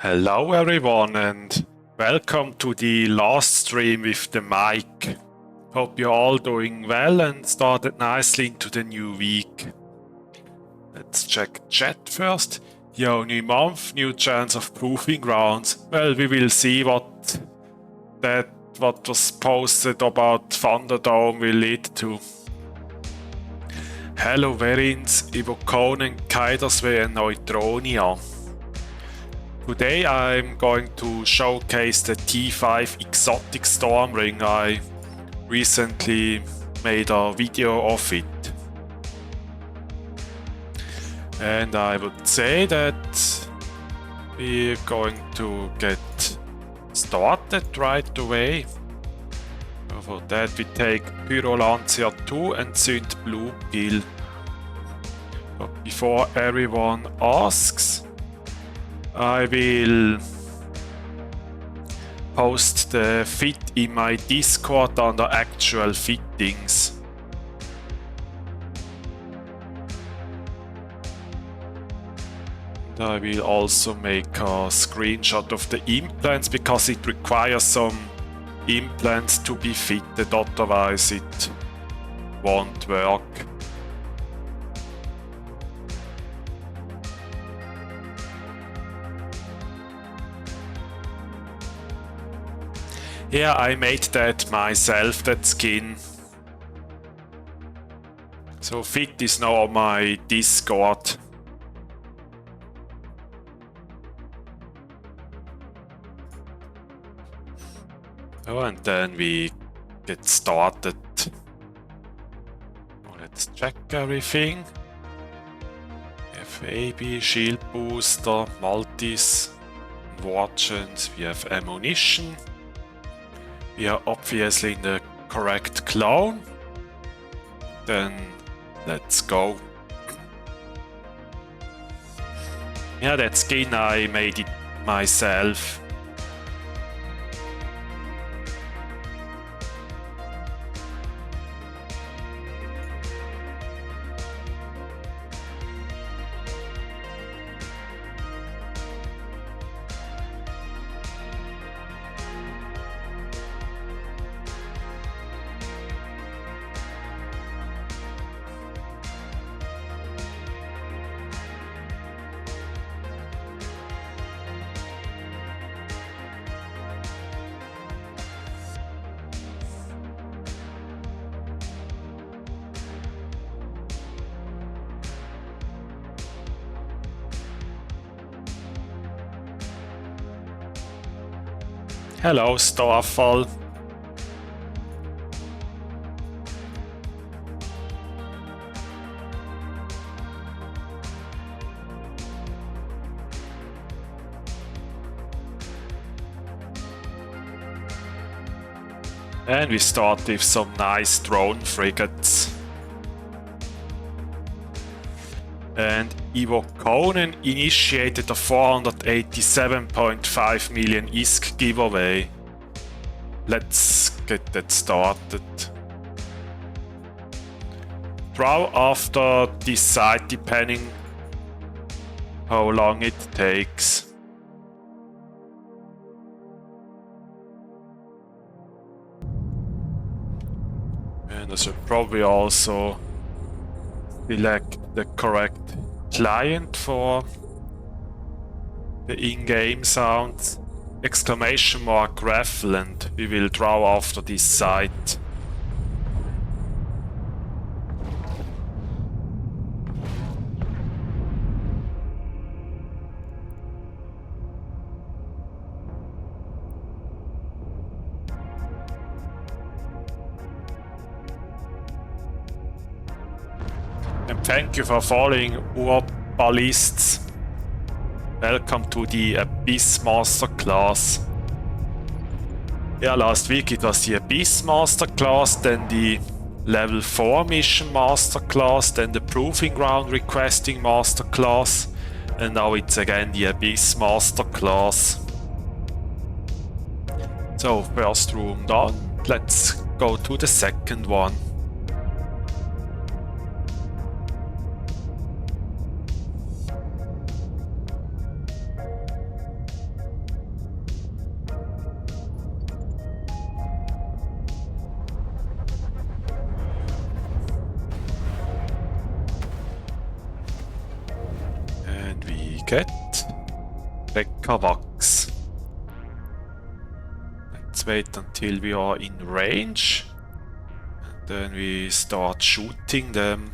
Hello everyone and welcome to the last stream with the mic. Hope you're all doing well and started nicely into the new week. Let's check chat first. Yo, new month, new chance of proving grounds. Well, we will see what was posted about Thunderdome will lead to. Hello Verins, Ivokonen, Kaiderswe and Neutronia. Today I'm going to showcase the T5 exotic Stormbringer. I recently made a video of it. And I would say that we're going to get started right away. For that we take Pyrolancia 2 and Synth Blue Pill. But before everyone asks, I will post the fit in my Discord under actual fittings. And I will also make a screenshot of the implants because it requires some implants to be fitted, otherwise it won't work. Yeah, I made that myself, that skin. So fit is now on my Discord. Oh, and then we get started. Let's check everything. FAB, shield booster, multis, warchants, we have ammunition. We are obviously in the correct clone. Then let's go. Yeah, that skin I made it myself. Hello, Starfall. And we start with some nice drone frigates. And Ivokonen initiated a 487.5 million ISK giveaway. Let's get that started. Draw after this site depending how long it takes. And I should probably also select the correct client for the in-game sound. Exclamation mark raffle, and we will draw after this site. And thank you for following Urbalists. Welcome to the Abyss Masterclass. Yeah, last week it was the Abyss Masterclass, then the Level 4 Mission Masterclass, then the Proving Ground Requesting Masterclass, and now it's again the Abyss Masterclass. So, first room done. Let's go to the second one. get Rekka wax. Let's wait until we are in range. And then we start shooting them.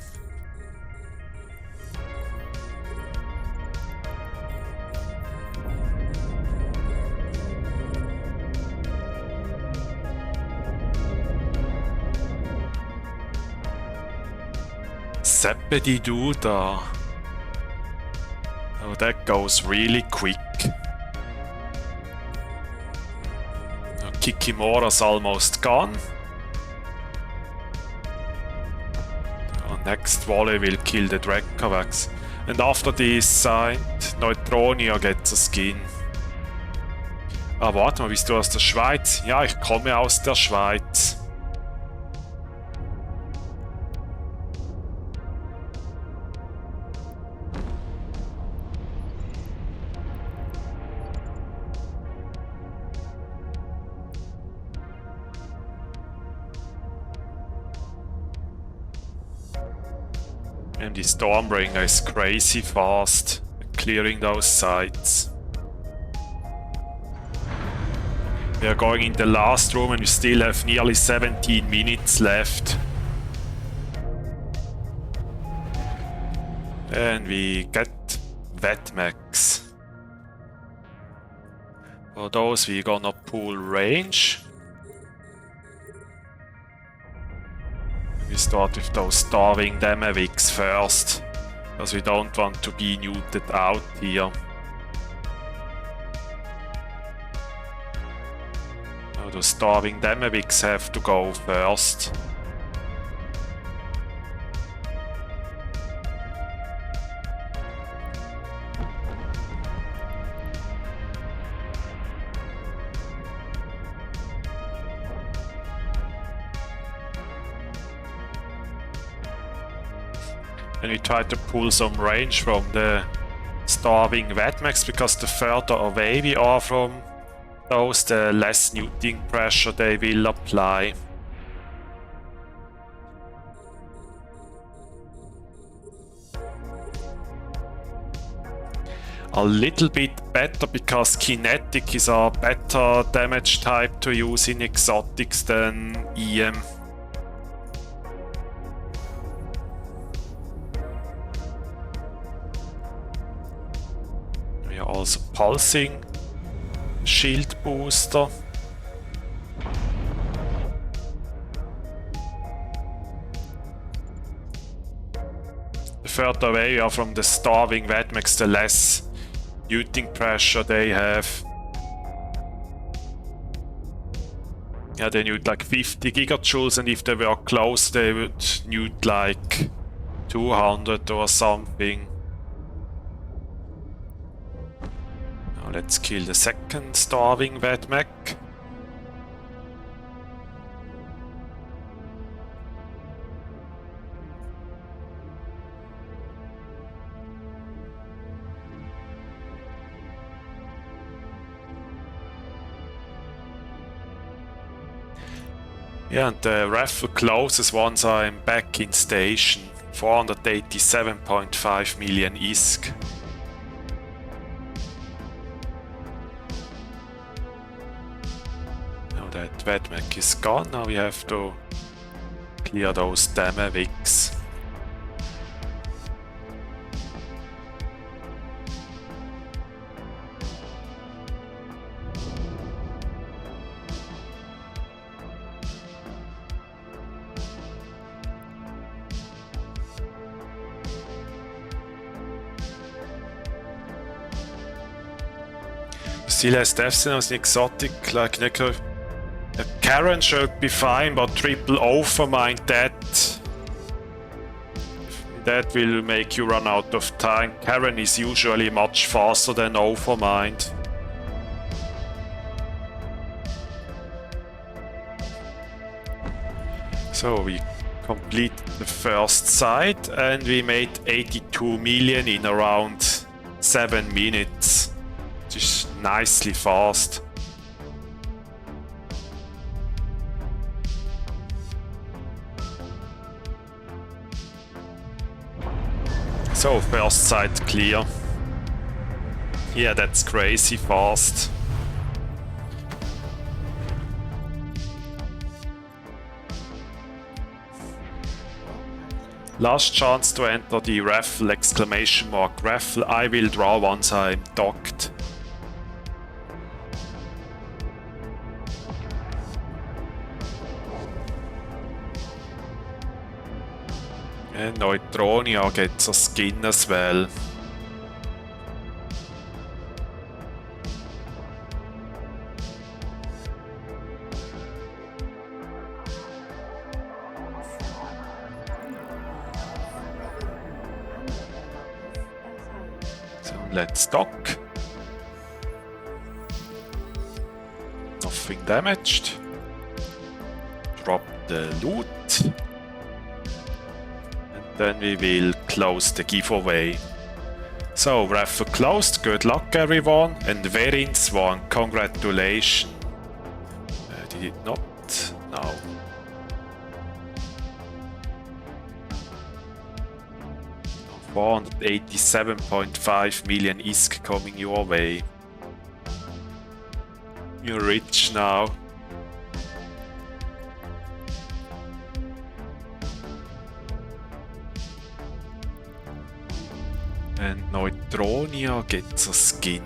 Seppedi-doo da. Oh, that goes really quick. Kikimora's almost gone. Our next volley will kill the Drekavax. And after this signed, Neutronia gets a skin. Ah, warte mal, bist du aus der Schweiz? Ja, ich komme aus der Schweiz. And the Stormbringer is crazy fast, clearing those sites. We are going in the last room and we still have nearly 17 minutes left. And we get Vetmax. For those we gonna pull range. We start with those starving Demavics first, because we don't want to be neutered out here. Now those starving Demavics have to go first. And we try to pull some range from the starving Vetmax, because the further away we are from those, the less neuting pressure they will apply. A little bit better, because kinetic is a better damage type to use in exotics than EM. Also pulsing shield booster. The further away you are from the starving Vetmax, the less neuting pressure they have. Yeah, they newt like 50 gigajoules, and if they were close they would newt like 200 or something. Let's kill the second starving Vetmac. Yeah, and the raffle closes once I'm back in station. 487.5 million ISK. That Vetmac is gone, now we have to clear those Demavics. Still has deaths as an exotic like Necro. Karen should be fine, but triple Overmind that will make you run out of time. Karen is usually much faster than Overmind. So we complete the first site and we made 82 million in around 7 minutes. Which is nicely fast. So first site clear. Yeah, that's crazy fast. Last chance to enter the raffle, exclamation mark raffle. I will draw once I'm docked. And Neutronia gets a skin as well. Let's dock. Nothing damaged. Drop the loot. And then we will close the giveaway. So, raffle closed. Good luck everyone. And Verins won. Congratulations. Did it not? No. $487.5 million ISK coming your way. You're rich now. And Neutronia gets a skin.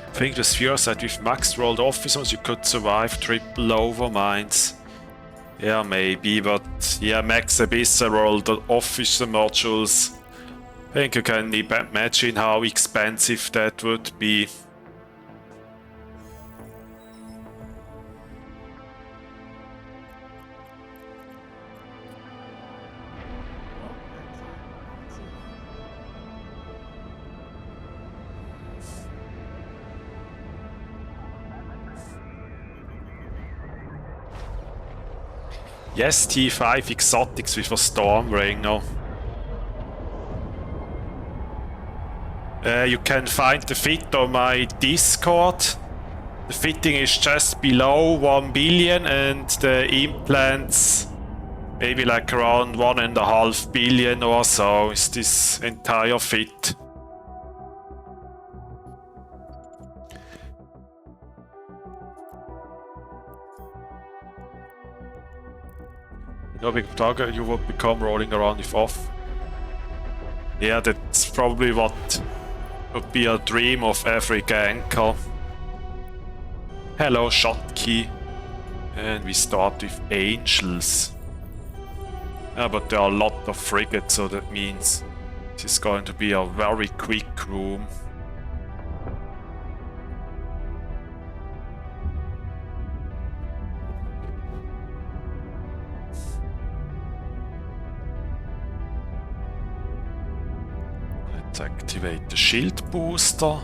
I think the sphere said with max rolled officers you could survive triple Overminds. Yeah, maybe, but yeah, max Abyssal rolled officer modules. I think you can imagine how expensive that would be. Yes, T5 exotics with a Stormbringer. You can find the fit on my Discord. The fitting is just below 1 billion and the implants maybe like around 1.5 billion or so is this entire fit. No big target, you would become rolling around with off. Yeah, that's probably what would be a dream of every ganker. Hello, Shotkey. And we start with angels. Yeah, but there are a lot of frigates, so that means this is going to be a very quick room. Activate the shield booster.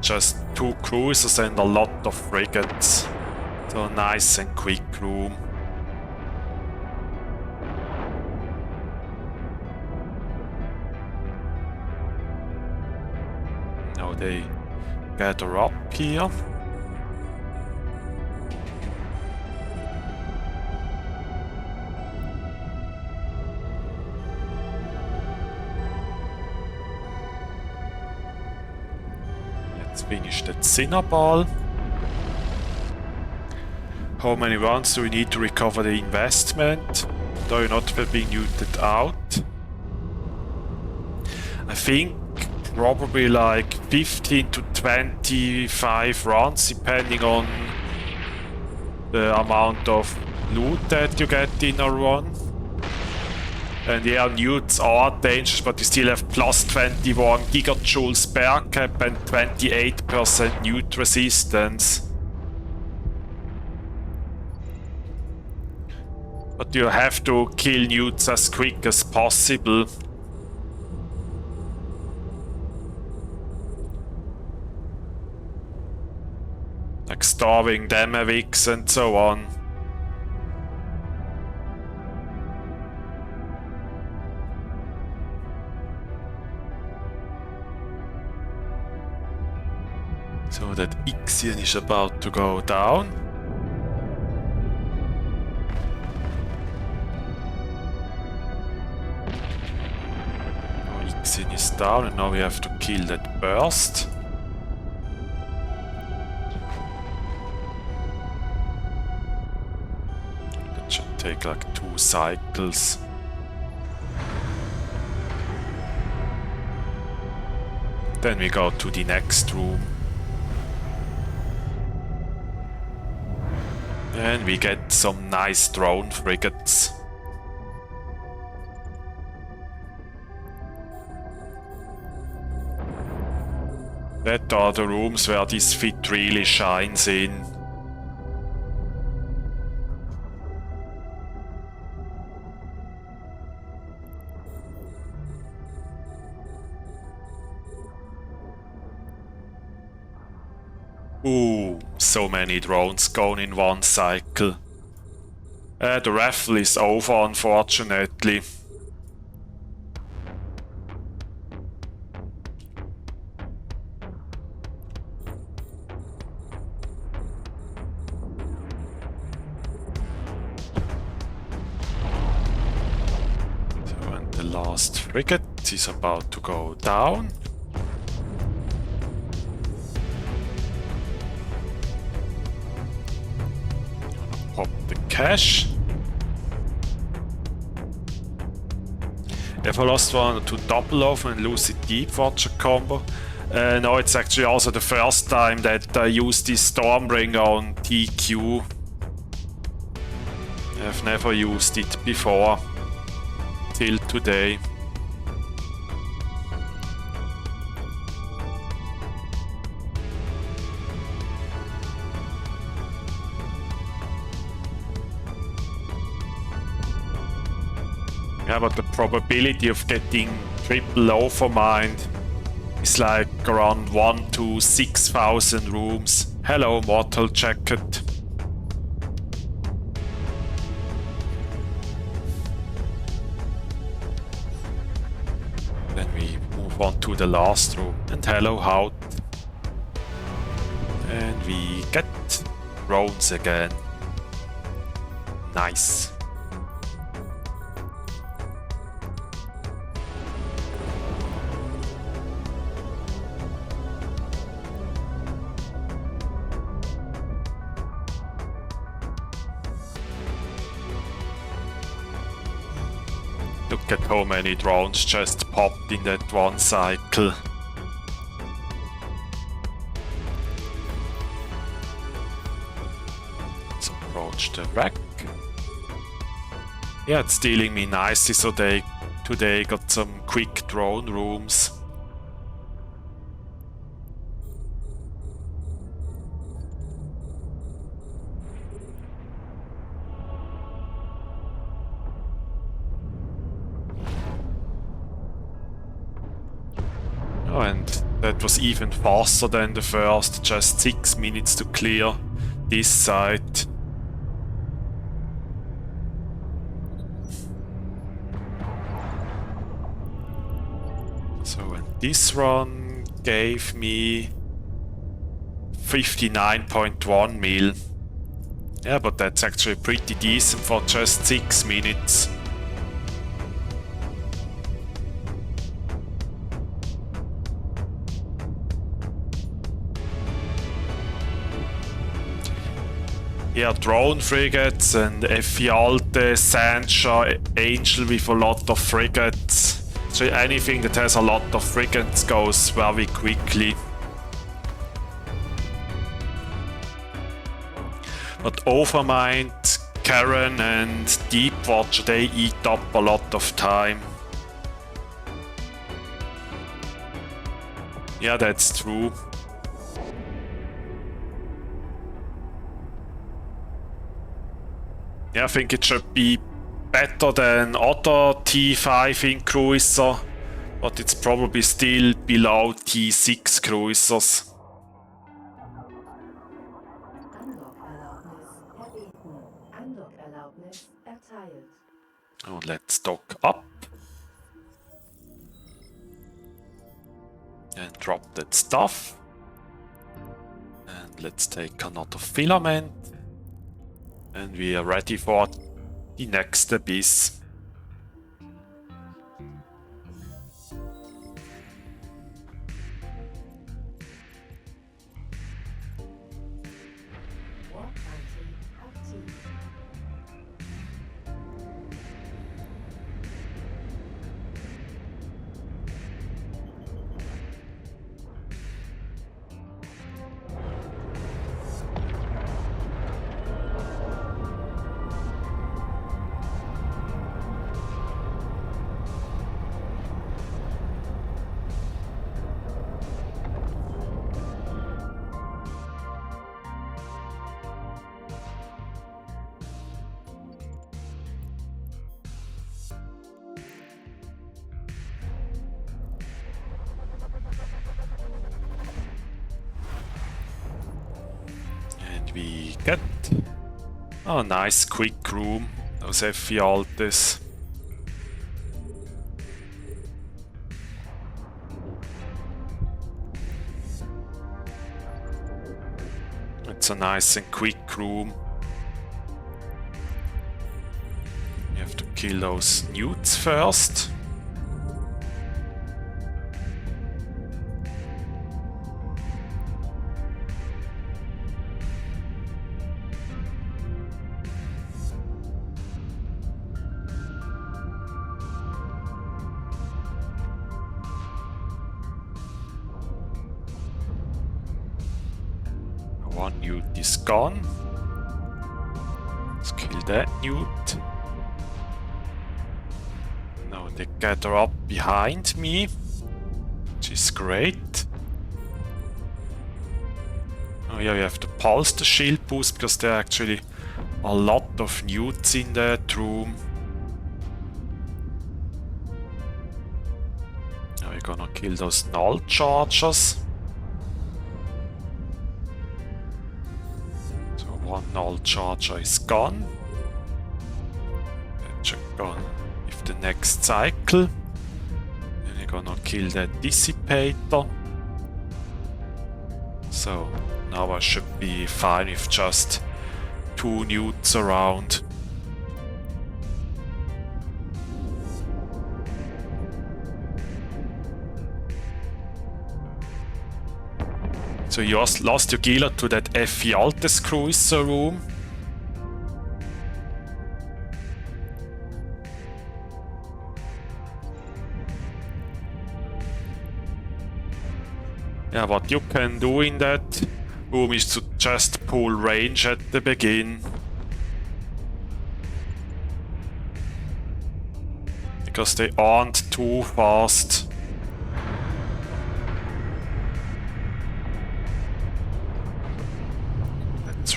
Just 2 cruisers and a lot of frigates. So nice and quick room. Now they gather up here. Finish that Cinnaball. How many rounds do we need to recover the investment? Though you're not being neutered out. I think probably like 15 to 25 rounds depending on the amount of loot that you get in a run. And yeah, newts are dangerous, but you still have plus 21 gigajoules spare cap and 28% newt resistance. But you have to kill newts as quick as possible. Like starving them evics and so on. So that Ixion is about to go down. Ixion is down and now we have to kill that burst. That should take like 2 cycles. Then we go to the next room. And we get some nice drone frigates. That are the rooms where this fit really shines in. Ooh, so many drones gone in one cycle. The raffle is over, unfortunately. So, and the last frigate is about to go down. Pop the cash. If I lost one to double over and lose the deep watcher combo. No, it's actually also the first time that I used this Stormbringer on TQ. I've never used it before till today. Yeah, but the probability of getting triple Overmind is like around 1 to 6,000 rooms. Hello, Mortal Jacket. Then we move on to the last room. And hello, Hout. And we get drones again. Nice. Look at how many drones just popped in that one cycle. Let's approach the wreck. Yeah, it's dealing me nicely, so they today got some quick drone rooms. And that was even faster than the first, just 6 minutes to clear this side. So, and this run gave me 59.1 mil. Yeah, but that's actually pretty decent for just 6 minutes. Yeah, drone frigates and Effialte, Sancha, Angel with a lot of frigates. So anything that has a lot of frigates goes very quickly. But Overmind, Karen and Deepwatch, they eat up a lot of time. Yeah, that's true. Yeah, I think it should be better than other T5 in cruiser, but it's probably still below T6 cruisers. Andock-Erlaubnis erteilt. Oh, let's dock up. And drop that stuff. And let's take another filament. And we are ready for the next abyss. We get a nice quick room, those Effialtes. It's a nice and quick room. You have to kill those newts first. One newt is gone. Let's kill that newt. Now they gather up behind me, which is great. Oh yeah, you have to pulse the shield boost because there are actually a lot of newts in that room. Now we're gonna kill those null chargers. One null charger is gone. Check on with the next cycle. Then we're gonna kill that dissipator. So now I should be fine with just 2 newts around. So you lost your Gila to that Effialtes cruiser room. Yeah, what you can do in that room is to just pull range at the begin. Because they aren't too fast.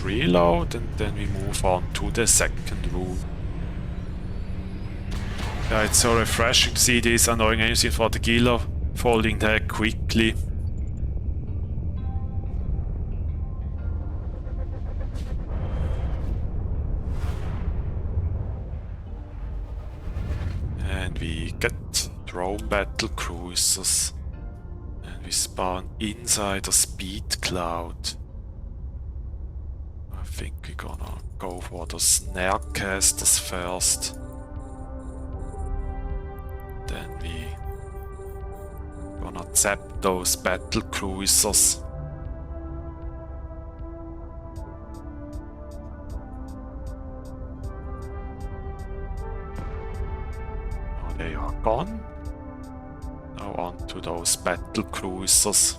Reload and then we move on to the second room. Yeah, it's so refreshing to see this annoying anything for the Gila folding that quickly. And we get drone battle cruisers. And we spawn inside a speed cloud. I think we're gonna go for the snare casters first. Then we gonna zap those battle cruisers. Now they are gone. Now on to those battle cruisers.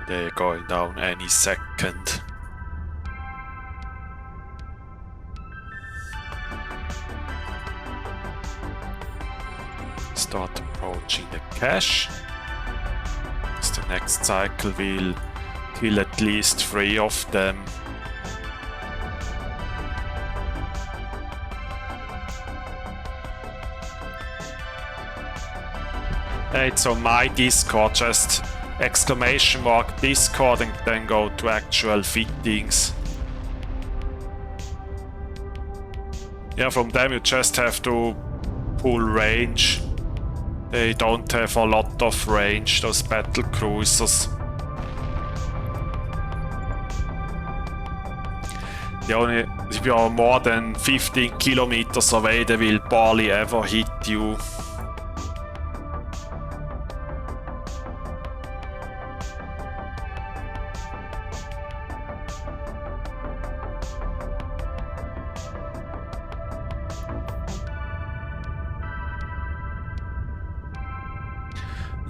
They're going down any second. Start approaching the cache. So the next cycle will kill at least 3 of them. It's on my Discord, just exclamation mark Discord and then go to actual fittings. Yeah, from them you just have to pull range. They don't have a lot of range, those battle cruisers. If you are more than 15 kilometers away, they will barely ever hit you.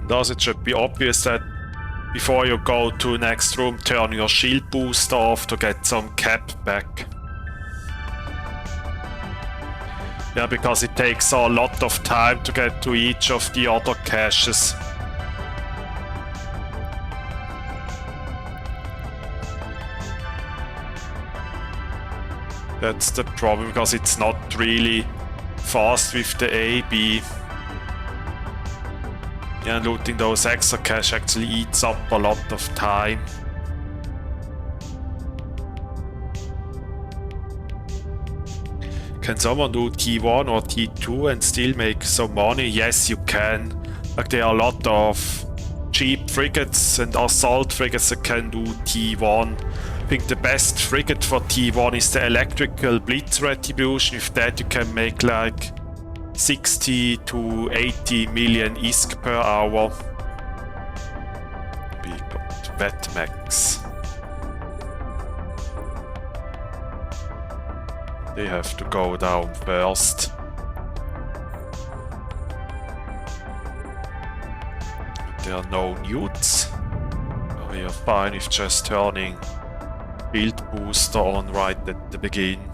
Thus it should be obvious that before you go to next room, turn your shield booster off to get some cap back. Yeah, because it takes a lot of time to get to each of the other caches. That's the problem, because it's not really fast with the AB. Yeah, looting those extra cache actually eats up a lot of time. Can someone do T1 or T2 and still make some money? Yes, you can. Like, there are a lot of cheap frigates and assault frigates that can do T1. I think the best frigate for T1 is the electrical blitz Retribution. With that you can make like 60 to 80 million ISK per hour. We got Vetmax. They have to go down first. There are no newts. We are fine with just turning build booster on right at the beginning.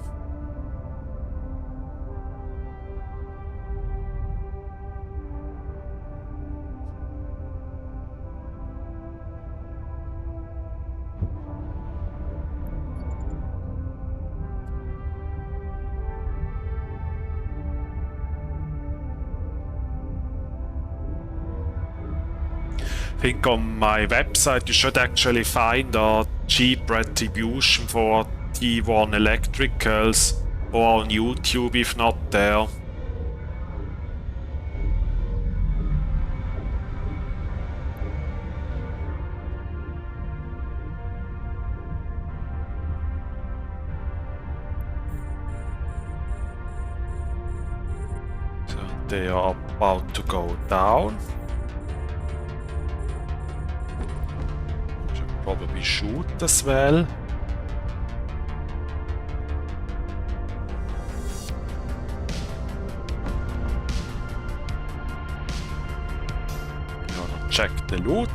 I think on my website you should actually find a cheap Retribution for T1 electricals, or on YouTube if not there. So they are about to go down. Probably shoot as well. I'm gonna check the loot.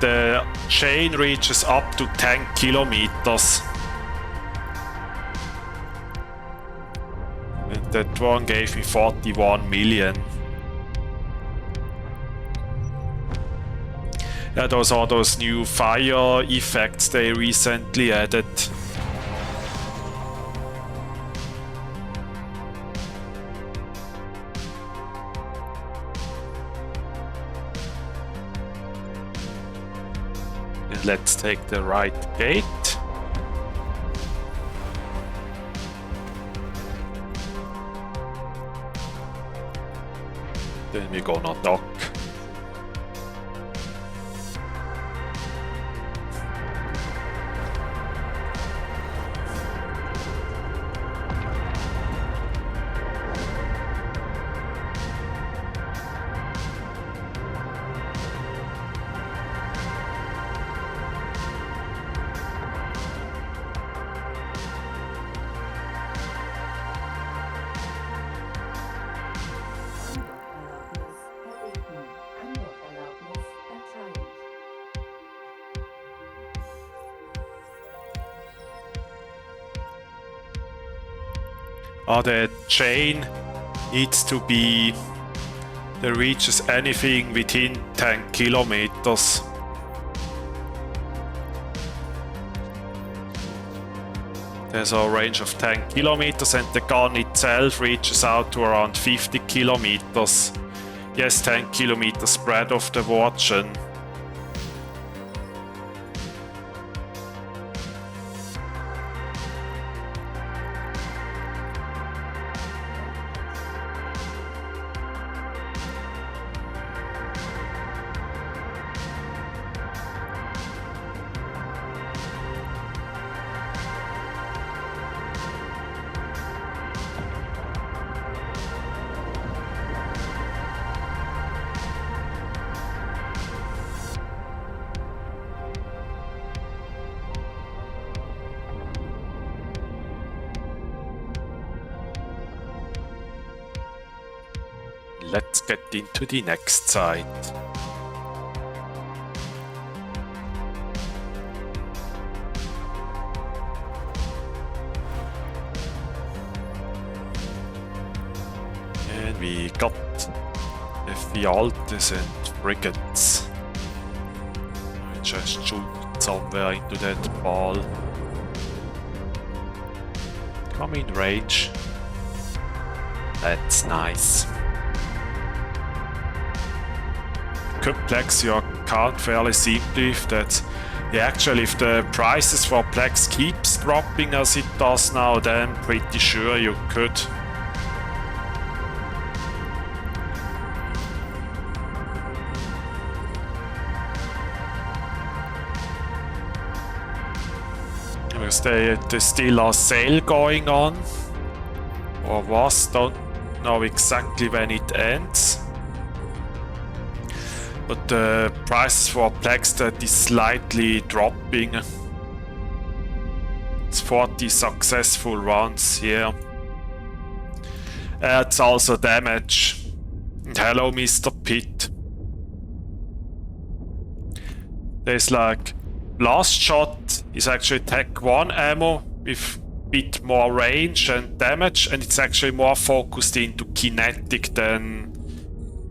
The chain reaches up to 10 kilometers. And that one gave me 41 million. Yeah, those are those new fire effects they recently added. And let's take the right gate. Then we're gonna dock. The chain needs to be that reaches anything within 10 kilometers. There's a range of 10 kilometers and the gun itself reaches out to around 50 kilometers. Yes, 10 kilometers spread of the watchen. Let's get into the next site. And we got the Fialtes and frigates. I just shoot somewhere into that ball. Come in range. That's nice. Plex your card fairly simply if that actually if the prices for Plex keeps dropping as it does now, then pretty sure you could. Because there's still a sale going on, or was, don't know exactly when it ends. But the price for Plex that is slightly dropping. It's 40 successful runs here. It's also damage. And hello, Mr. Pitt. There's like blast shot is actually Tech 1 ammo with bit more range and damage, and it's actually more focused into kinetic than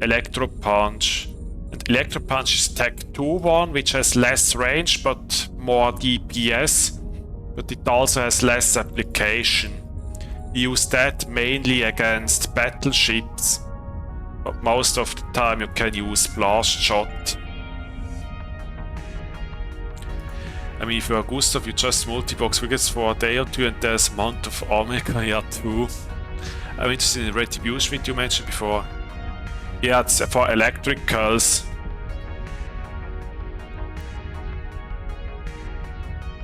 electro punch. And electro punch is Tech 2 one, which has less range but more DPS, but it also has less application. You use that mainly against battleships, but most of the time you can use blast shot. I mean, if you're Gustav, you just multi-box frigates for a day or two and there's a month of Omega here too. I'm interested in the Retribution which you mentioned before. Yeah, it's for electricals.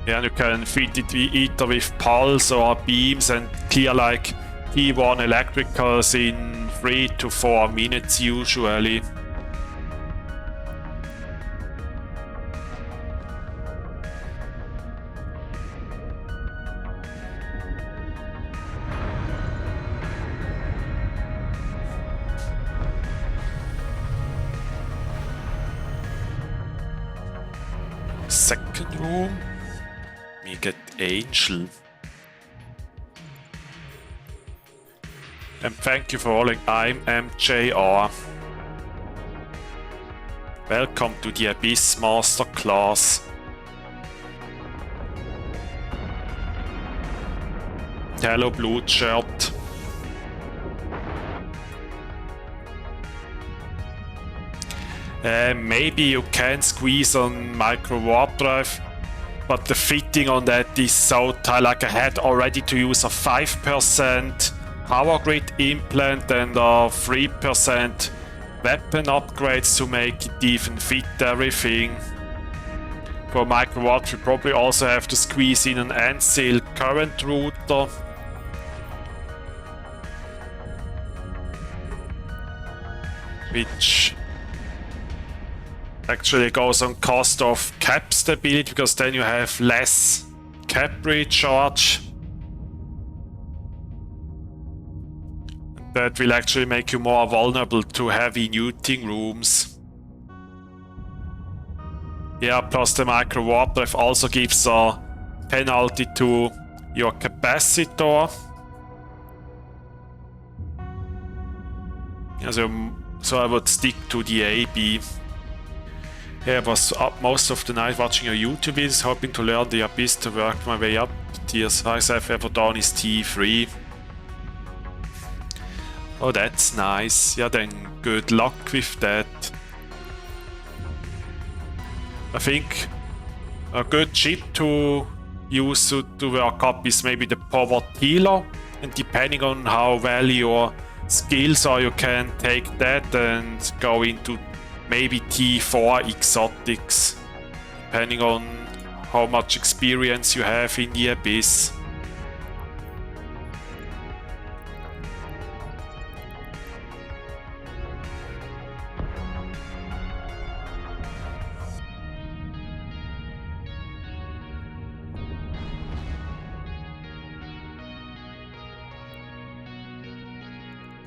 Yeah, and you can feed it either with pulse or beams and clear like T1 electricals in 3 to 4 minutes usually. Second room, we get Angel. And thank you for calling. I'm MJR. Welcome to the Abyss Masterclass. Hello, Blue Shirt. Maybe you can squeeze on micro warp drive, but the fitting on that is so tight. Like I had already to use a 5% power grid implant and a 3% weapon upgrades to make it even fit everything. For micro warp you probably also have to squeeze in an Ancil current router. Which actually goes on cost of cap stability, because then you have less cap recharge. That will actually make you more vulnerable to heavy neuting rooms. Yeah, plus the micro warp drive also gives a penalty to your capacitor. So I would stick to the AB. Yeah, I was up most of the night watching your YouTube videos, hoping to learn the Abyss to work my way up. Tiers highest I've ever done is T3. Oh, that's nice. Yeah, then good luck with that. I think a good ship to use to work up is maybe the Power Healer, and depending on how well your skills are, you can take that and go into maybe T4 exotics, depending on how much experience you have in the Abyss.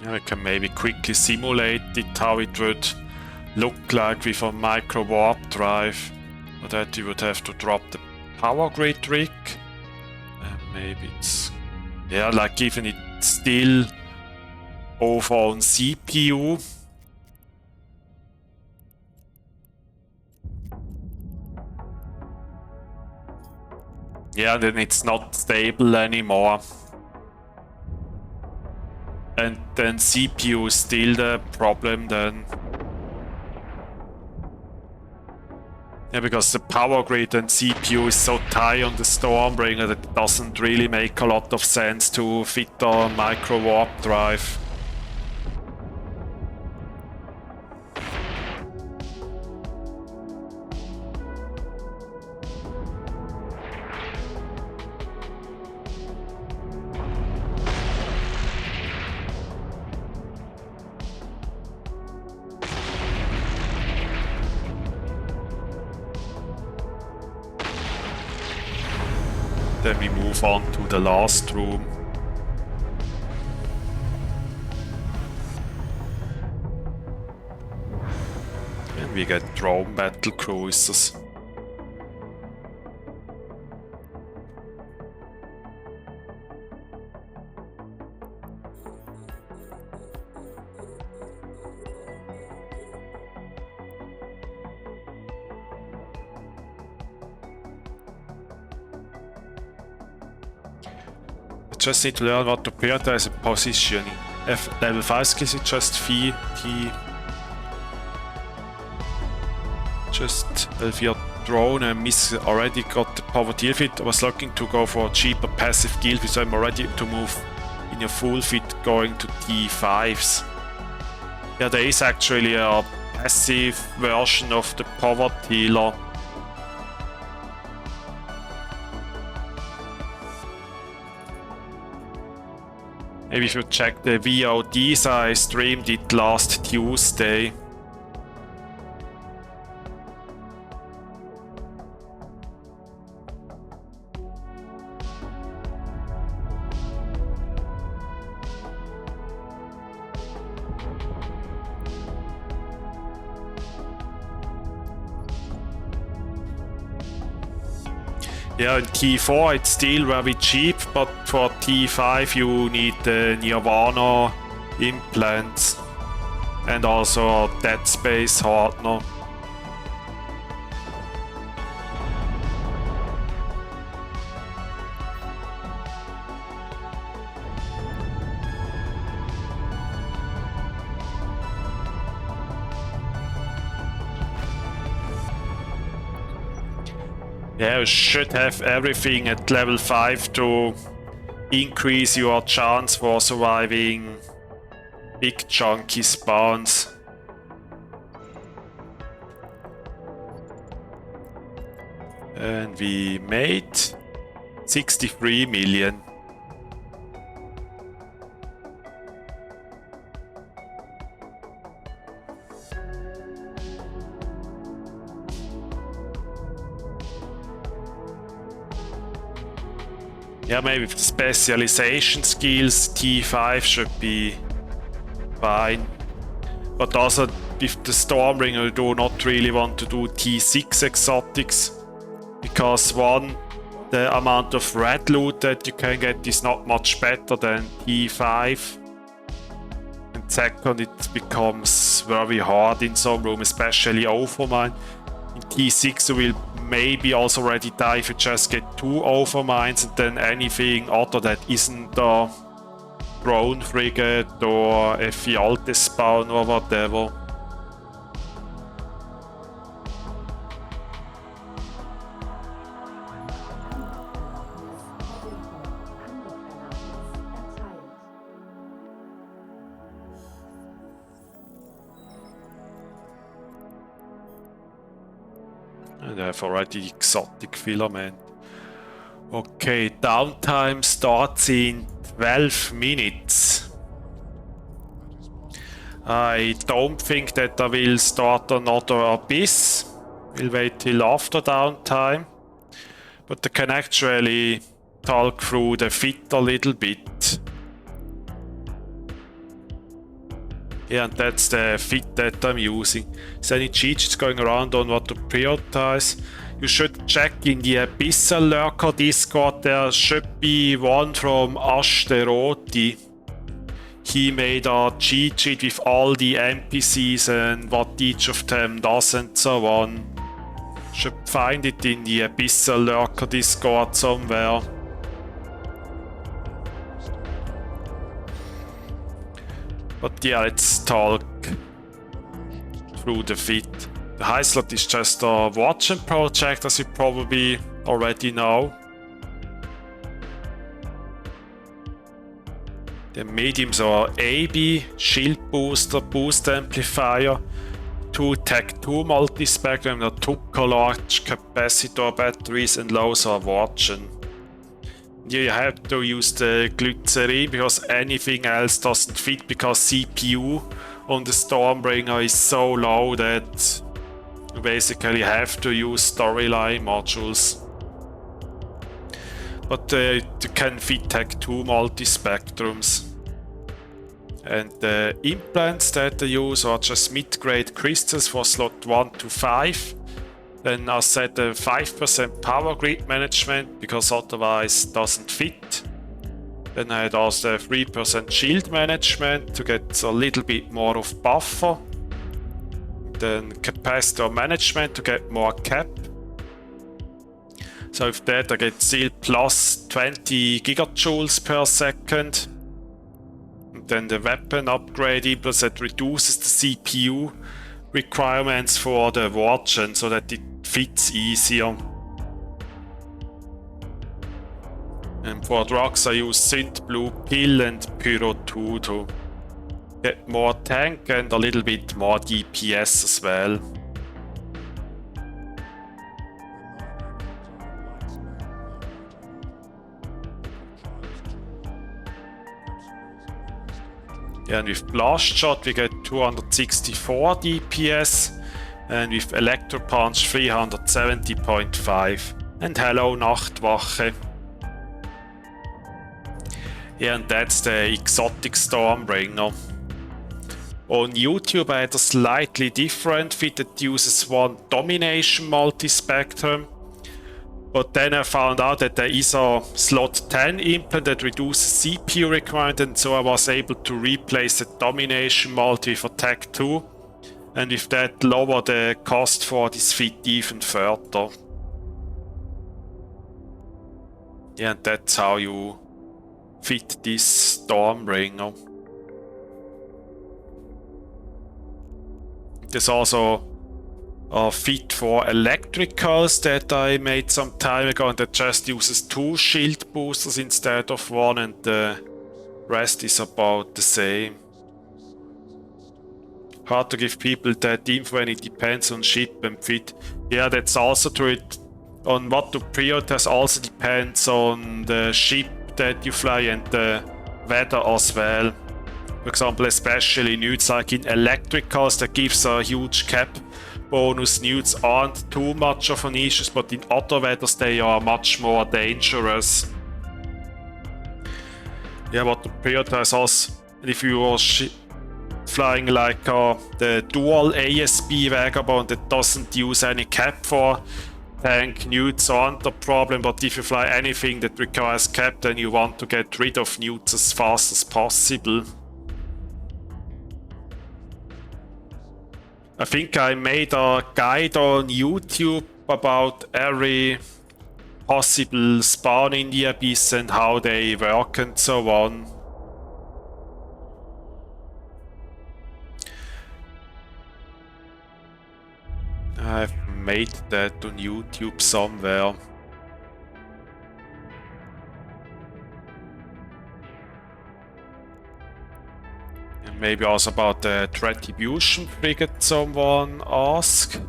I can maybe quickly simulate it, how it would look like with a micro warp drive. For that you would have to drop the power grid rig. Maybe it's... yeah, like even it's still over on CPU. Yeah, then it's not stable anymore. And then CPU is still the problem then. Yeah, because the power grid and CPU is so tight on the Stormbringer that it doesn't really make a lot of sense to fit a micro warp drive. Then we move on to the last room. And we get drone battle cruisers. Just need to learn what to prioritize and positioning. Level 5 skills is just T. Just if you're drone and miss already got the power tier fit. I was looking to go for a cheaper passive guild fit, so I'm already to move in your full fit going to T5s. Yeah, there is actually a passive version of the power healer. Maybe if you check the VODs, I streamed it last Tuesday. Yeah, in T4 it's still very cheap, but for T5 you need the Nirvana implants and also a Dead Space hardener. Yeah, you should have everything at level 5 to increase your chance for surviving big chunky spawns. And we made 63 million. Yeah, maybe with specialization skills, T5 should be fine. But also with the Stormbringer, I do not really want to do T6 exotics. Because one, the amount of red loot that you can get is not much better than T5. And and second, it becomes very hard in some room, especially Overmind. In T6 you will maybe also already die if you just get 2 Overminds, and then anything other that isn't a drone frigate or a Fialte spawn or whatever. And I have already exotic filament. Okay, downtime starts in 12 minutes. I don't think that I will start another Abyss. We'll wait till after downtime. But I can actually talk through the fit a little bit. Yeah, and that's the fit that I'm using. Is any cheats going around on what to prioritize? You should check in the Abyssal Lurker Discord. There should be one from Ashteroti. He made a cheat sheet with all the NPCs and what each of them does and so on. Should find it in the Abyssal Lurker Discord somewhere. But yeah, let's talk through the fit. The high slot is just a watching project, as you probably already know. The mediums are AB, shield booster, boost amplifier, 2 Tech 2 multispectrum, 2 large capacitor batteries, and lows are watching. You have to use the glycerin because anything else doesn't fit, because CPU on the Stormbringer is so low that you basically have to use storyline modules. But you can fit Tech 2 multispectrums. And the implants that I use are just mid-grade crystals for slot 1 to 5. Then I set a 5% power grid management because otherwise it doesn't fit. Then I had also 3% shield management to get a little bit more of buffer. Then capacitor management to get more cap. So with that I get still plus 20 gigajoules per second. And then the weapon upgrade impulse that reduces the CPU requirements for the watch, so that it fits easier. And for drugs I use Synth Blue Pill and Pyro 2 to get more tank and a little bit more DPS as well. Yeah, and with Blast Shot we get 264 DPS, and with Electro Punch 370.5. And hello Nachtwache. Yeah, and that's the exotic Stormbringer. On YouTube I had a slightly different fit that uses one Domination multispectrum. But then I found out that there is a slot 10 implant that reduces CPU requirement, and so I was able to replace the Domination multi with Attack 2, and with that lower the cost for this fit even further. Yeah, and that's how you fit this Stormbringer. There's also a fit for electricals that I made some time ago, and that just uses 2 shield boosters instead of 1, and the rest is about the same. Hard to give people that info when it depends on ship and fit. Yeah, that's also true. It on what to prioritize also depends on the ship that you fly and the weather as well. For example, especially newts like in electricals, that gives a huge cap bonus. Newts aren't too much of an issue, but in other weathers they are much more dangerous. Yeah, what to prioritize also, if you are flying like the dual ASB Vagabond that doesn't use any cap for tank, newts aren't a problem, but if you fly anything that requires cap, then you want to get rid of newts as fast as possible. I think I made a guide on YouTube about every possible spawn in the Abyss and how they work and so on. I've made that on YouTube somewhere. And maybe also about the Retribution frigate someone asked.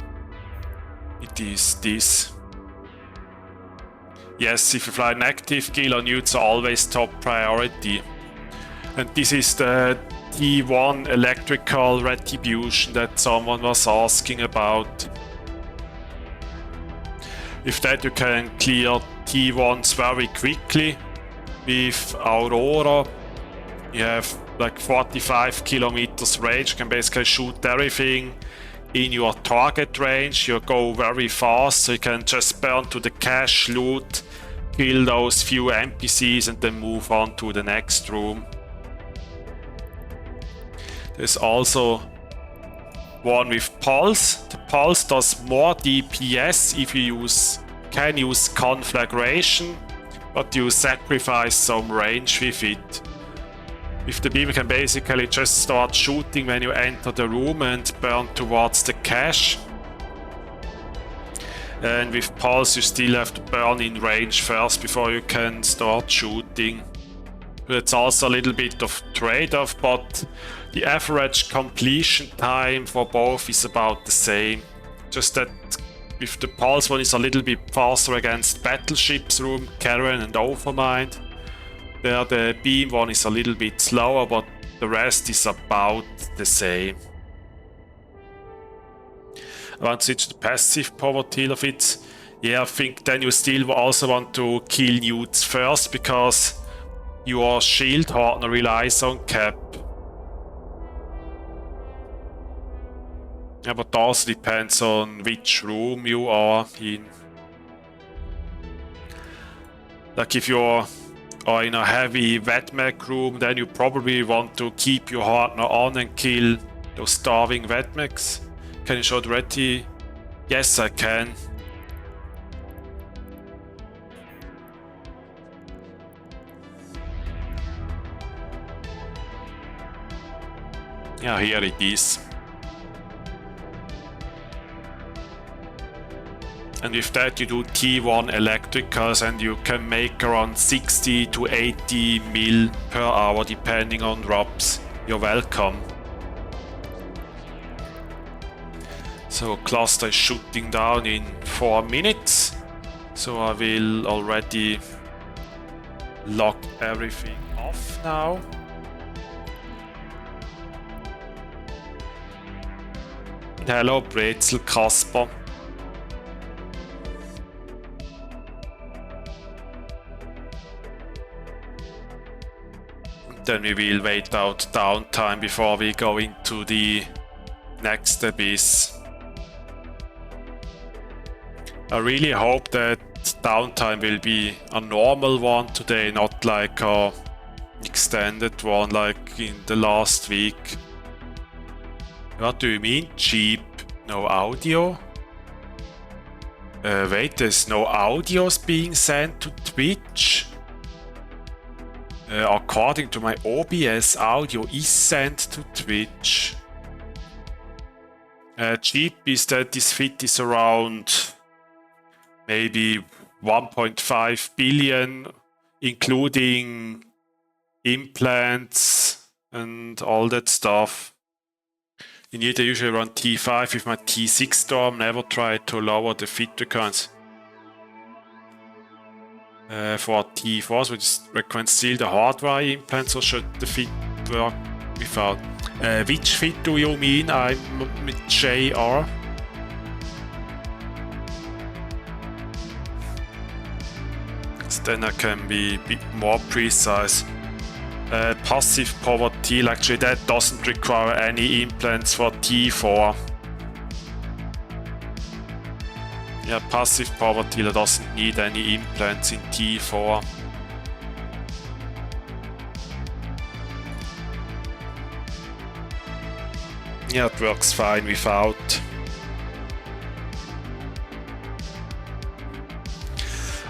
It is this. Yes, if you fly an active kill on you, it's always top priority. And this is the T1 electrical Retribution that someone was asking about. With that you can clear T1s very quickly. With Aurora you have like 45 kilometers range, you can basically shoot everything in your target range. You go very fast, so you can just burn to the cache, loot, kill those few NPCs and then move on to the next room. There's also one with Pulse. The Pulse does more DPS if you can use conflagration, but you sacrifice some range with it. With the beam you can basically just start shooting when you enter the room and burn towards the cache. And with Pulse you still have to burn in range first before you can start shooting. It's also a little bit of trade-off, but the average completion time for both is about the same. Just that with the Pulse one is a little bit faster against battleships room, Karen and Overmind. There the beam one is a little bit slower, but the rest is about the same. I want to switch to passive poverty of it. Yeah, I think then you still also want to kill newts first, because your shield partner relies on cap. Yeah, but also depends on which room you are in. Like if you're in a heavy Wetmec room, then you probably want to keep your partner on and kill those starving Wetmecs. Can you show the Reti? Yes, I can. Yeah, here it is. And with that you do T1 electricals and you can make around 60 to 80 mil per hour depending on drops. You're welcome. So cluster is shooting down in 4 minutes. So I will already lock everything off now. Hello Brezel Kasper. Then we will wait out downtime before we go into the next abyss. I really hope that downtime will be a normal one today, not like a extended one like in the last week. What do you mean cheap? No audio? Wait, there's no audios being sent to Twitch? According to my OBS, audio is sent to Twitch. Cheap is that this fit is around maybe 1.5 billion, including implants and all that stuff. In Neuter I usually run T5 with my T6 Storm, never try to lower the fit requirements. For T4s, which recommend still the hardware implants, or should the fit work without? Which fit do you mean? I'm with JR. So then I can be a bit more precise. Passive poverty, actually that doesn't require any implants for T4. Yeah, passive poverty doesn't need any implants in T4. Yeah, it works fine without.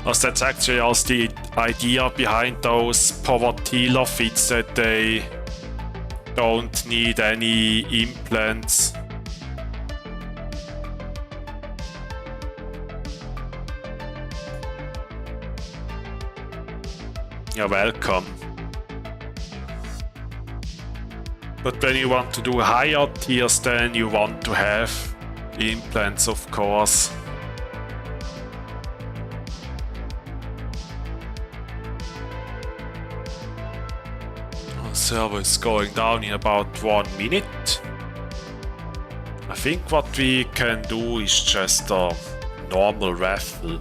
As that's actually also the idea behind those power fits, that they don't need any implants. You're welcome. But when you want to do higher tiers, then you want to have implants, of course. Our server is going down in about 1 minute. I think what we can do is just a normal raffle.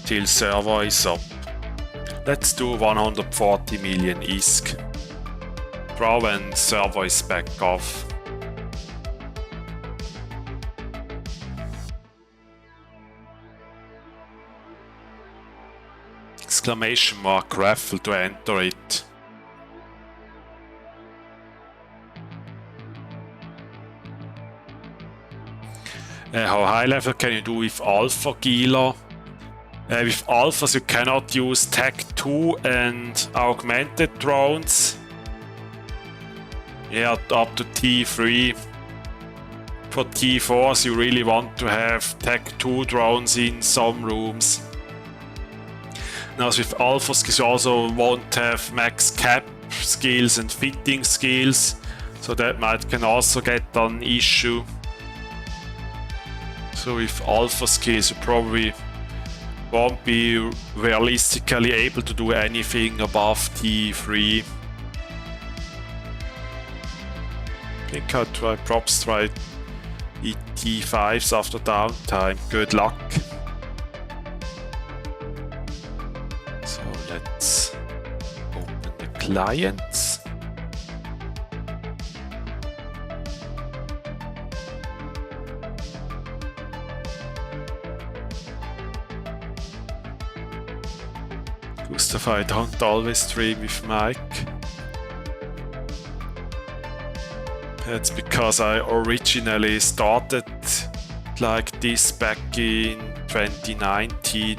Till server is up. Let's do 140 million ISK. Draw when server is back off. Exclamation mark raffle to enter it. How high level can you do with Alpha Gila? With alphas you cannot use Tech 2 and augmented drones. Yeah, up to T3. For T4s you really want to have Tech 2 drones in some rooms. Now with alphas you also won't have max cap skills and fitting skills, so that can also get an issue. So with alpha skills you probably won't be realistically able to do anything above T3. I think I'll try props try T5s after downtime. Good luck. So let's open the clients. Gustav, I don't always stream with Mike. That's because I originally started like this back in 2019.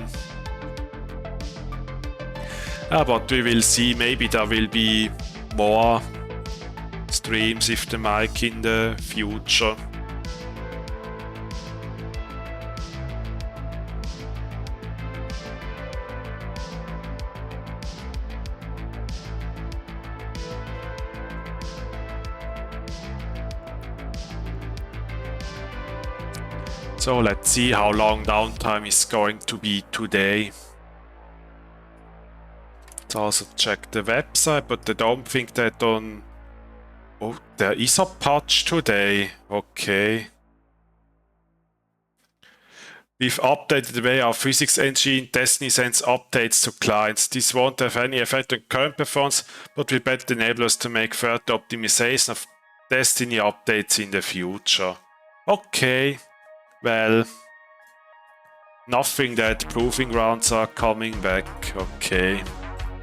But we will see, maybe there will be more streams with the mic in the future. So let's see how long downtime is going to be today. Let's also check the website, but I don't think that on... Oh, there is a patch today. Okay. We've updated the way our physics engine Destiny sends updates to clients. This won't have any effect on current performance, but will better enable us to make further optimization of Destiny updates in the future. Okay. Well, nothing that Proving Grounds are coming back. Okay.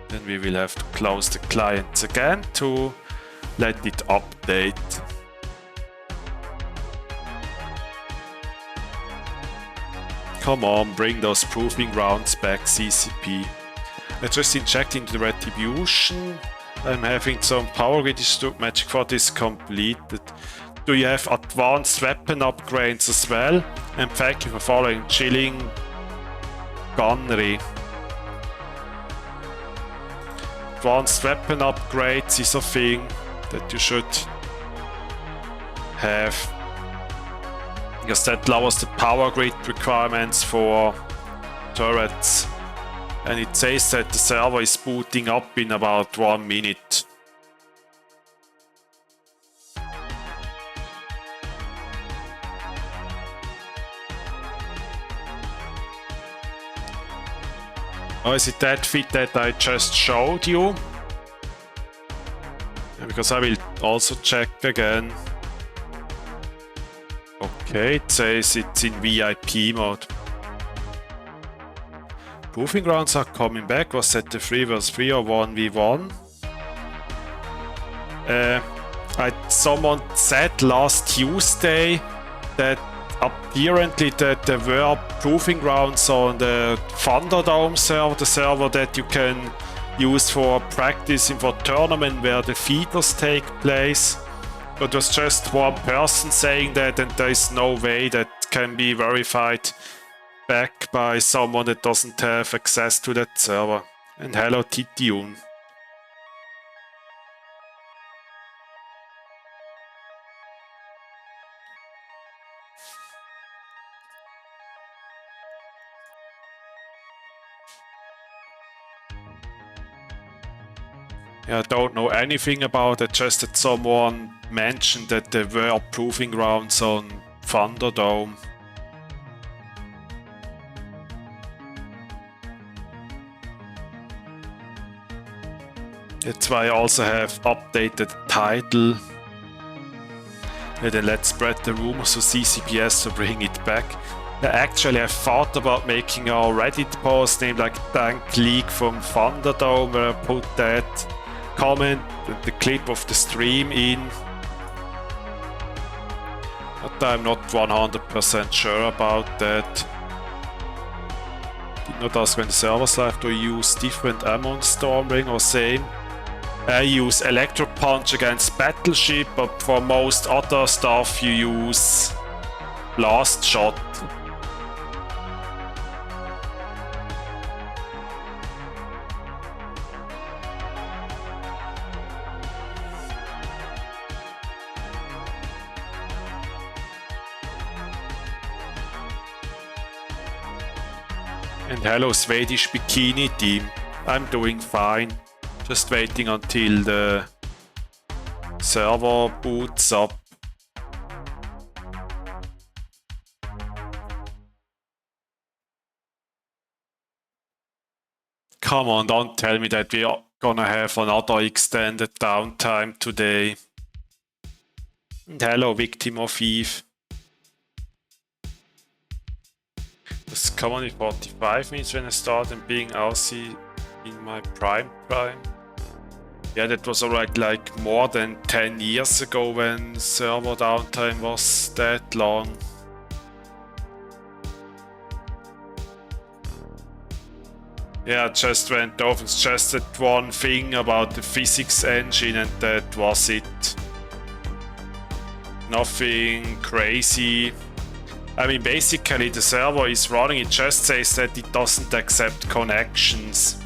Then we will have to close the clients again to let it update. Come on, bring those Proving Grounds back, CCP. I just injected into the Retribution. I'm having some power grid magic for this completed. Do you have advanced weapon upgrades as well? And thank you for following Chilling Gunnery. Advanced weapon upgrades is a thing that you should have, because that lowers the power grid requirements for turrets. And it says that the server is booting up in about 1 minute. Oh, is it that fit that I just showed you? Yeah, because I will also check again. Okay, it says it's in VIP mode. Proving Grounds are coming back. Was that the 3 vs 3 or 1v1? Someone said last Tuesday that apparently that there were proving grounds on the Thunderdome server, the server that you can use for practicing for tournament where the feeders take place. But it was just one person saying that, and there is no way that can be verified back by someone that doesn't have access to that server. And hello Titiun. Yeah, I don't know anything about it, just that someone mentioned that there were proving grounds on Thunderdome. That's why I also have updated the title. And then let's spread the rumor so CCPS to bring it back. Actually, I thought about making a Reddit post named like Tank League from Thunderdome, where I put that comment, the clip of the stream in. But I'm not 100% sure about that. Did not ask when the server's live. Do you use different ammo on Stormbringer or same? I use Electro Punch against Battleship, but for most other stuff you use Blast Shot. And hello Swedish Bikini team, I'm doing fine. Just waiting until the server boots up. Come on, don't tell me that we are gonna have another extended downtime today. And hello Victim of Eve. It's commonly 45 minutes when I start and being Aussie in my prime. Yeah, that was already like more than 10 years ago when server downtime was that long. Yeah, it just went off. It's just that one thing about the physics engine and that was it. Nothing crazy. I mean, basically the server is running, it just says that it doesn't accept connections.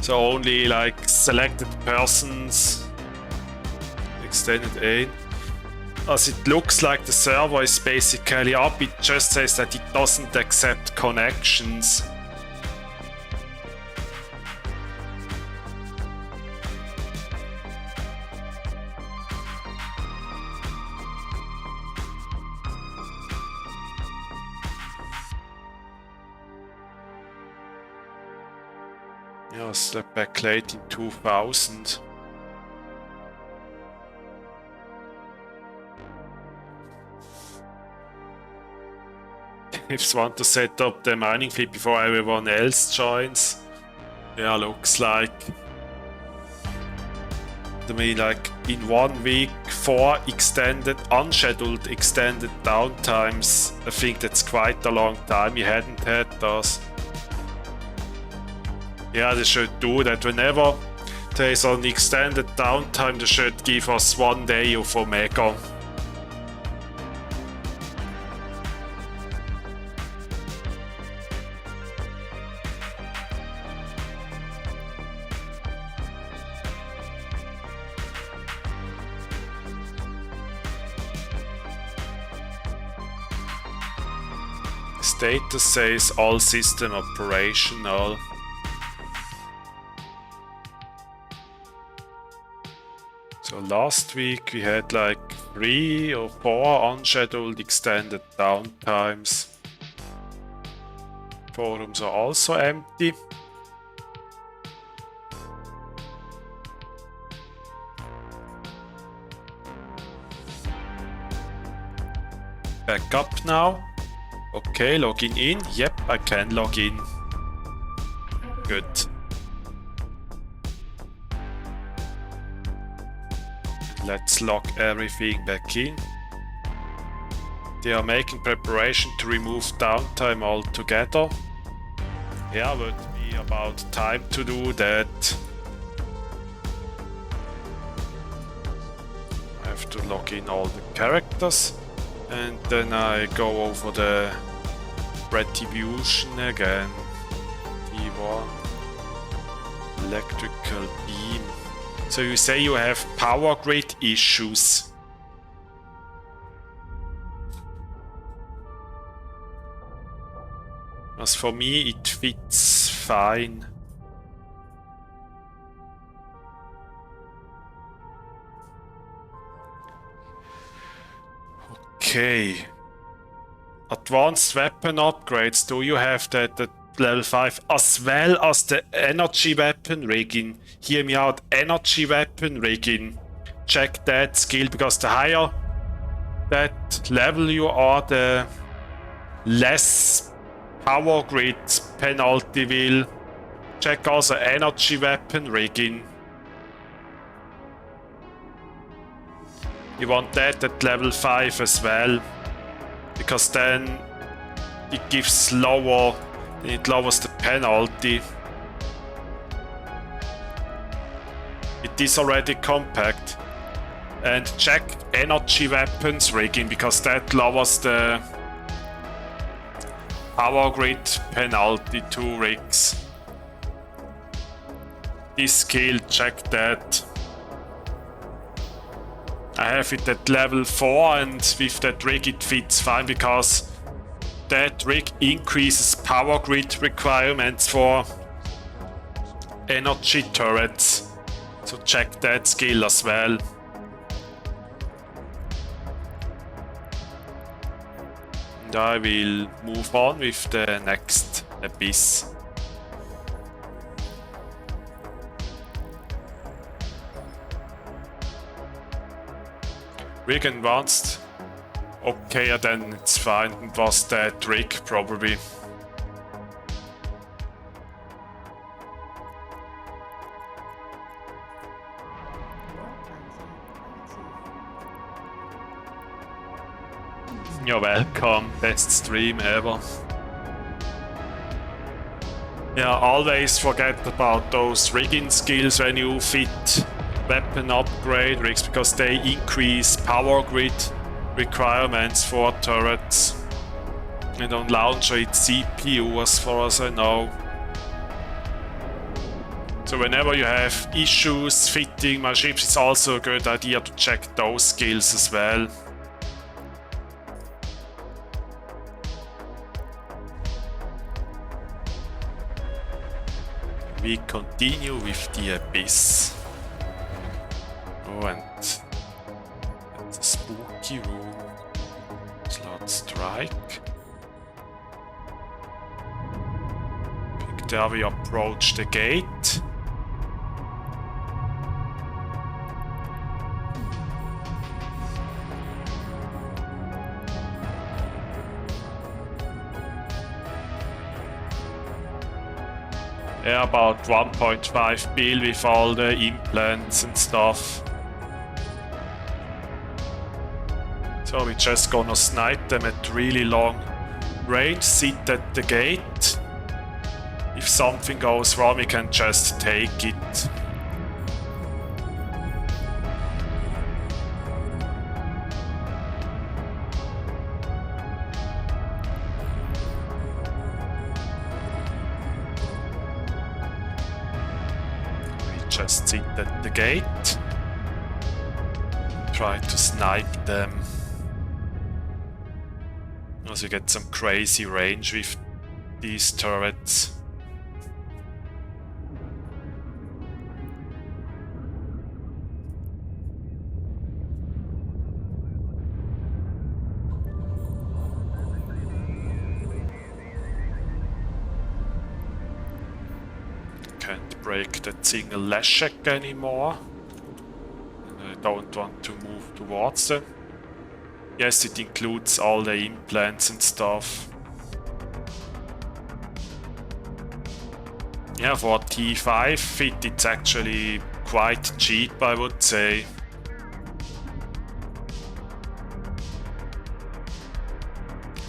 So only like selected persons, extended aid. As it looks like the server is basically up, it just says that it doesn't accept connections. Yeah, I slept back late in 2000. If you want to set up the mining fleet before everyone else joins. Yeah, looks like. I mean, like in 1 week, 4 unscheduled extended downtimes. I think that's quite a long time. You hadn't had those. Yeah, they should do that. Whenever there is an extended downtime, they should give us 1 day of Omega. Status says all system operational. So last week we had like 3 or 4 unscheduled extended downtimes. Forums are also empty. Back up now. Okay, logging in. Yep, I can log in. Habitat good. Let's lock everything back in. They are making preparation to remove downtime altogether. Yeah, would be about time to do that. I have to log in all the characters and then I go over the Retribution again. T1 electrical beam. So you say you have power grid issues. As for me, it fits fine. Okay. Advanced weapon upgrades. Do you have that at level 5 as well as the energy weapon rigging? Hear me out. Energy weapon rigging. Check that skill, because the higher that level you are, the less power grid penalty will. Check also energy weapon rigging. You want that at level 5 as well, because then it gives lower, it lowers the penalty. It is already compact. And check energy weapons rigging, because that lowers the power grid penalty to rigs. This skill, check that. I have it at level 4 and with that rig it fits fine, because that rig increases power grid requirements for energy turrets. So check that skill as well. And I will move on with the next Abyss. Rig advanced. Okay, then it's fine. It was that rig probably. You're welcome. Best stream ever. Yeah, always forget about those rigging skills when you fit weapon upgrade rigs, because they increase power grid requirements for turrets. And on launcher it's CPU as far as I know. So whenever you have issues fitting my ships, it's also a good idea to check those skills as well. We continue with the Abyss. Oh, and it's a spooky room. Slot strike. There we approach the gate. Yeah, about 1.5 bill with all the implants and stuff. So we're just gonna snipe them at really long range, sit at the gate. If something goes wrong, we can just take it. Just sit at the gate, try to snipe them. Also get some crazy range with these turrets. Can't break that single Lashek anymore. And I don't want to move towards them. Yes, it includes all the implants and stuff. Yeah, for T5 fit it's actually quite cheap, I would say.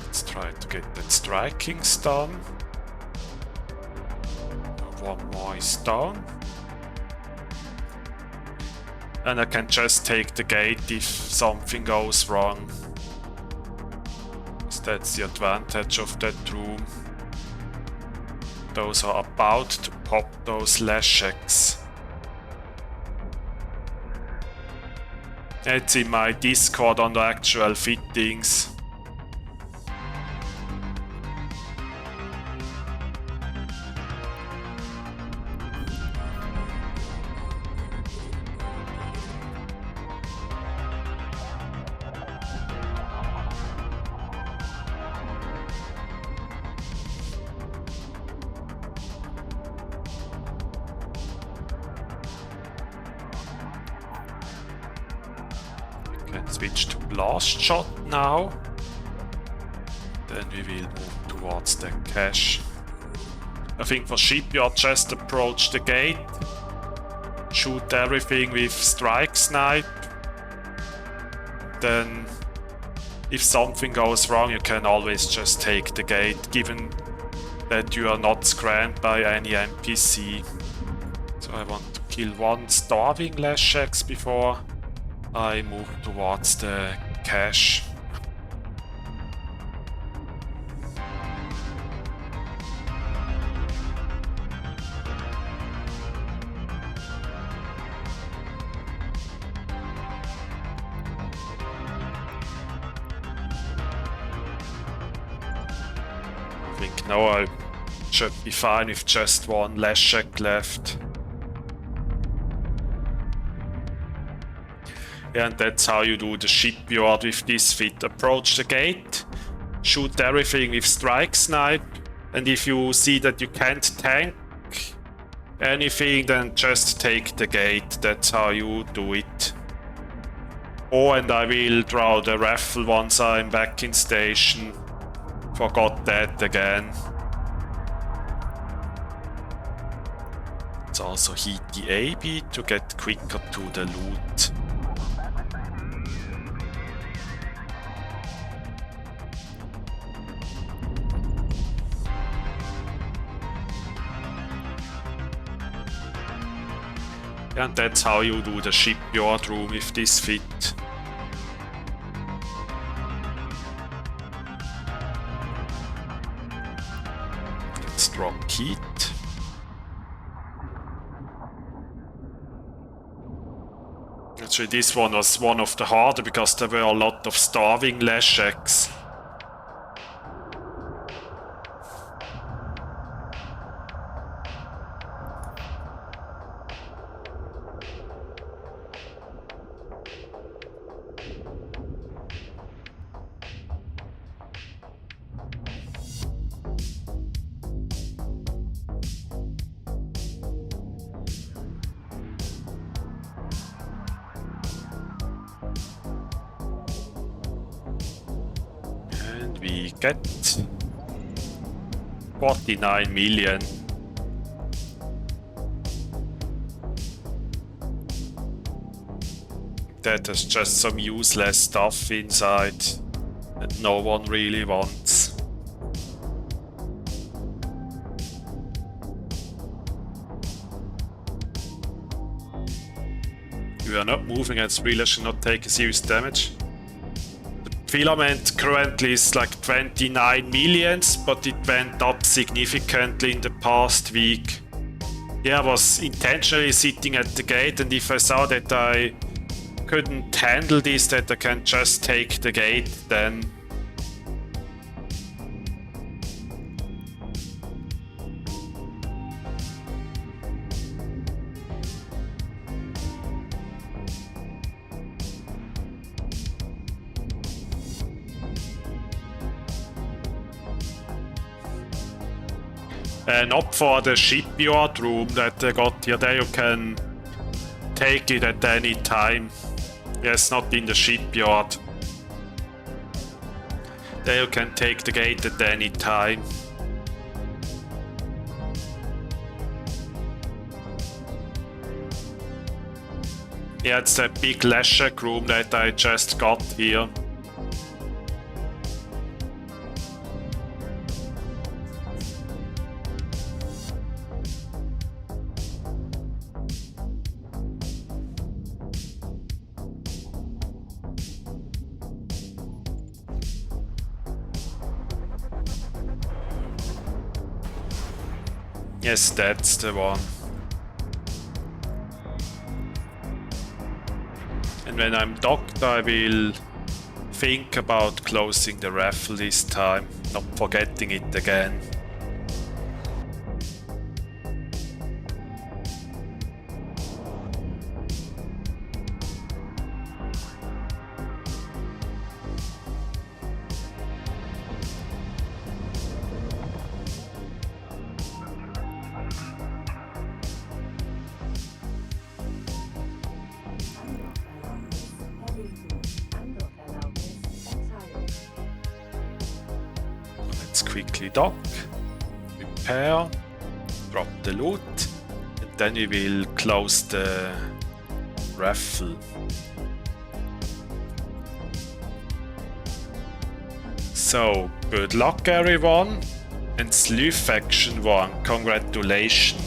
Let's try to get that striking done. One more is done. And I can just take the gate if something goes wrong. So that's the advantage of that room. Those are about to pop those Lesheks. It's in my Discord on the actual fittings. Switch to blast shot now. Then we will move towards the cache. I think for Shipyard just approach the gate, shoot everything with strike snipe. Then if something goes wrong you can always just take the gate, given that you are not scrammed by any NPC. So I want to kill one starving Lesheks before I move towards the cache. I think now I should be fine with just one Leshek left. And that's how you do the Shipyard with this fit. Approach the gate, shoot everything with strike snipe, and if you see that you can't tank anything, then just take the gate. That's how you do it. Oh, and I will draw the raffle once I'm back in station. Forgot that again. Let's also heat the AB to get quicker to the loot. And that's how you do the Shipyard room with this fit. Let's drop heat. Actually, this one was one of the harder because there were a lot of starving Lesheks. We get 49 million. That has just some useless stuff inside that no one really wants. We are not moving and Thriller should not take a serious damage. Filament currently is like 29 millions, but it went up significantly in the past week. Yeah, I was intentionally sitting at the gate, and if I saw that I couldn't handle this, that I can just take the gate, then and up for the Shipyard room that I got here, there you can take it at any time. Yes, not in the Shipyard. There you can take the gate at any time. Yeah, it's that big Lashek room that I just got here. Yes, that's the one. And when I'm docked, I will think about closing the raffle this time, not forgetting it again. Let's quickly dock, repair, drop the loot, and then we will close the raffle. So, good luck everyone, and Sleuth Faction 1, congratulations!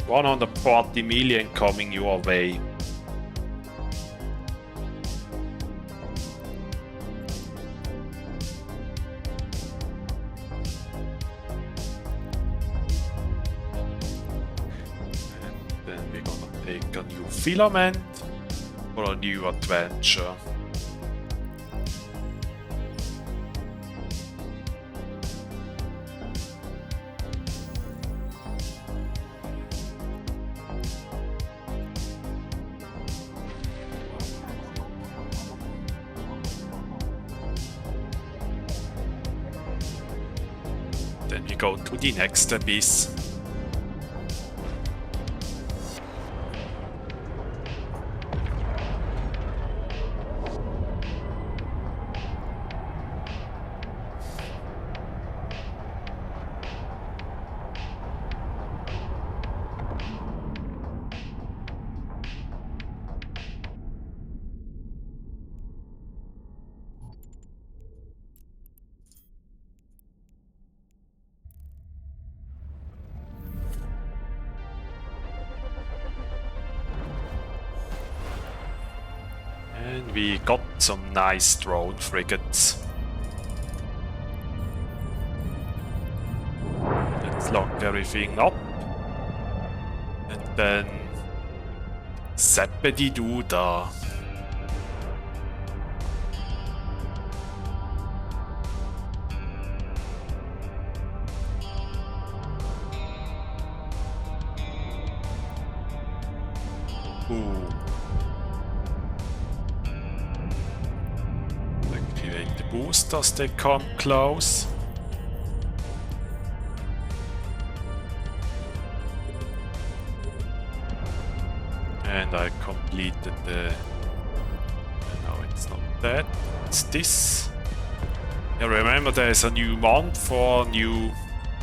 140 million coming your way. Take a new filament for a new adventure. Then we go to the next abyss. And we got some nice drone frigates. Let's lock everything up. And then Zappedi-doo-da. Ooh. Activate the boosters, they come close. And I completed the... No, it's not that. It's this. Yeah, remember there's a new month for new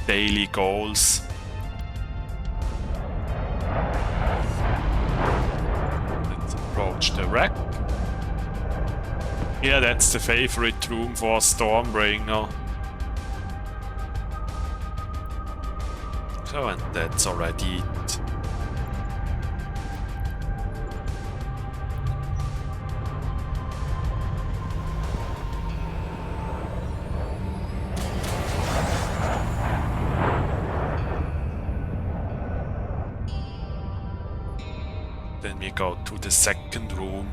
daily goals. Let's approach the wreck. Yeah, that's the favorite room for Stormbringer. So, and that's already it. Then we go to the second room.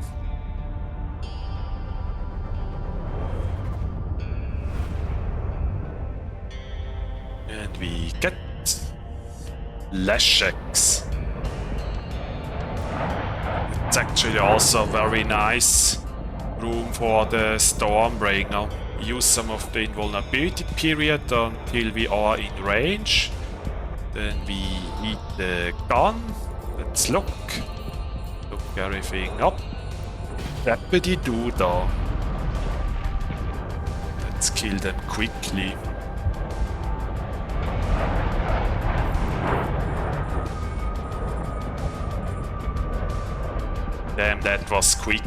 And we get Lasheks. It's actually also a very nice room for the Stormbringer. Use some of the invulnerability period until we are in range. Then we heat the gun. Let's look everything up. Zappedi-doo-da. Let's kill them quickly. Damn, that was quick.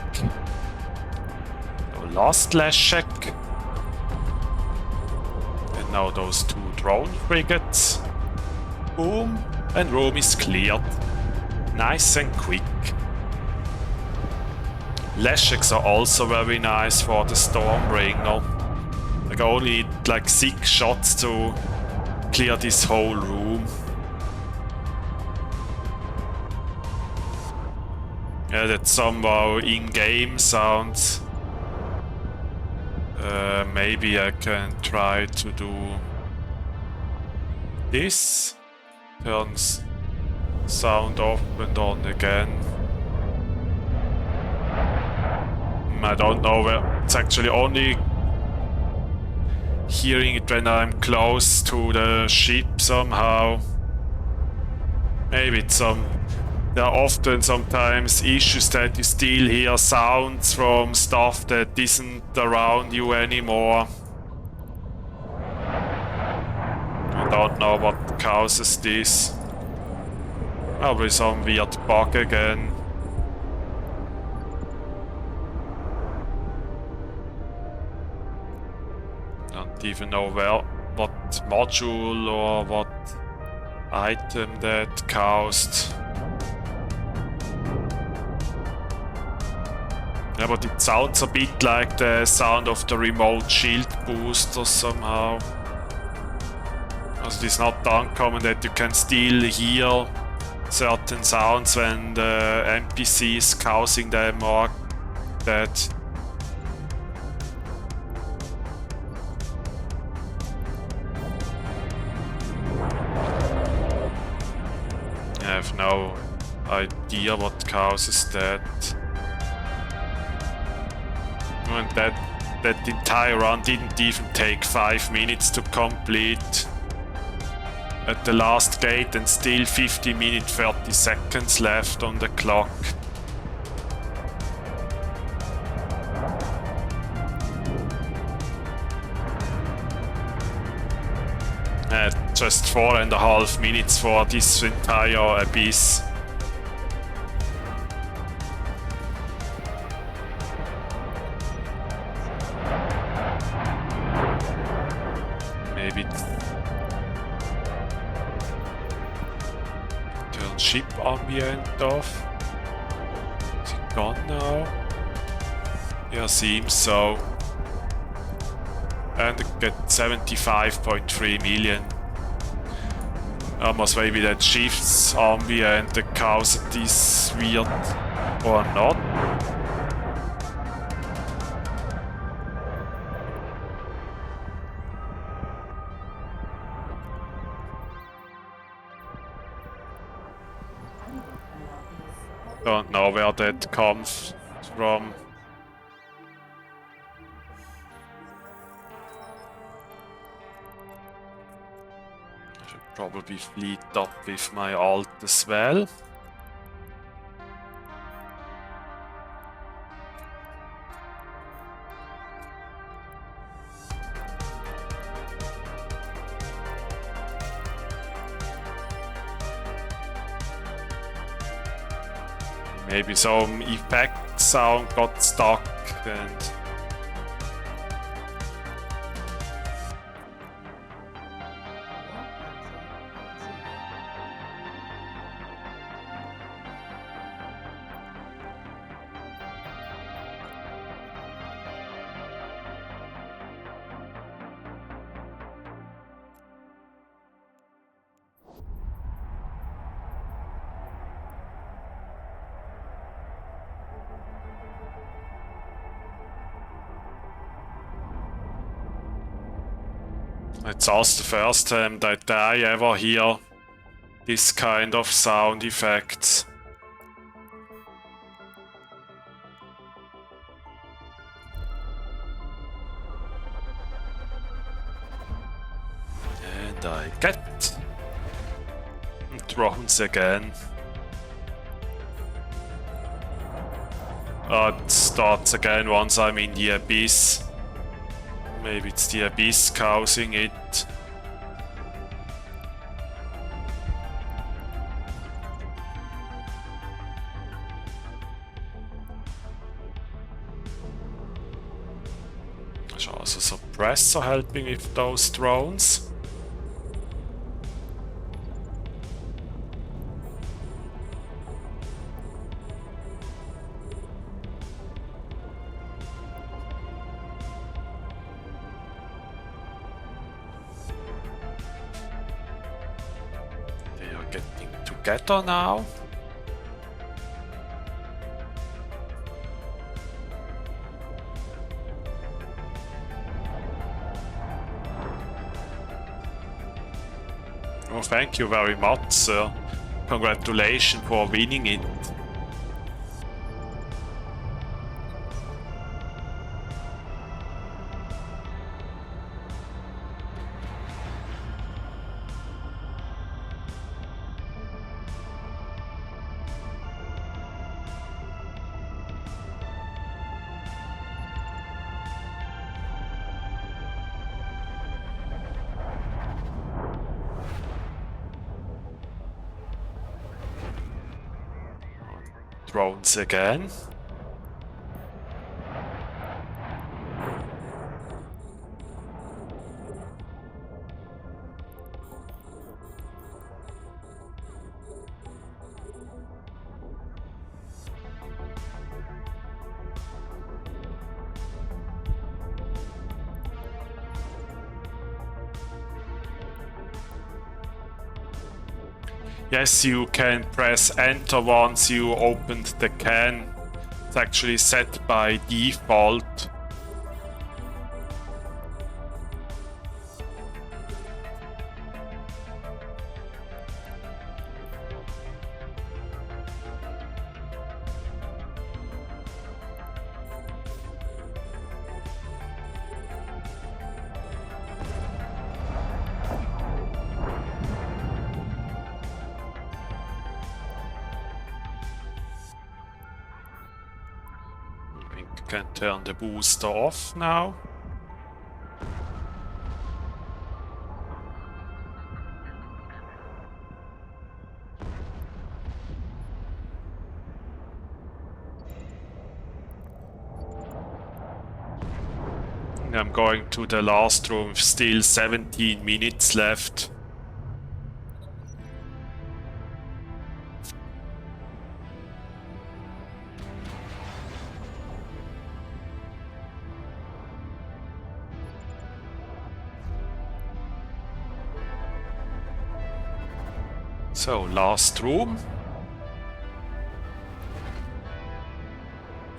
So last last check. And now those 2 drone frigates. Boom, and room is cleared. Nice and quick. Lasheks are also very nice for the Stormbringer. Like I only need like 6 shots to clear this whole room. Yeah, that somehow in-game sounds. Maybe I can try to do this. Turns sound off and on again. I don't know where it's actually only hearing it when I'm close to the ship somehow. Maybe it's there are often sometimes issues that you still hear sounds from stuff that isn't around you anymore. I don't know what causes this. Probably some weird bug again. Don't even know what module or what item that caused. Yeah, but it sounds a bit like the sound of the remote shield booster somehow. As it is not uncommon that you can still hear certain sounds when the NPC is causing them or that. I have no idea what causes that. And that entire run didn't even take 5 minutes to complete. At the last gate and still 50 minutes 30 seconds left on the clock. Just 4.5 minutes for this entire abyss. Maybe turn ship ambient off. Is it gone now? Yeah, seems so. And get 75.3 million. Almost maybe that shifts ambient that causes this weird or not. Don't know where that comes from. I should probably fleet up with my alt as well. Maybe some effect sound got stuck and... It's also the first time that I ever hear this kind of sound effects. And I get drones again. It starts again once I'm in the abyss. Maybe it's the abyss causing it. compressor helping with those drones. They are getting together now. Oh, thank you very much, sir. Congratulations for winning it. Drones again. Yes, you can press enter once you opened the can. It's actually set by default. Can turn the booster off now. I'm going to the last room, still 17 minutes left. So, last room.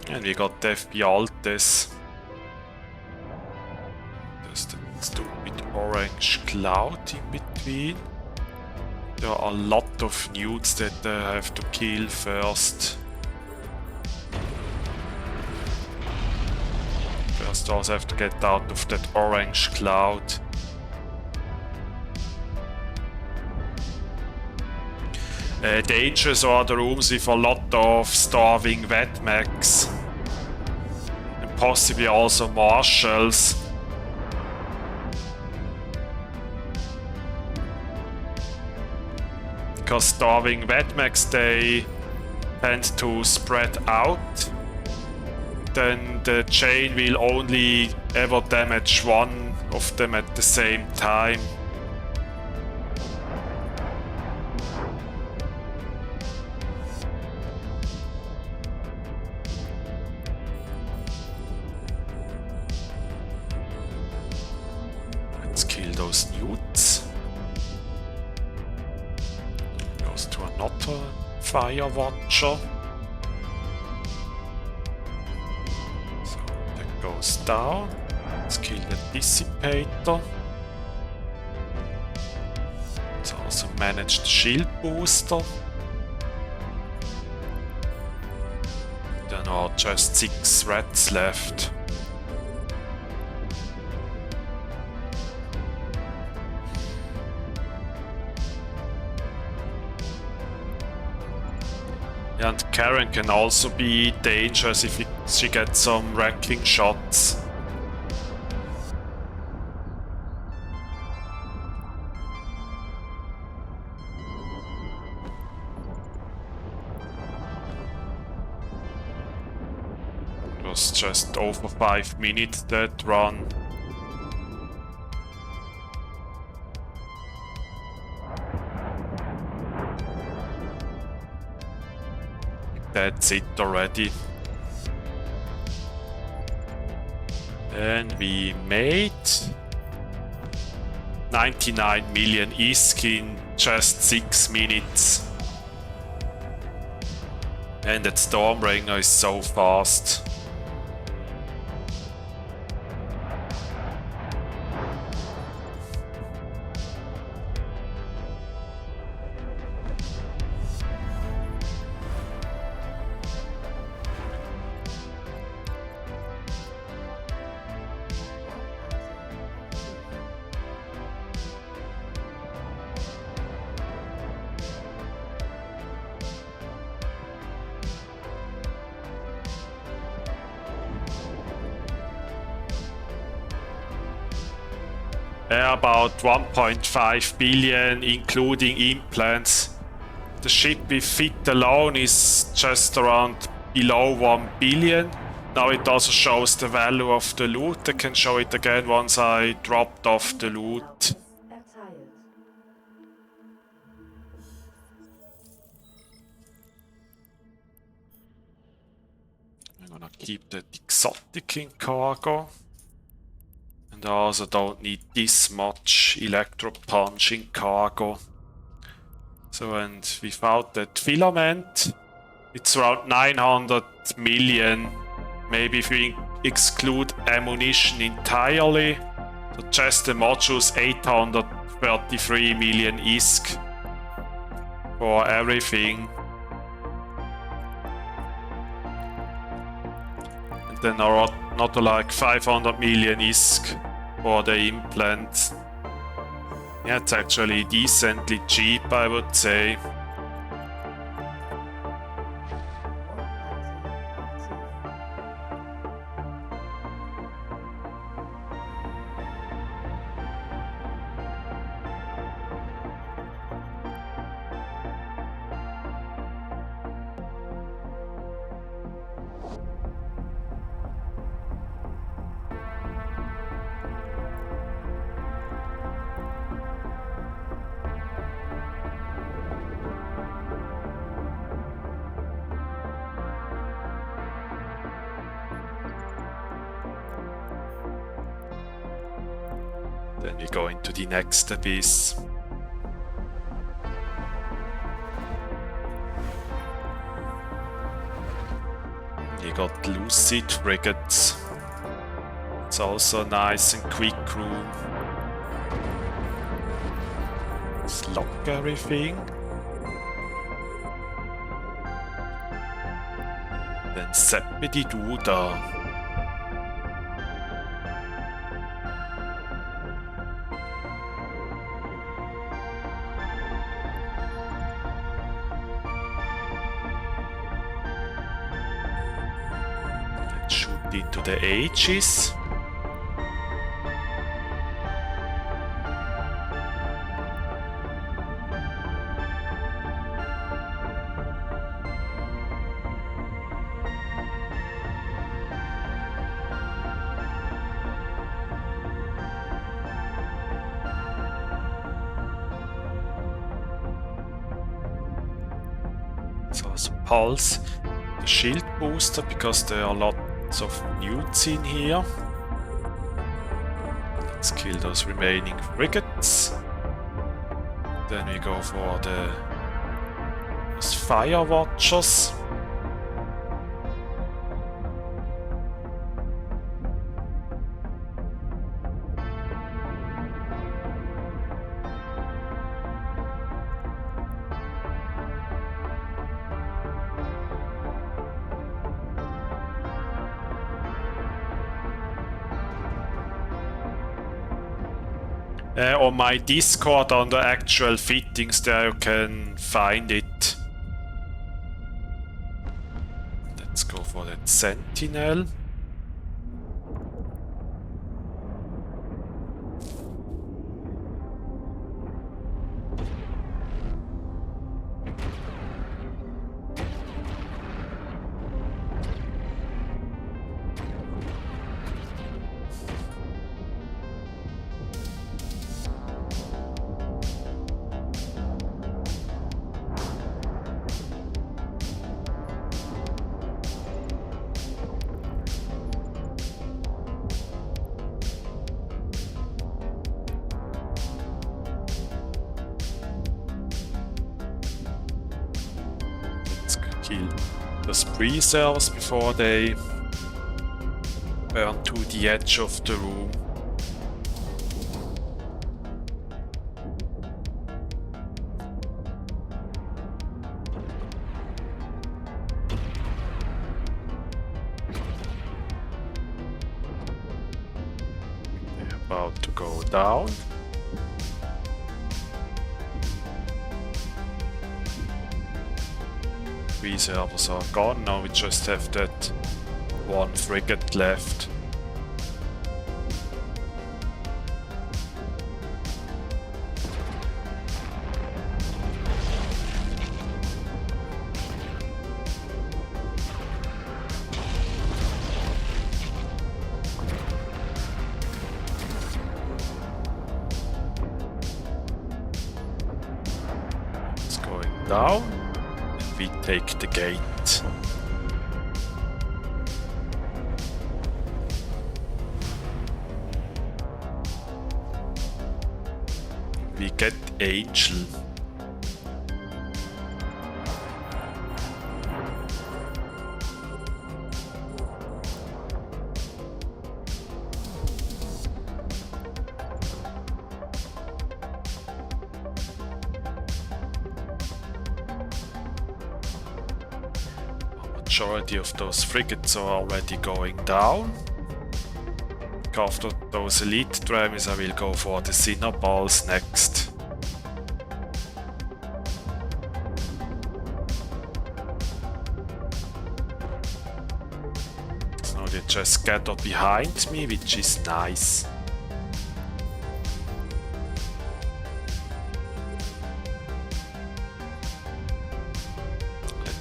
And we got FP Altes. There's the stupid orange cloud in between. There are a lot of newts that I have to kill first. First, I also have to get out of that orange cloud. Dangerous are the rooms with a lot of starving wetmax. And possibly also marshals. Because starving wetmax, they tend to spread out. Then the chain will only ever damage one of them at the same time. Those newts. Goes to another fire watcher. So that goes down. Let's kill the dissipator. Let's also manage the shield booster. There are just 6 rats left. And Karen can also be dangerous if she gets some wrecking shots. It was just over 5 minutes that run. that's it already. And we made 99 million ISK in just 6 minutes. And that Stormbringer is so fast. About 1.5 billion, including implants. The ship with fit alone is just around below 1 billion. Now it also shows the value of the loot. I can show it again once I dropped off the loot. I'm gonna keep the exotic in cargo. And I also don't need this much electro punch in cargo. So, and without that filament, it's around 900 million. Maybe if we exclude ammunition entirely, so just the modules 833 million ISK for everything. And then not like 500 million ISK for the implant. Yeah, it's actually decently cheap, I would say. Then we go into the next abyss. You got Lucid frigates. It's also a nice and quick room. Let's lock everything. Then seppe die du da. Into the ages. So as a pulse, the shield booster, because there are a lot of newts in here. Let's kill those remaining frigates. Then we go for those fire watchers. On my Discord, on the actual fittings there, you can find it. Let's go for that Sentinel. kill those preserves before they burn to the edge of the room. They're about to go down. Three servers are gone, now we just have that one frigate left. It's going down. We take the gate. We get Angel. Majority of those frigates are already going down. After those elite tramis, I will go for the Sinner Balls next. So they just scatter behind me, which is nice.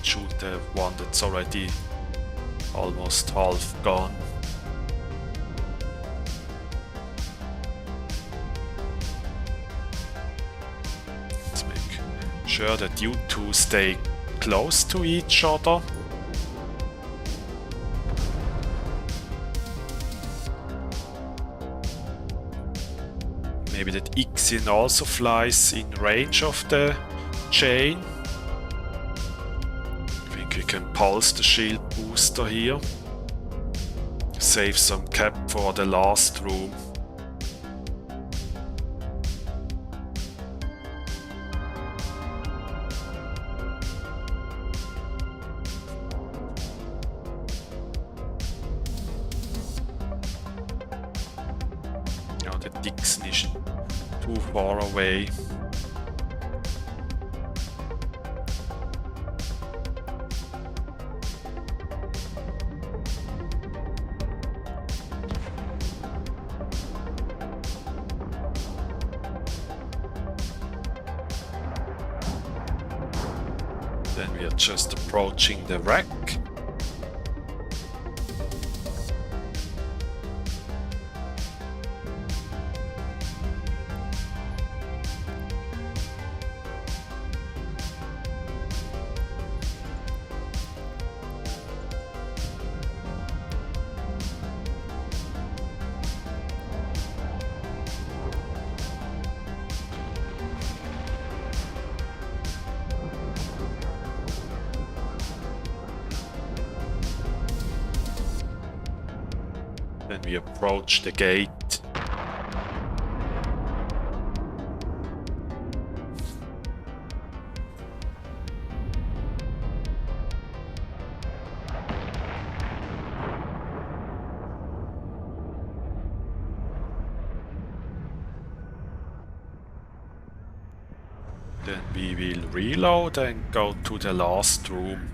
Shoot the one that's already almost half gone. Let's make sure that you two stay close to each other. Maybe that Ixin also flies in range of the chain. We can pulse the shield booster here. Save some cap for the last room. Now the Dixon is too far away. Then we are just approaching the wreck. Then we approach the gate. Then we will reload and go to the last room.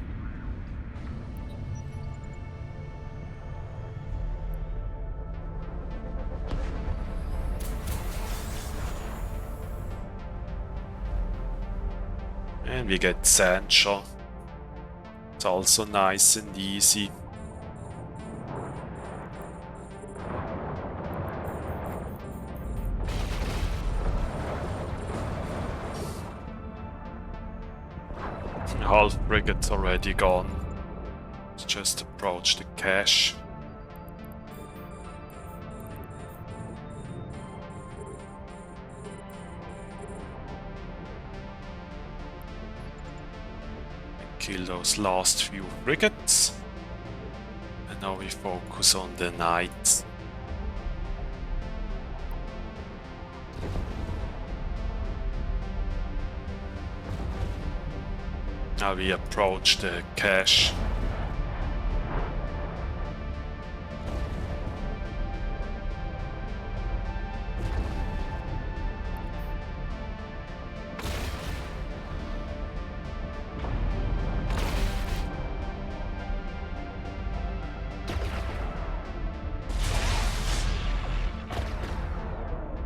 And we get Sancha. It's also nice and easy. Half brigade's already gone. Let's just approach the cache. kill those last few frigates. And now we focus on the knights. Now we approach the cache.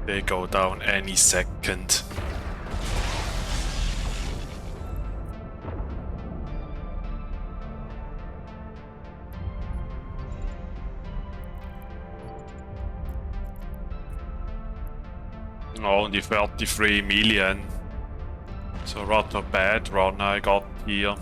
They go down any second. Only 33 million. So rather bad run I got here.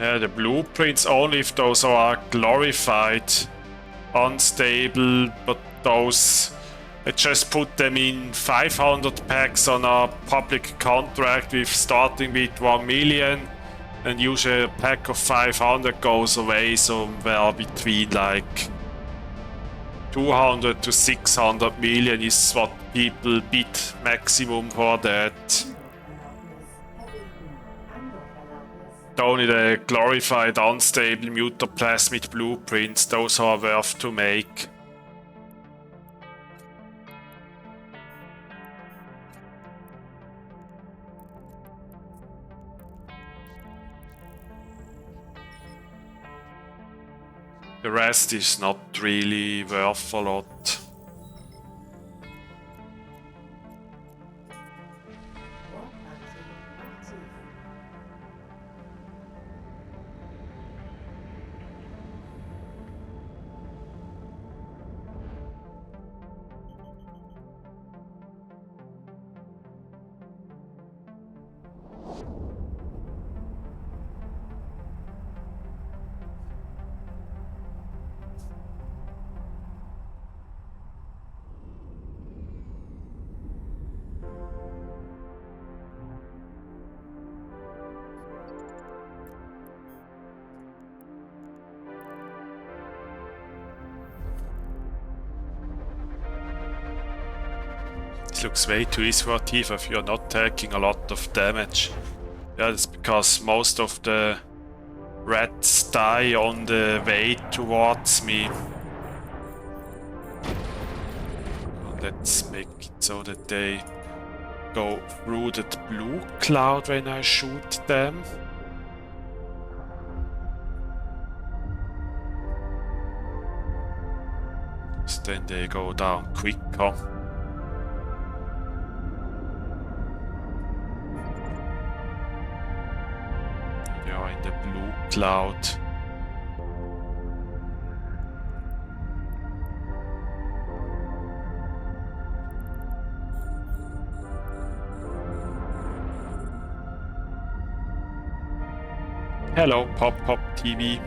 Yeah, the blueprints, only if those are glorified, unstable, but those, I just put them in 500 packs on a public contract with starting with 1 million, and usually a pack of 500 goes away somewhere between like 200 to 600 million is what people bid maximum for that. Only the glorified unstable mutaplasmid blueprints, those are worth to make. The rest is not really worth a lot. It looks way too esportive if you're not taking a lot of damage. Yeah, that's because most of the rats die on the way towards me. Let's make it so that they go through that blue cloud when I shoot them. So then they go down quicker. The blue cloud. Hello, Pop Pop TV.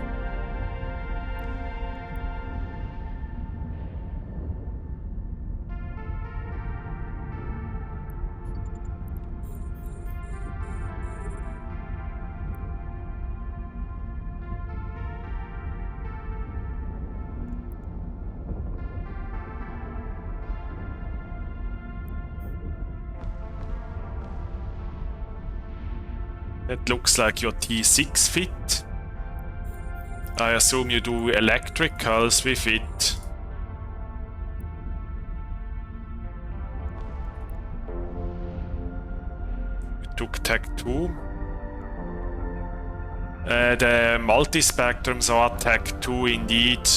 That looks like your T6 fit. I assume you do electricals with it. You took Tech 2. The multi-spectrums are Tech 2 indeed.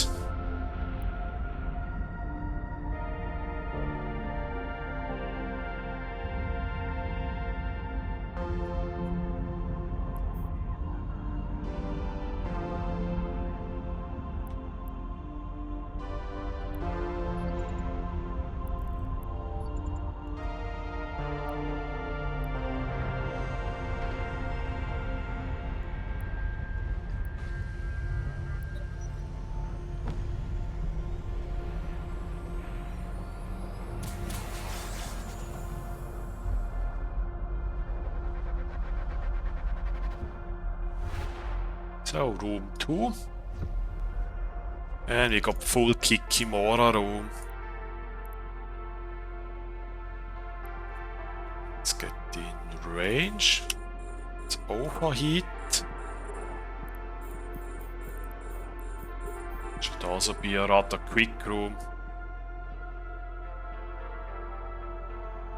So, room 2. And we got full Kikimora room. Let's get in range. Let's overheat. Should also be a rather quick room.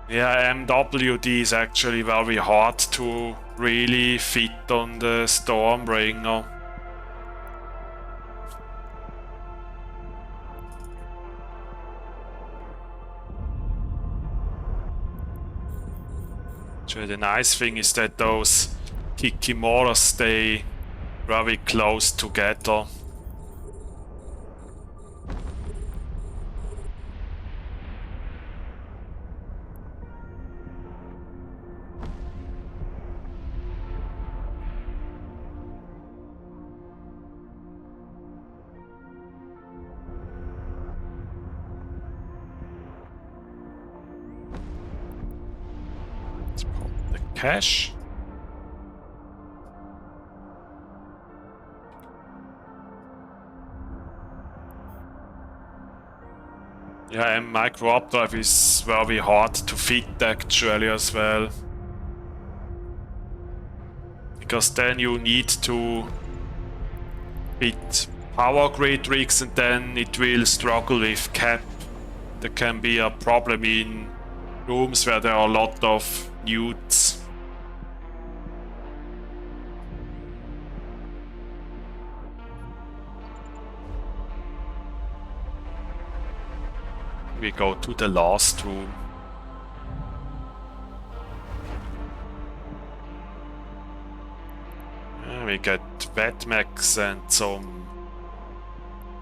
Yeah, MWD is actually very hard to really fit on the Stormbringer. So the nice thing is that those Kikimoras stay very close together. Cache. Yeah, and micro updrive is very hard to fit actually as well. Because then you need to fit power grid rigs and then it will struggle with cap. There can be a problem in rooms where there are a lot of newts. We go to the last room. We get Vetmax and some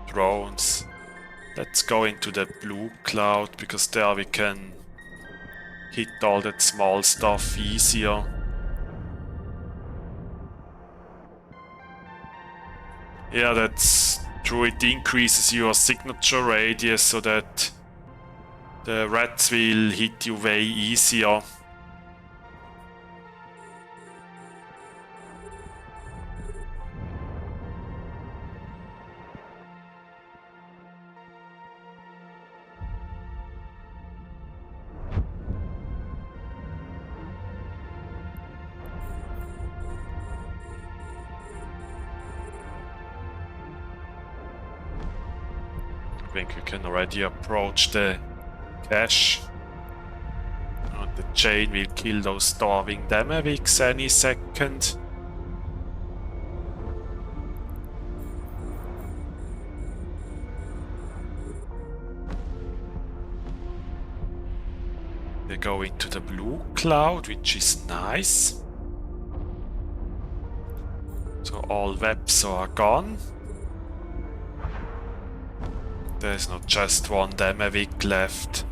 drones. Let's go into the blue cloud because there we can hit all that small stuff easier. Yeah, that's true. It increases your signature radius so that the rats will hit you way easier. I think we can already approach the cache. The chain will kill those starving Demaviks any second. They go into the blue cloud, which is nice. So all webs are gone. There's not just one Demavik left.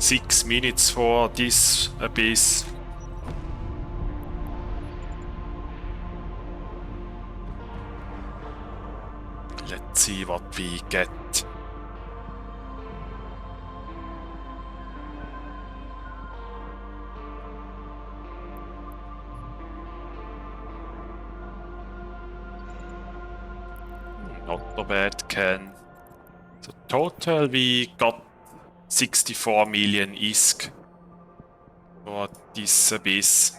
Six minutes for this abyss. Let's see what we get. Not a bad can. So total we got 64 million ISK for this abyss.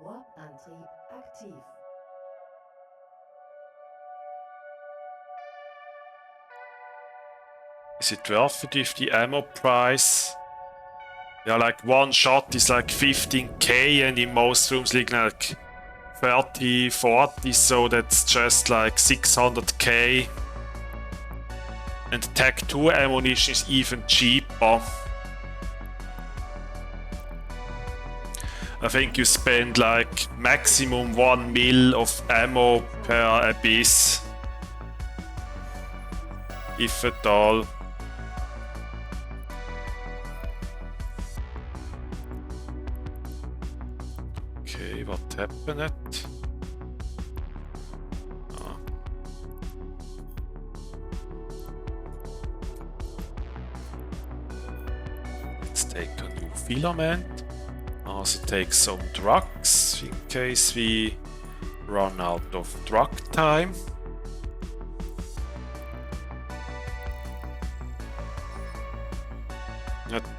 Warp-Antrieb aktiv. Is it worth it with the ammo price? Yeah, like one shot is like 15k and in most rooms like 30, 40, so that's just like 600k. And Tech 2 ammunition is even cheaper. I think you spend like maximum 1 mil of ammo per abyss. If at all. Okay, what happened? Ah. Let's take a new filament. Also take some drugs in case we run out of drug time.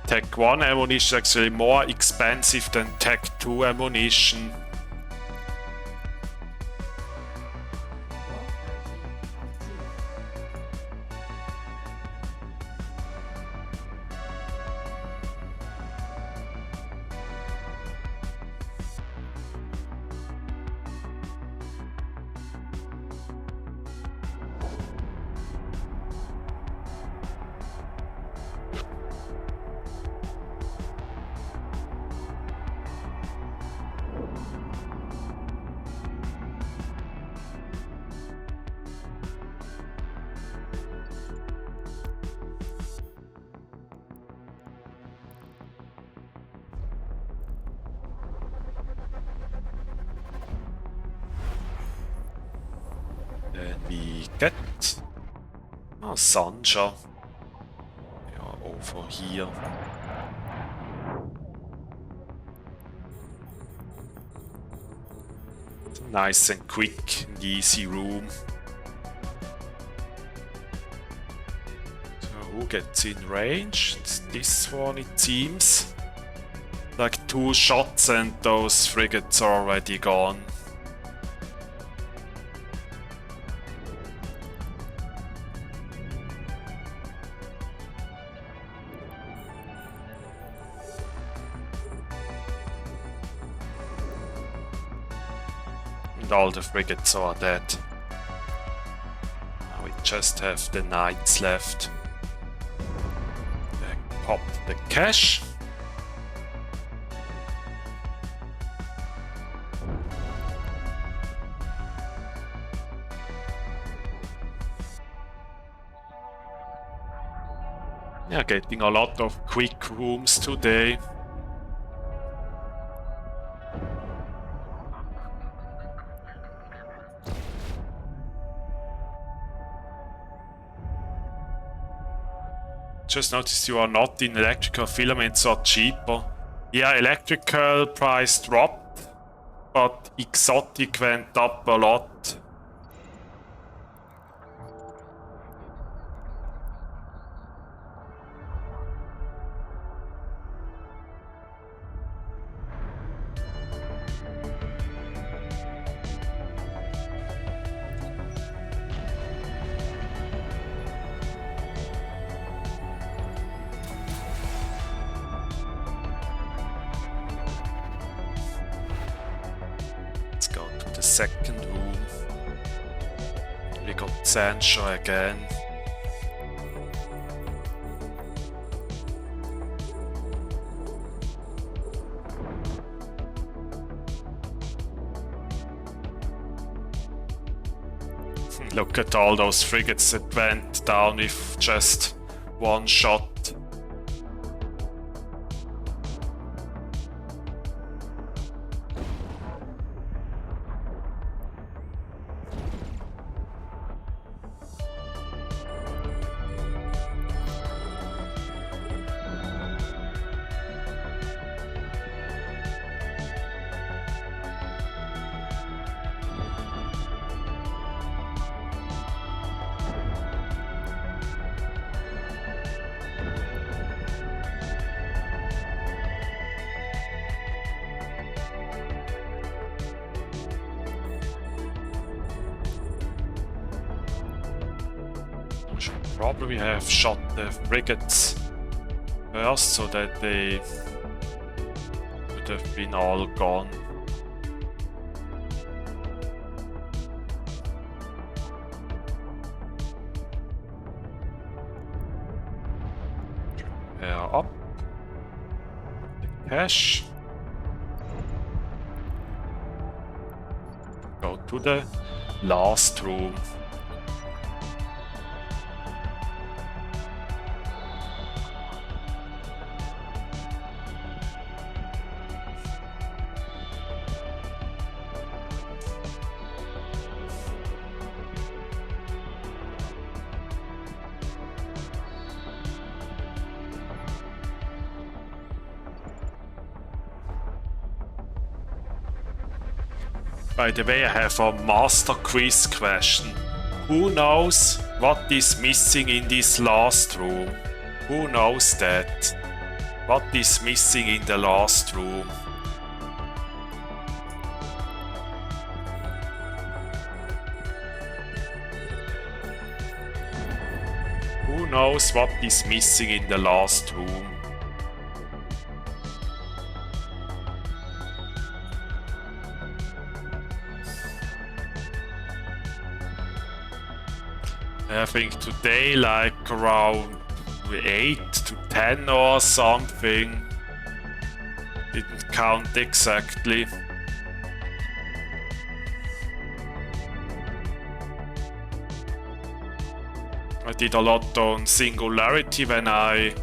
Tech 1 ammunition is actually more expensive than Tech 2 ammunition. Then we get Sanja. Yeah, over here. It's a nice and quick and easy room. So who gets in range? It's this one, it seems. Like 2 shots and those frigates are already gone. And all the frigates are dead. Now we just have the knights left. Then pop the cash. Yeah, getting a lot of quick rooms today. Just noticed you are not in electrical filaments are cheaper. Yeah, electrical price dropped, but exotic went up a lot. Second room. We got Sancho again. Look at all those frigates that went down with just 1 shot. Probably have shot the frigates first so that they would have been all gone. Prepare up the cash. go to the last room. By the way, I have a master quiz question. Who knows what is missing in this last room? Who knows that? What is missing in the last room? Who knows what is missing in the last room? I think today like around 8 to 10 or something. Didn't count exactly. I did a lot on Singularity when I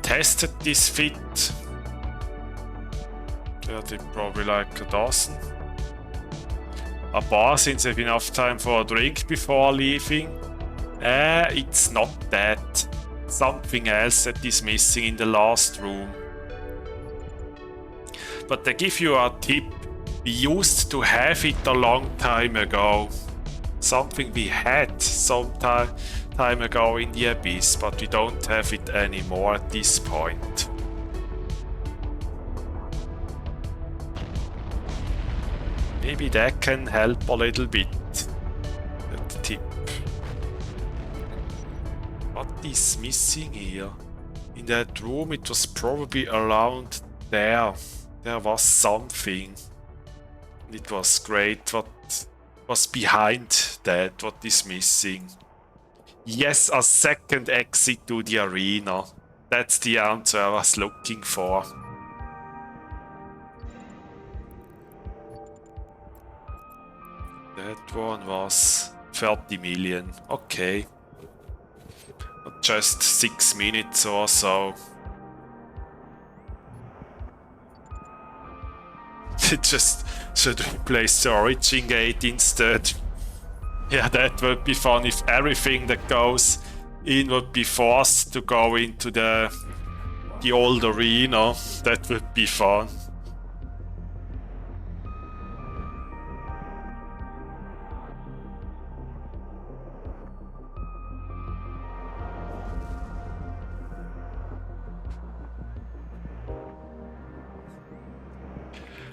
tested this fit. I did probably like a dozen. A bar since I have enough time for a drink before leaving. It's not that. Something else that is missing in the last room. But I give you a tip. We used to have it a long time ago. Something we had some time ago in the Abyss, but we don't have it anymore at this point. Maybe that can help a little bit. That tip. What is missing here? In that room it was probably around there. There was something. It was great. What was behind that? What is missing? Yes, a second exit to the arena. That's the answer I was looking for. That one was 30 million. Okay. Just 6 minutes or so. Just should replace the Origin Gate instead. Yeah, that would be fun if everything that goes in would be forced to go into the old arena. That would be fun.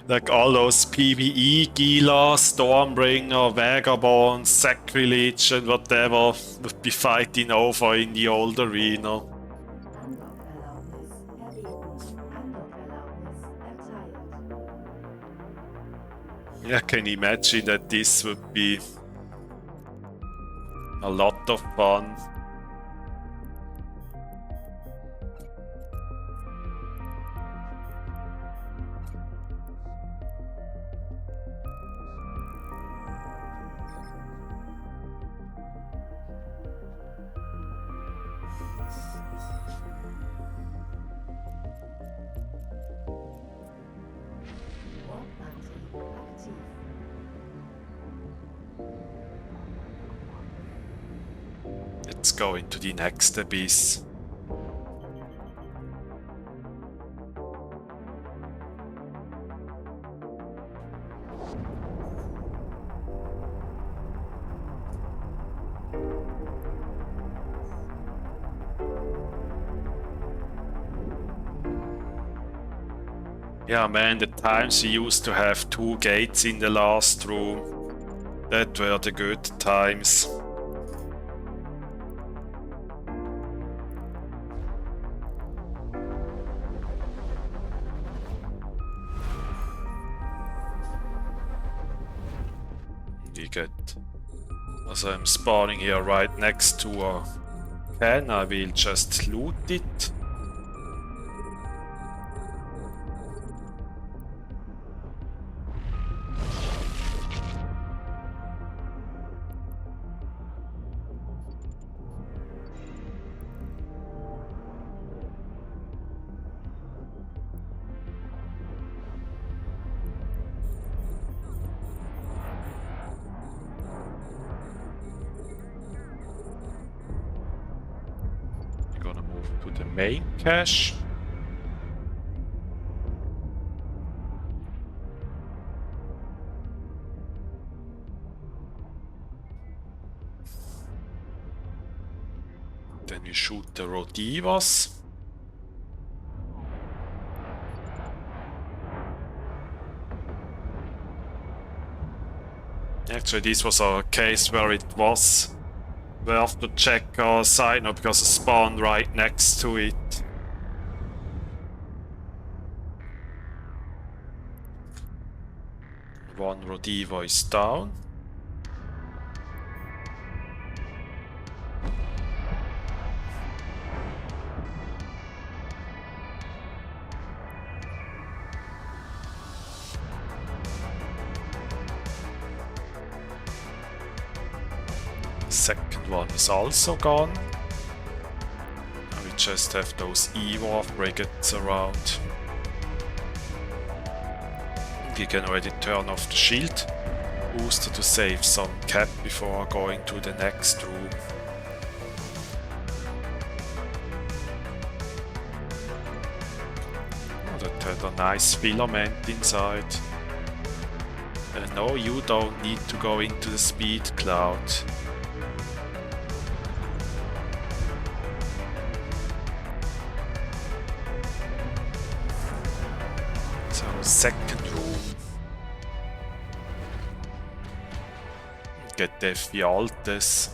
Like all those PvE Gila, Stormbringer, Vagabond, Sacrilege and whatever would be fighting over in the old arena. Yeah, I can imagine that this would be a lot of fun. Let's go into the next abyss. Yeah man, the times we used to have 2 gates in the last room. That were the good times. Good. As I'm spawning here right next to a can, I will just loot it. the main cache. Then we shoot the Rodivas. Actually, this was a case where it was worth to check our side now because it spawned right next to it. One Rodiva is down. Second one is also gone. And we just have those EWAR frigates around. We can already turn off the shield booster to save some cap before going to the next room. Oh, that had a nice filament inside. No, you don't need to go into the speed cloud. Second room. Get the Fialtes.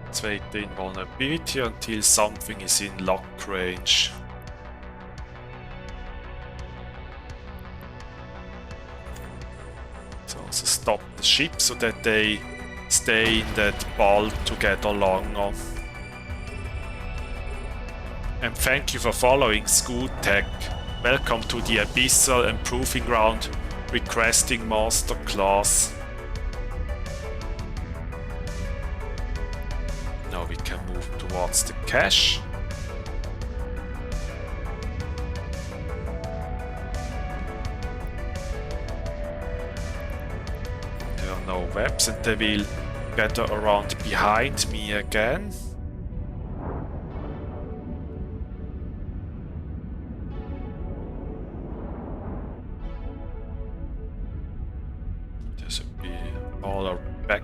Let's wait the invulnerability until something is in lock range. So also stop the ship so that they stay in that ball together longer. And thank you for following Tech. Welcome to the Abyssal and Proving Ground requesting masterclass. Now we can move towards the cache. There are no webs and they will gather around behind me again. All are back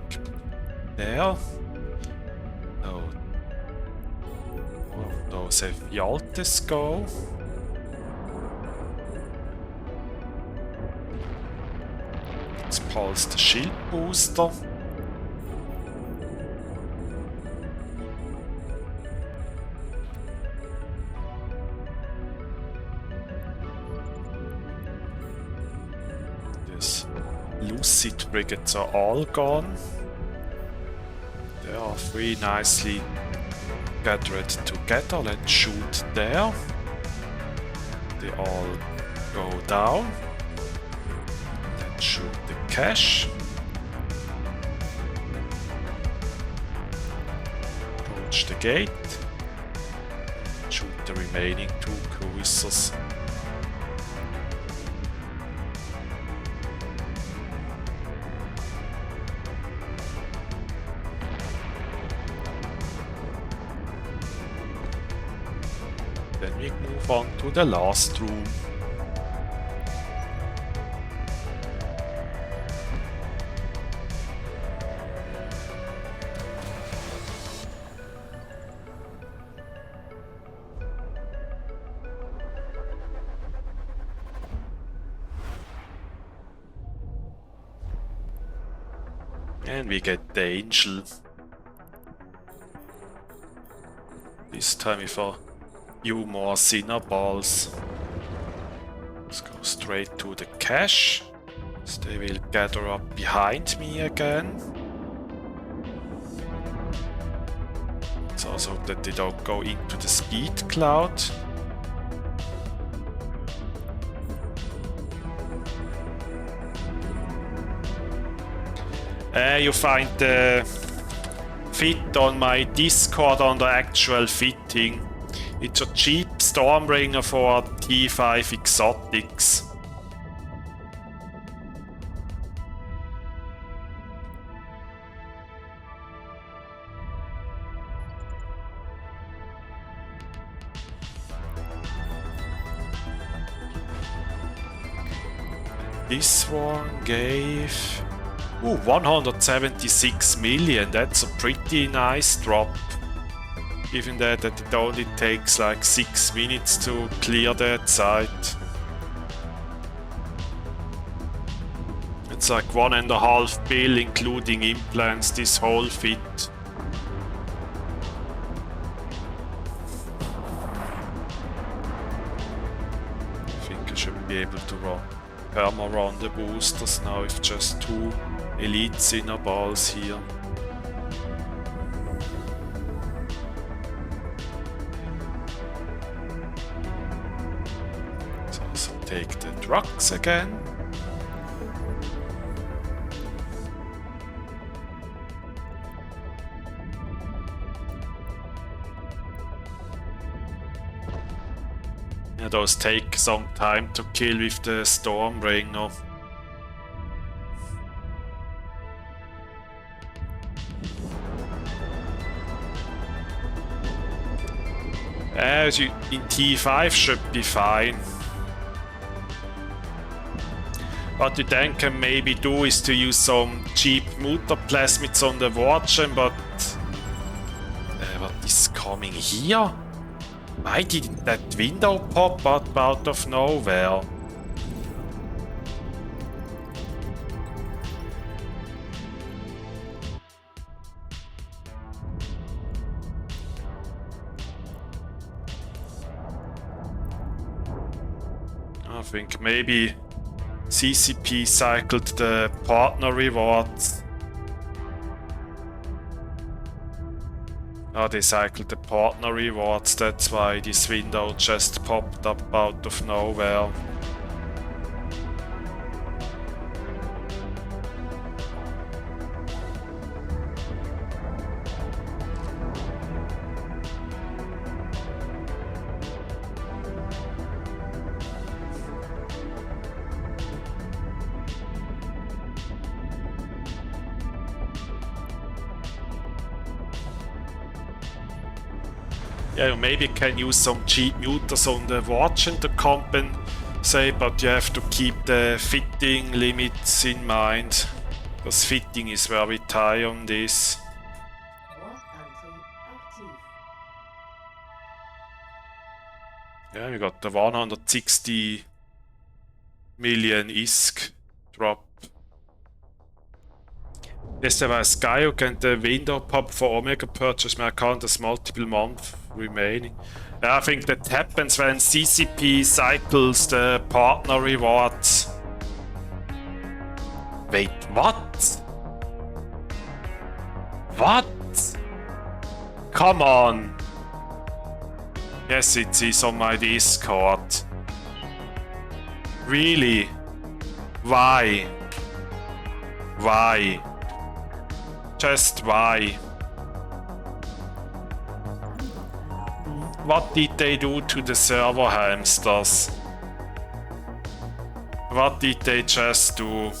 there. No. All of those have Yaltis go. Let's pulse the shield booster. Lucid frigates are all gone. There are three nicely gathered together. Let's shoot there. They all go down. Let's shoot the cache. Approach the gate. Shoot the remaining two cruisers. Then we move on to the last room. And we get the Angel. This time with a few more Sinner balls. Let's go straight to the cache. So they will gather up behind me again. It's also that they don't go into the speed cloud. You find the fit on my Discord on the actual fitting. It's a cheap Stormbringer for T5 exotics. This one gave 176 million. That's a pretty nice drop. Given that it only takes like 6 minutes to clear that site. It's like 1.5 bill including implants, this whole fit. I think I should be able to perma-run the boosters now with just 2 elite Sinner balls here. So take the drugs again. Yeah, those take some time to kill with the Stormbringer. In T5 should be fine. What you then can maybe do is to use some cheap neuter plasmids on the Wargem, but what is coming here? Why didn't that window pop up out of nowhere? I think maybe CCP cycled the partner rewards. Oh, they cycled the partner rewards, that's why this window just popped up out of nowhere. Yeah, you maybe can use some cheap neuters on the Wargem to compensate, but you have to keep the fitting limits in mind. Because fitting is very tight on this. Yeah, we got the 160 million ISK drop. Yes, there was Gaiok and the window pop for Omega purchase. My account has multiple months remaining. Yeah, I think that happens when CCP cycles the partner rewards. Wait, what? What? Come on. Yes, it is on my Discord. Really? Why? Why? Just why? What did they do to the server hamsters? What did they just do?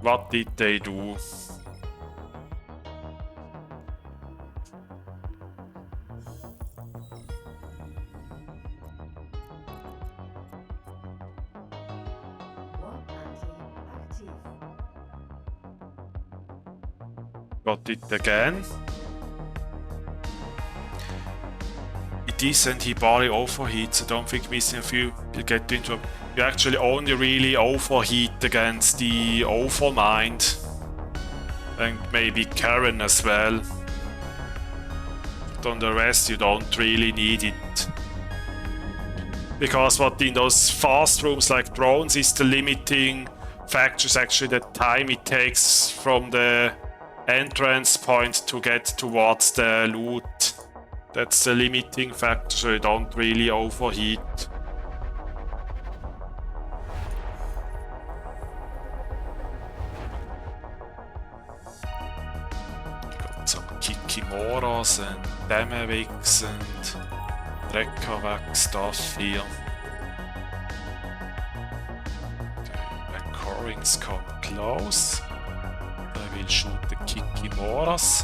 What did they do? Got it again. It is, and he barely overheats. I don't think missing a few will get into. You actually only really overheat against the Overmind and maybe Karen as well. But on the rest you don't really need it. Because what in those fast rooms like drones is the limiting factor is actually the time it takes from the entrance point to get towards the loot. That's the limiting factor, so you don't really overheat. Got some Kikimoras and Damavix and Rekavak stuff here. The Anchorings come close. I will shoot the Kikimoras.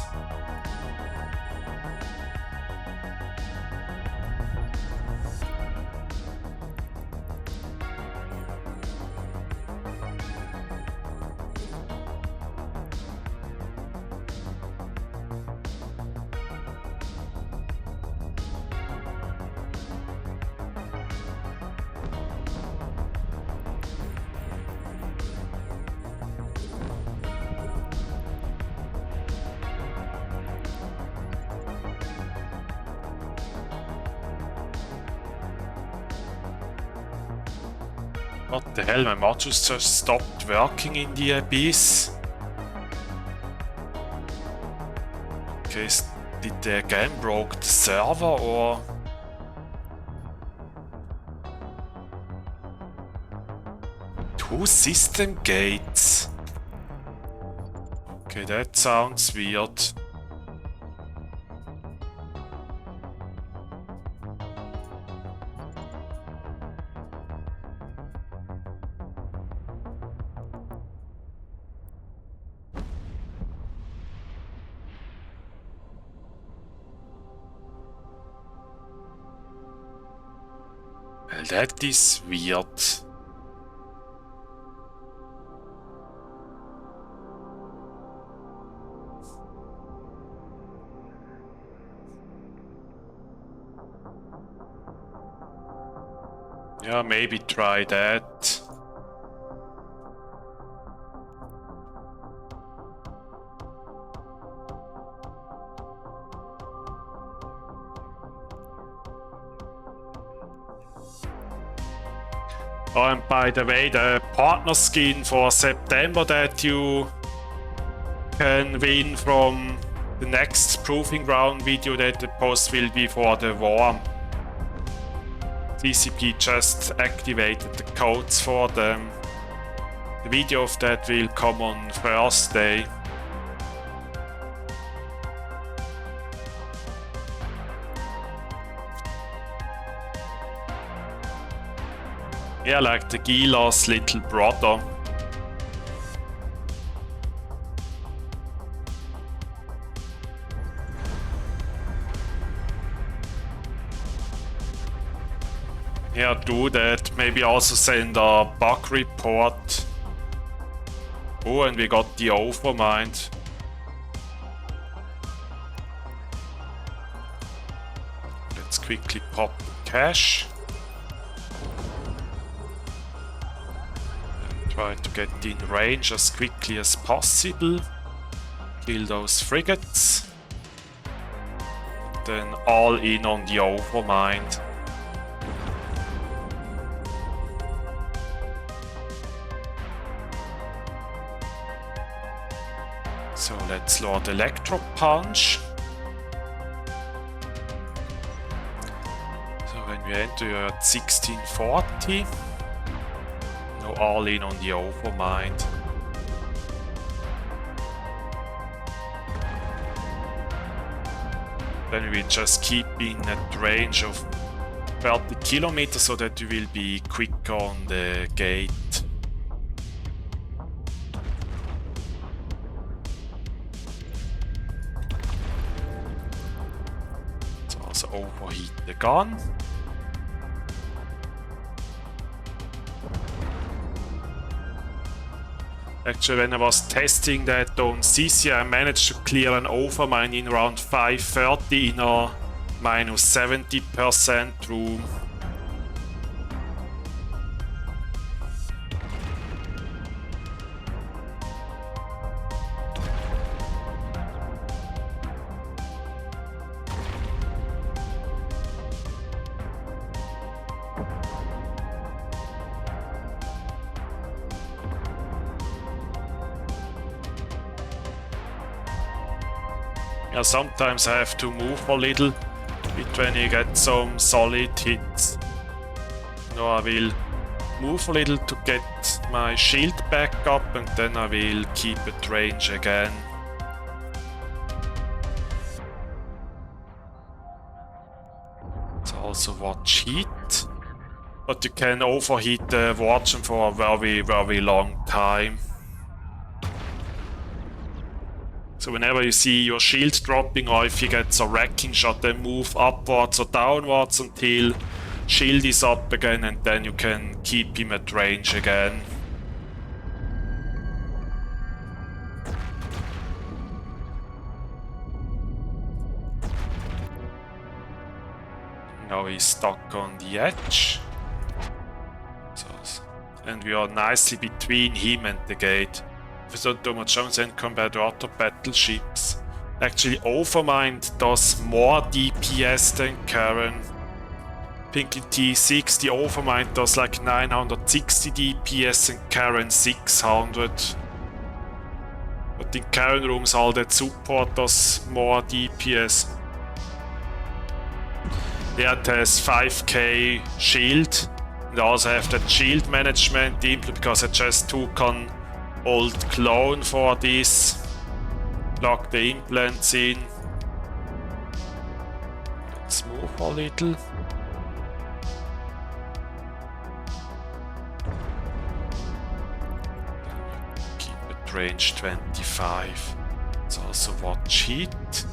What the hell, my modules just stopped working in the Abyss. Okay, did the game broke the server or... Two system gates? Okay, that sounds weird. Well, that is weird. Yeah, maybe try that. Oh, and by the way, the partner skin for September that you can win from the next Proving Ground video that the post will be for the Worm. TCP just activated the codes for them. The video of that will come on Thursday. Yeah, like the Gila's little brother. Yeah, do that. Maybe also send a bug report. Oh, and we got the Overmind. Let's quickly pop the cache. Try to get in range as quickly as possible. Kill those frigates. Then all in on the Overmind. So let's load Electro Punch. So when we enter, you're at 1640. Now all in on the Overmind. Then we just keep in at range of 30 kilometers so that you will be quick on the gate. Let's also overheat the gun. Actually, when I was testing that on CC, I managed to clear an Overmind in around 5:30 in a minus 70% room. Yeah, sometimes I have to move a little bit when you get some solid hits. No, I will move a little to get my shield back up and then I will keep at range again. So also watch heat, but you can overheat the Warden for a very long time. So whenever you see your shield dropping or if he gets a wrecking shot, then move upwards or downwards until shield is up again, and then you can keep him at range again. Now he's stuck on the edge. And we are nicely between him and the gate. If we don't do much damage then compared to other battleships. Actually, Overmind does more DPS than Karen. I think in T6 the Overmind does like 960 DPS and Karen 600. But in Karen rooms all that support does more DPS. Yeah, it has 5k shield. And I also have that shield management because I just took an old clone for this. Plug the implants in. Let's move a little. Keep it range 25. Let's also watch heat.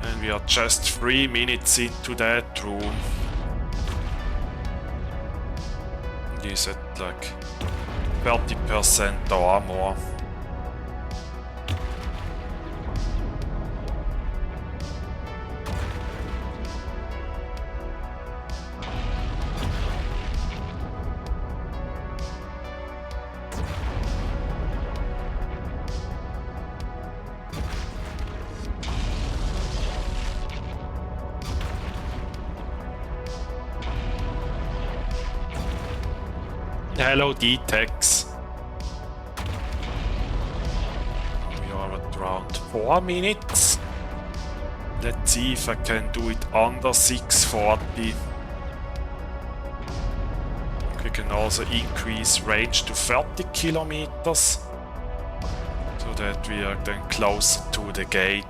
And we are just 3 minutes into that room. He's at like 30% armor. Hello, D-Tex. We are at around 4 minutes. Let's see if I can do it under 640. We can also increase range to 30 kilometers, so that we are then closer to the gate.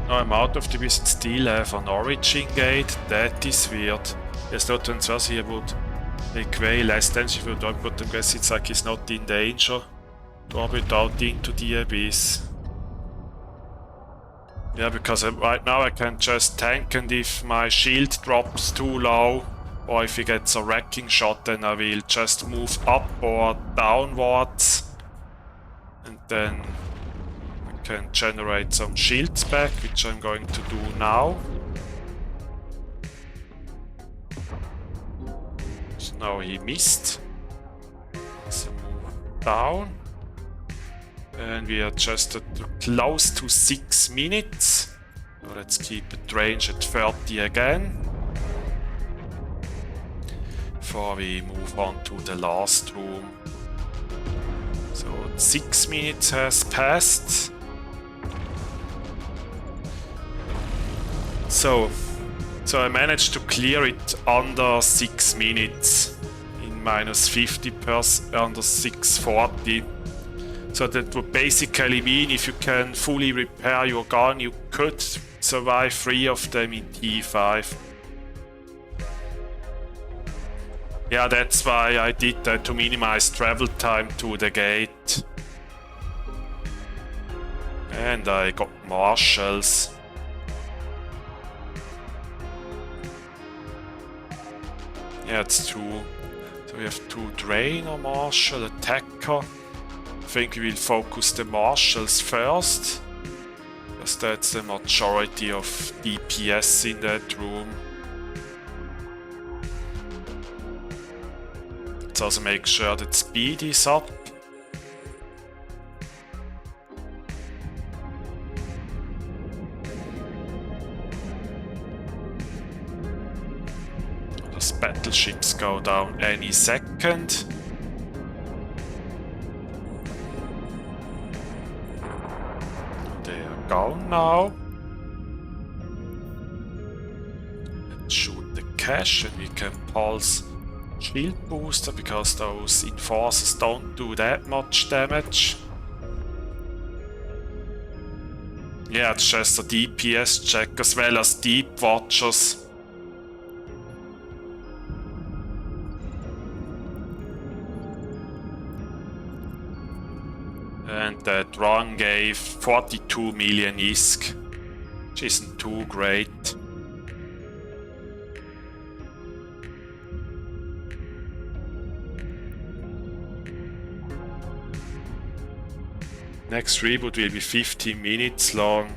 I'm out of the beast, still have an origin gate. That is weird. Yes, not transverse here would make way less damage if you don't, but I guess it's like he's not in danger to orbit out into the abyss. Yeah, because right now I can just tank, and if my shield drops too low or if he gets a wrecking shot, then I will just move up or downwards, and then can generate some shields back, which I'm going to do now. So now he missed. So move down. And we are just at close to 6 minutes. So let's keep it range at 30 again. Before we move on to the last room. So 6 minutes has passed. So I managed to clear it under 6 minutes in minus 50% under 640. So that would basically mean if you can fully repair your gun, you could survive 3 of them in T5. Yeah, that's why I did that, to minimize travel time to the gate. And I got marshals. Yeah, it's true. So we have 2 drainer, marshal, attacker. I think we will focus the marshals first, because that's the majority of DPS in that room. It's let's also make sure that speed is up. Those battleships go down any second. They are gone now. Let's shoot the cache and we can pulse shield booster because those enforcers don't do that much damage. Yeah, it's just a DPS check as well as deep watchers. And that run gave 42 million ISK, which isn't too great. Next reboot will be 15 minutes long.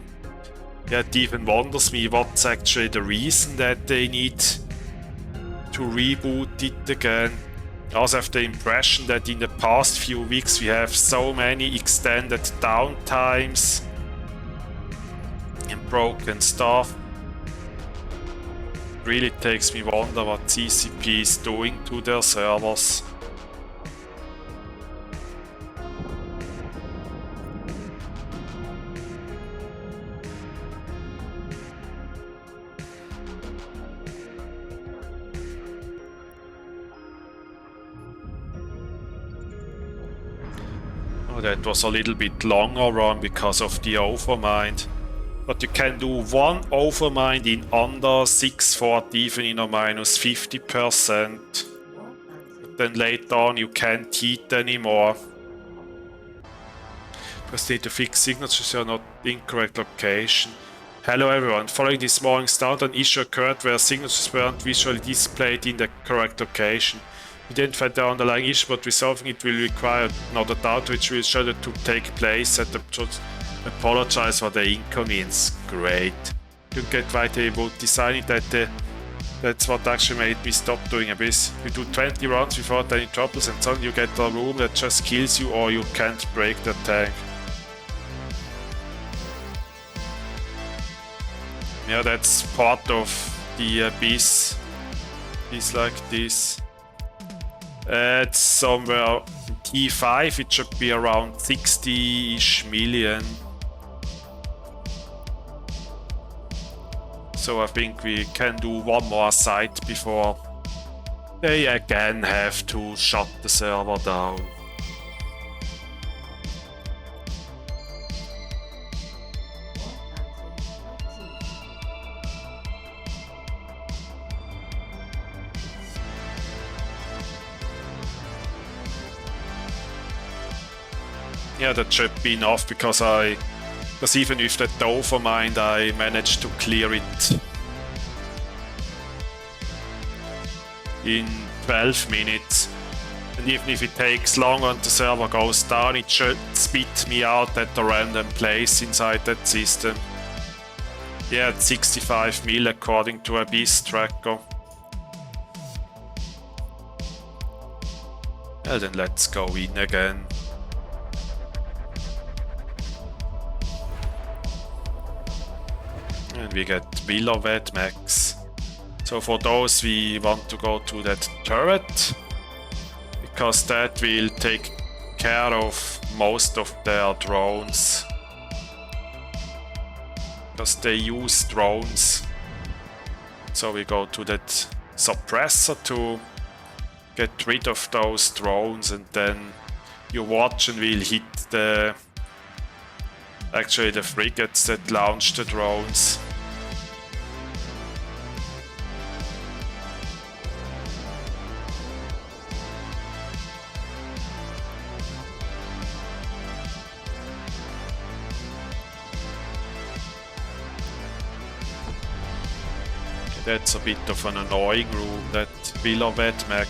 Yeah, it even wonders me what's actually the reason that they need to reboot it again. I also have the impression that in the past few weeks we have so many extended downtimes and broken stuff. Really takes me wonder what CCP is doing to their servers. That was a little bit longer run because of the Overmind. But you can do one Overmind in under 640, even in a minus 50%. But then later on you can't hit anymore. Just need to fix signatures are not incorrect location. Hello everyone, following this morning's down, an issue occurred where signatures weren't visually displayed in the correct location. We didn't find the underlying issue, but resolving it will require another data which will show that to take place. And apologize for the inconvenience. Great. You get right about designing that. That's what actually made me stop doing Abyss. You do 20 rounds without any troubles, and suddenly you get a room that just kills you, or you can't break the tank. Yeah, that's part of the Abyss. It's like this. It's somewhere in T5, it should be around 60-ish million. So I think we can do one more site before they again have to shut the server down. Yeah, that should be enough because even with that Overmind I managed to clear it in 12 minutes. And even if it takes longer and the server goes down, it should spit me out at a random place inside that system. Yeah, it's 65 mil according to Abyss tracker. Well then let's go in again. And we get Villa Vet Max. So for those we want to go to that turret, because that will take care of most of their drones. Because they use drones. So we go to that suppressor to get rid of those drones, and then your watch and will hit the frigates that launch the drones. That's a bit of an annoying room, that Villa Vetmac.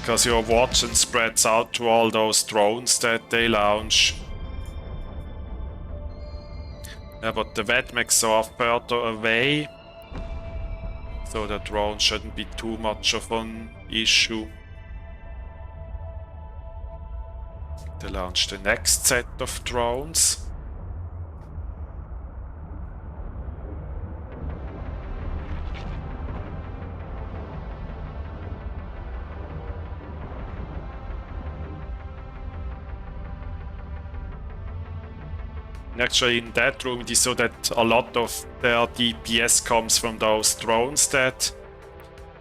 Because your watch and spreads out to all those drones that they launch. Yeah, but the Vetmacs are further away. so the drone shouldn't be too much of an issue. They launch the next set of drones. Actually, in that room, it is so that a lot of their DPS comes from those drones that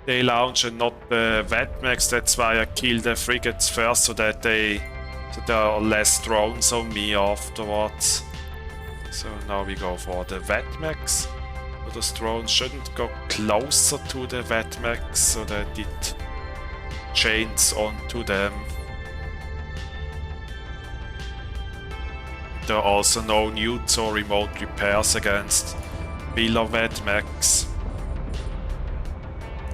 they launch and not the Vetmax. That's why I killed the frigates first, so that there are less drones on me afterwards. So now we go for the Vetmax. But those drones shouldn't go closer to the Vetmax so that it chains onto them. There are also no neuter or remote repairs against Villa Vetmax.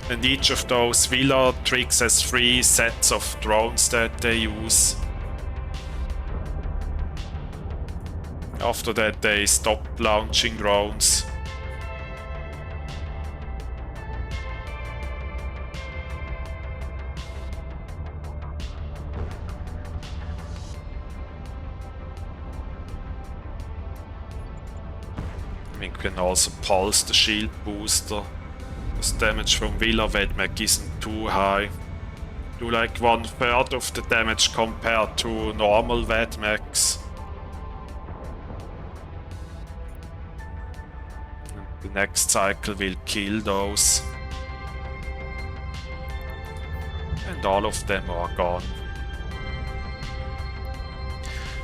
And each of those Villa tricks has 3 sets of drones that they use. After that they stop launching drones. We can also pulse the shield booster. The damage from Villa Vetmax isn't too high. Do like 1/3 of the damage compared to normal Vetmax. The next cycle will kill those. And all of them are gone.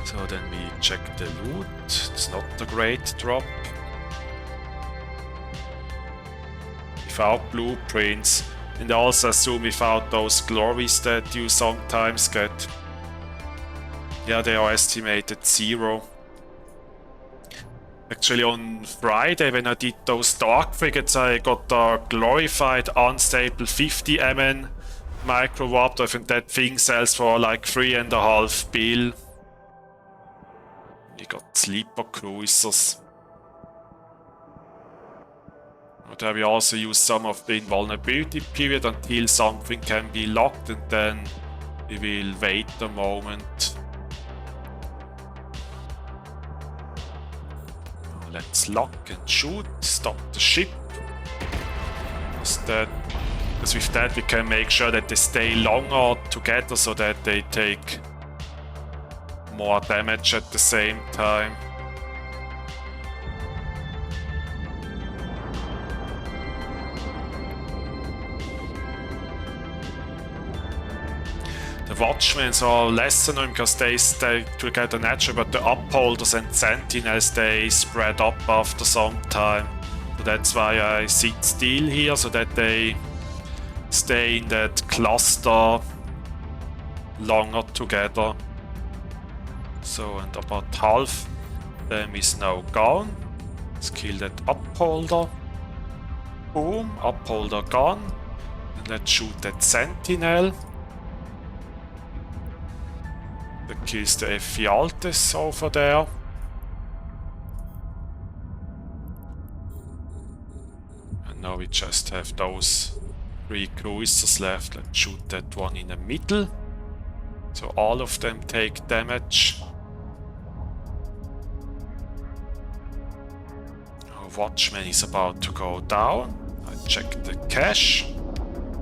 So then we check the loot. It's not a great drop. Without blueprints, and I also assume without those glories that you sometimes get. Yeah, they are estimated 0. Actually on Friday when I did those dark frigates, I got a glorified unstable 50 MN micro warp drive, and that thing sells for like 3.5 bill. You got sleeper cruisers. There we also use some of the invulnerability period until something can be locked, and then we will wait a moment. Let's lock and shoot, stop the ship. Because with that we can make sure that they stay longer together so that they take more damage at the same time. The Watchmen are less annoying because they stay together naturally, but the Upholders and Sentinels, they spread up after some time. So that's why I sit still here, so that they stay in that cluster longer together. So, and about half them is now gone. Let's kill that Upholder. Boom, Upholder gone. And let's shoot that Sentinel. That kills the Ephialtes over there. And now we just have those 3 cruisers left. Let's shoot that one in the middle. So all of them take damage. Our Watchman is about to go down. I check the cache.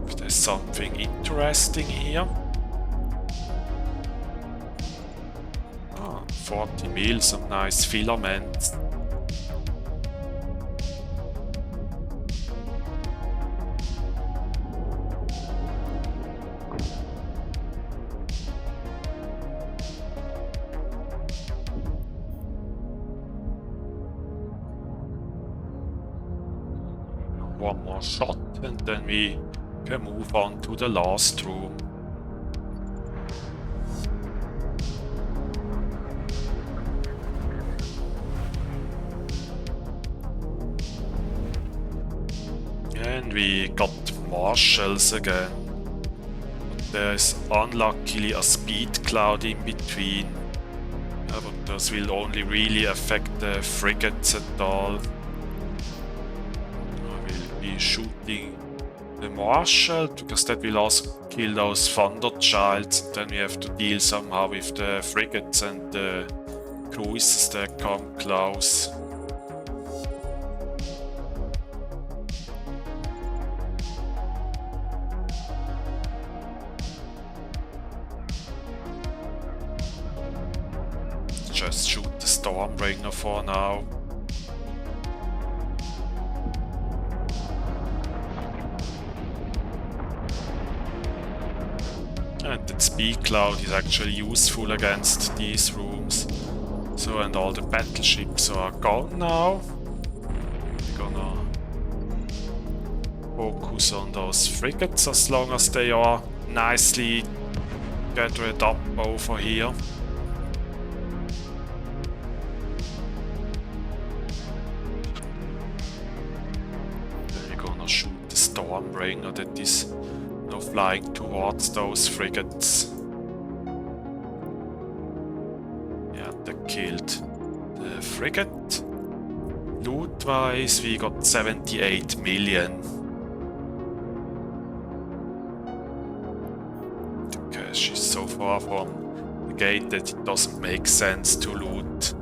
If there's something interesting here. 40 mil, some nice filaments. One more shot and then we can move on to the last room. And we got marshals again. But there is unluckily a speed cloud in between. But those will only really affect the frigates at all. I will be shooting the Marshal, because that will also kill those Thunder Childs, and then we have to deal somehow with the frigates and the cruisers that come close. Just shoot the Stormbringer for now. And that speed cloud is actually useful against these rooms. So, and all the battleships are gone now. We're gonna focus on those frigates as long as they are nicely gathered up over here. Then we're gonna shoot the Stormbringer that is now flying towards those frigates. Yeah, they killed the frigate. Loot-wise, we got 78 million. The cache is so far from the gate that it doesn't make sense to loot.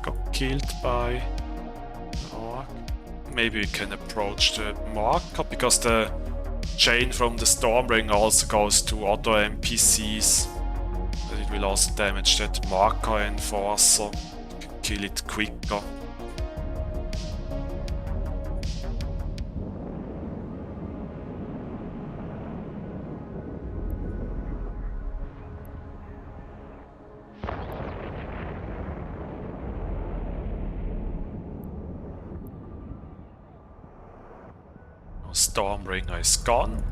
Got killed by Mark. Maybe we can approach the marker, because the chain from the Stormbringer also goes to other NPCs. But it will also damage that marker enforcer. You can kill it quicker. Stormbringer is gone.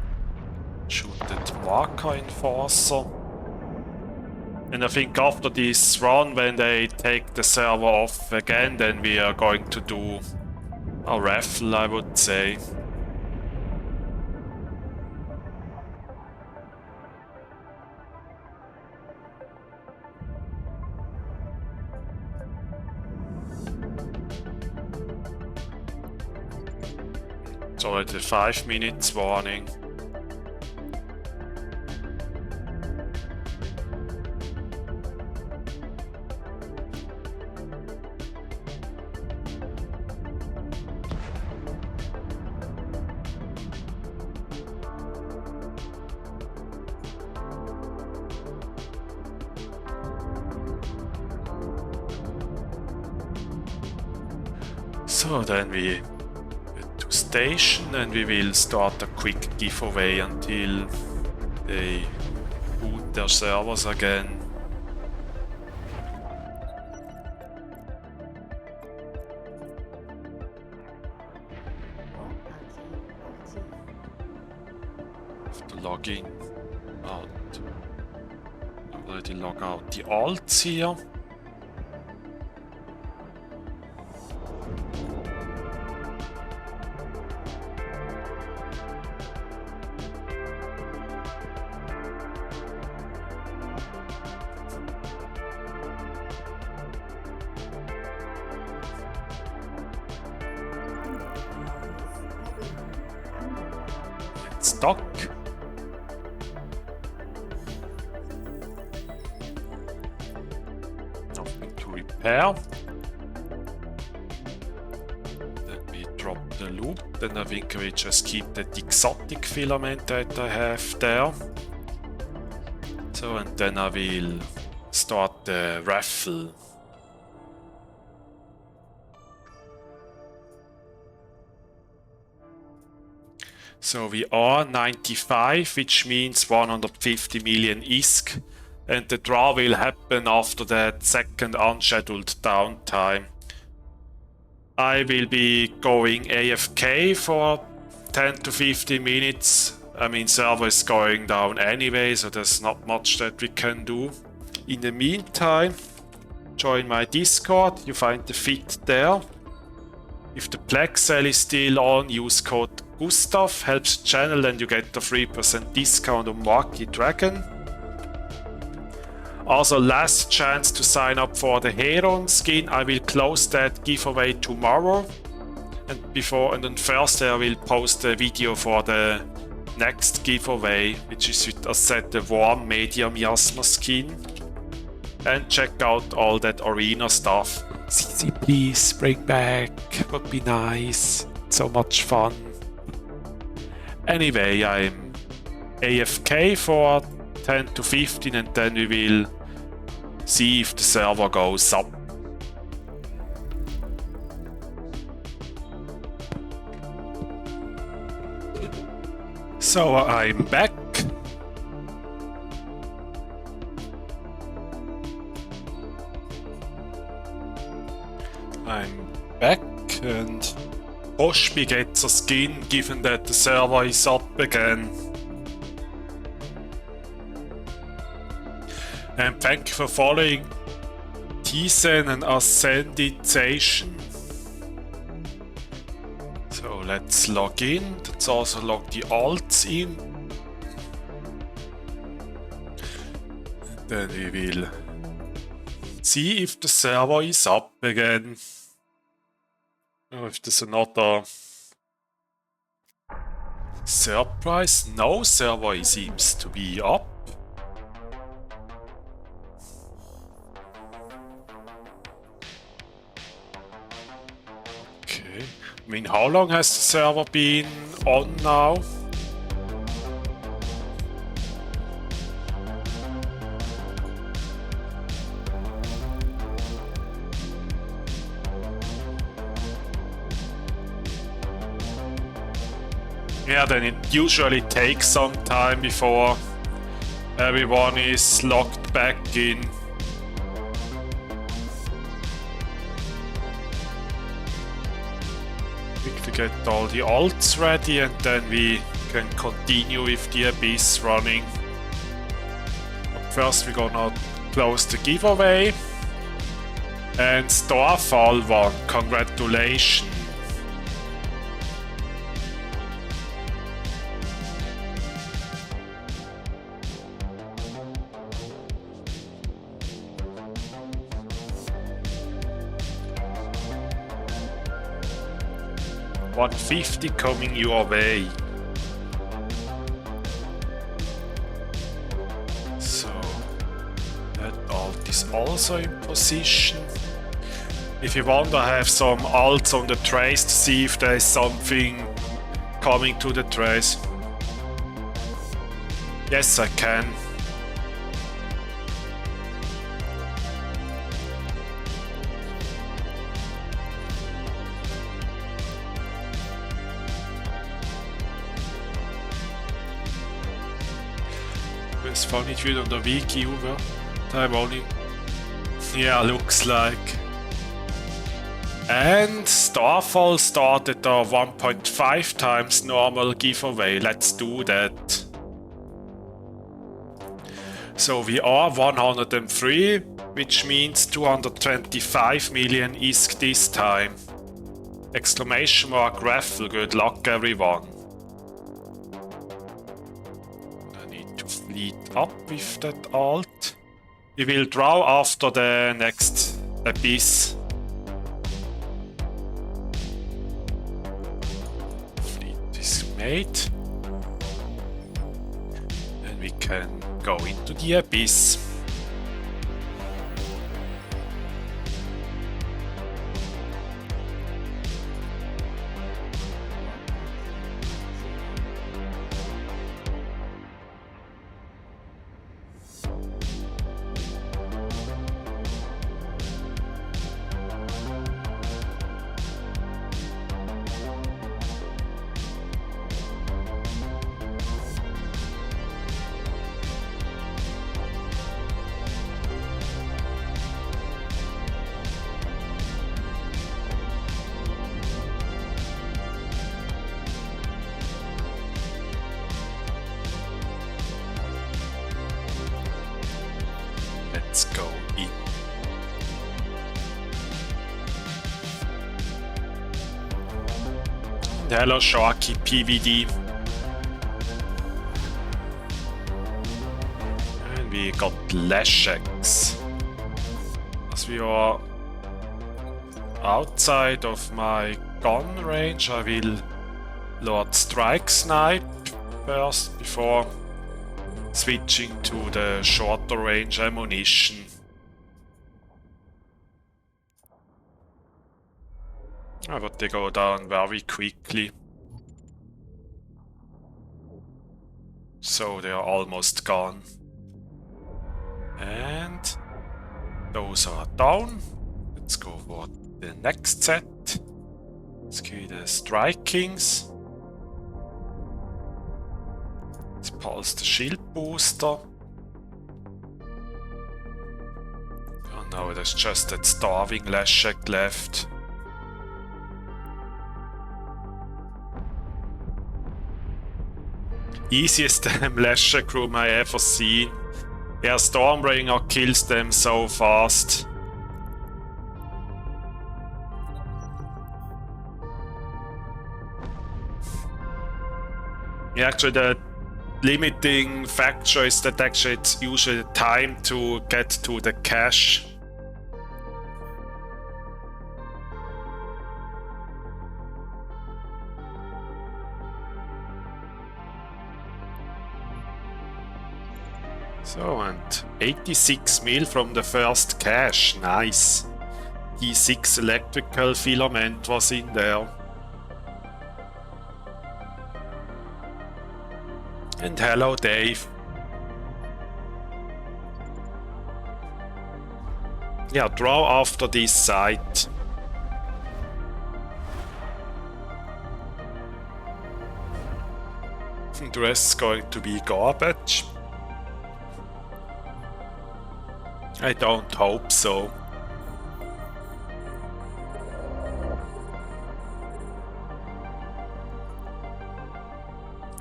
Shoot that marker enforcer. And I think after this run, when they take the server off again, then we are going to do a raffle, I would say. It's already 5 minutes warning. So then we get to station and we will start a quick giveaway until they boot their servers again. Have to log in, out. Already log out the alts here. Stock. Nothing to repair. Then we drop the loop. Then I think we just keep that exotic filament that I have there. So, and then I will start the raffle. So we are 95, which means 150 million ISK, and the draw will happen after that second unscheduled downtime. I will be going AFK for 10 to 15 minutes. I mean, server is going down anyway, so there's not much that we can do. In the meantime, join my Discord, you find the feed there. If the Black Sale is still on, use code Gustav, helps the channel and you get a 3% discount on Marquee Dragon. Also, last chance to sign up for the Heron skin. I will close that giveaway tomorrow. And on Thursday I will post a video for the next giveaway, which is with a set the Warm Media Miasma skin. And check out all that arena stuff. CC, please bring back, would be nice. So much fun. Anyway, I'm AFK for 10 to 15 and then we will see if the server goes up. So I'm back. And Hoshby gets a skin given that the server is up again. And thank you for following Tizen and Ascendization. So let's log in. Let's also log the alts in. And then we will see if the server is up again. Or if there's another surprise. No, server seems to be up. Okay. I mean, how long has the server been on now? Yeah, then it usually takes some time before everyone is logged back in. Quickly get all the alts ready and then we can continue with the Abyss running. But first we're gonna close the giveaway. And Starfall won, congratulations. $150 coming your way. So that alt is also in position. If you want, I have some alts on the trace to see if there is something coming to the trace. Yes, I can. It's funny if you on the wiki over time only. Yeah, looks like. And Starfall started a 1.5 times normal giveaway. Let's do that. So we are 103, which means 225 million ISK this time. Exclamation mark raffle, good luck everyone. Lead up with that alt. We will draw after the next Abyss. Fleet is made. And we can go into the Abyss. hello Sharky PVD. And we got Lesheks. As we are outside of my gun range, I will Lord Strike Snipe first before switching to the shorter range ammunition. But they go down very quickly. So they are almost gone. And those are down. Let's go for the next set. Let's get the Strike Kings. Let's pulse the shield booster. Oh no, there's just that starving Leshek left. Easiest Leshek room I ever seen. Yeah, Stormbringer kills them so fast. Yeah, actually the limiting factor is that actually it's usually the time to get to the cache. So, and 86 mil from the first cache, nice. D6 electrical filament was in there. And hello Dave. Yeah, draw after this site. The rest is going to be garbage. I don't hope so.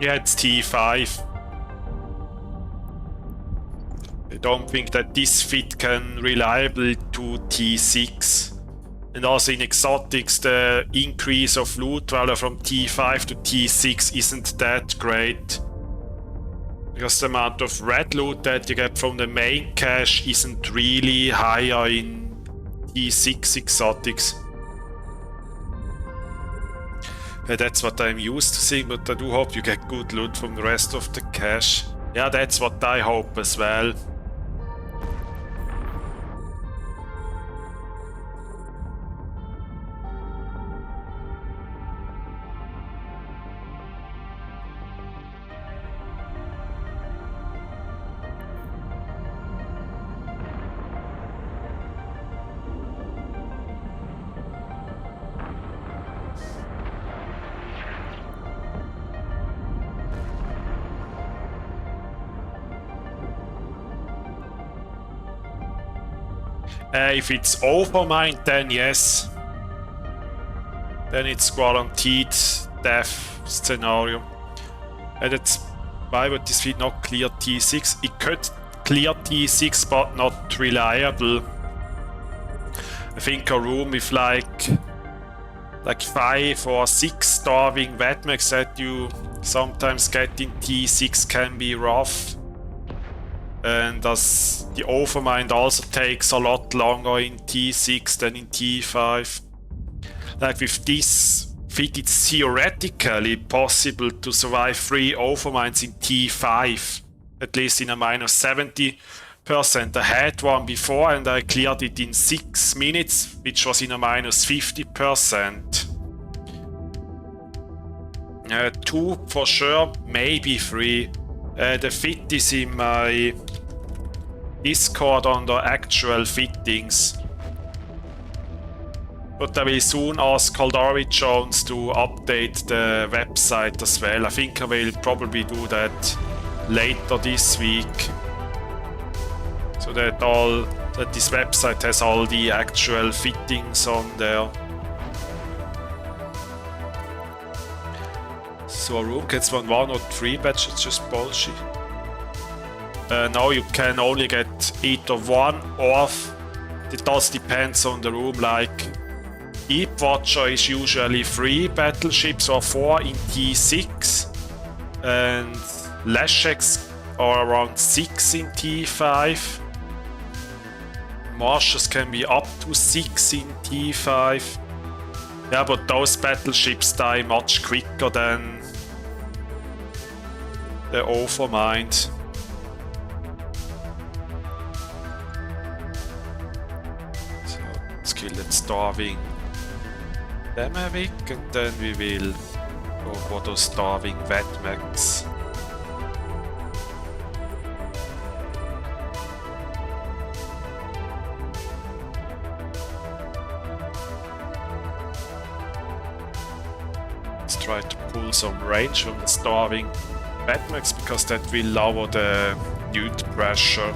Yeah, it's T5. I don't think that this fit can reliable to T6. And also in exotics, the increase of loot value from T5 to T6 isn't that great. Because the amount of red loot that you get from the main cache isn't really higher in T6 exotics. Yeah, that's what I'm used to seeing, but I do hope you get good loot from the rest of the cache. Yeah, that's what I hope as well. If it's Overmind, then yes. Then it's guaranteed death scenario. And that's why would this feed not clear T6? It could clear T6 but not reliable. I think a room with like 5 or 6 starving Vatmax that you sometimes get in T6 can be rough. And as the Overmind also takes a lot longer in T6 than in T5. Like with this fit, it's theoretically possible to survive 3 Overminds in T5. At least in a minus 70%. I had one before and I cleared it in 6 minutes, which was in a minus 50%. 2 for sure, maybe 3. The fit is in my Discord under actual fittings. But I will soon ask Caldari Jones to update the website as well. I think I will probably do that later this week. So that this website has all the actual fittings on there. So a room gets 1 or 3 badge, it's just bullshit. Now you can only get either 1 or it does depends on the room. Like Deep Watcher is usually 3 battleships or 4 in T6, and Lesheks are around 6 in T5. Marshals can be up to 6 in T5. Yeah, but those battleships die much quicker than the Overmind. So let's kill that starving Demavic, and then we will go for those starving Vetmax. Let's try to pull some range from the starving Vetmax, because that will lower the neuter pressure.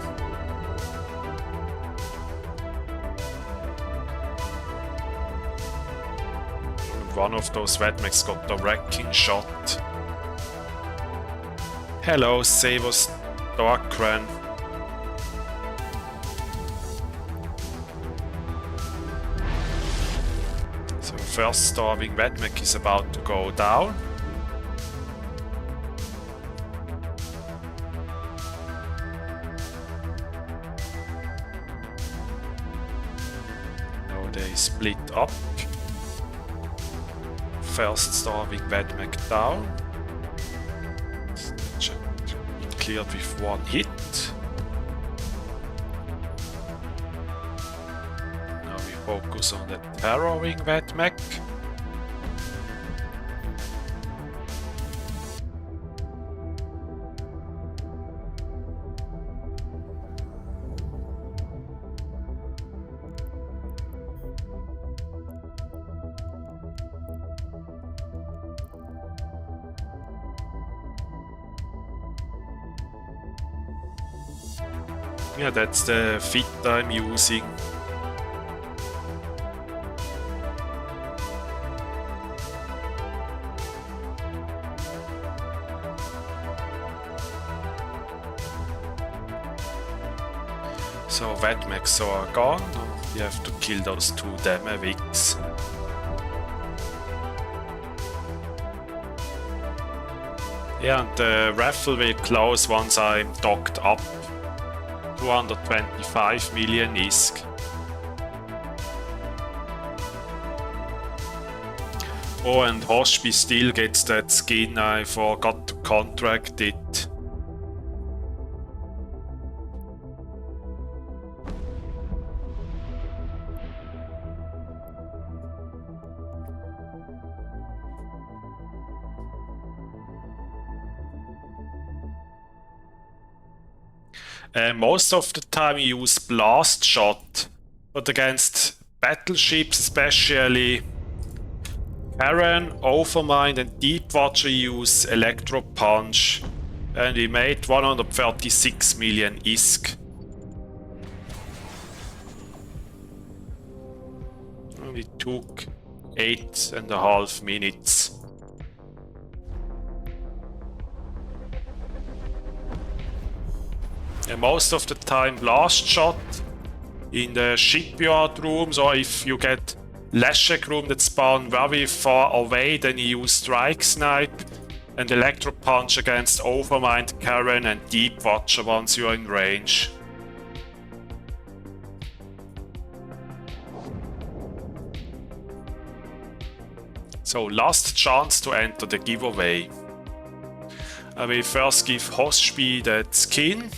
One of those Vetmax got the wrecking shot. Hello, Savos Darkran. So first starving Vetmax is about to go down. Now they split up. First starving Vetmax down. Cleared with 1 hit. Now we focus on the terroring Vetmax. Yeah, that's the fit I'm using. So Vetmax are gone. You have to kill those 2 Demavics. Yeah, and the raffle will close once I'm docked up. 225 million ISK. Oh, and Hoshby still gets that skin. I forgot to contract it. Most of the time you use blast shot, but against battleships, especially Karen, Overmind and Deep Watcher, use electro punch, and we made 136 million ISK. And it took 8.5 minutes. And most of the time blast shot in the shipyard rooms, or if you get Leshek room that spawn very far away, then you use strike snipe and electro punch against Overmind, Karen and Deep Watcher once you're in range. So last chance to enter the giveaway. I will first give Hoshby that skin.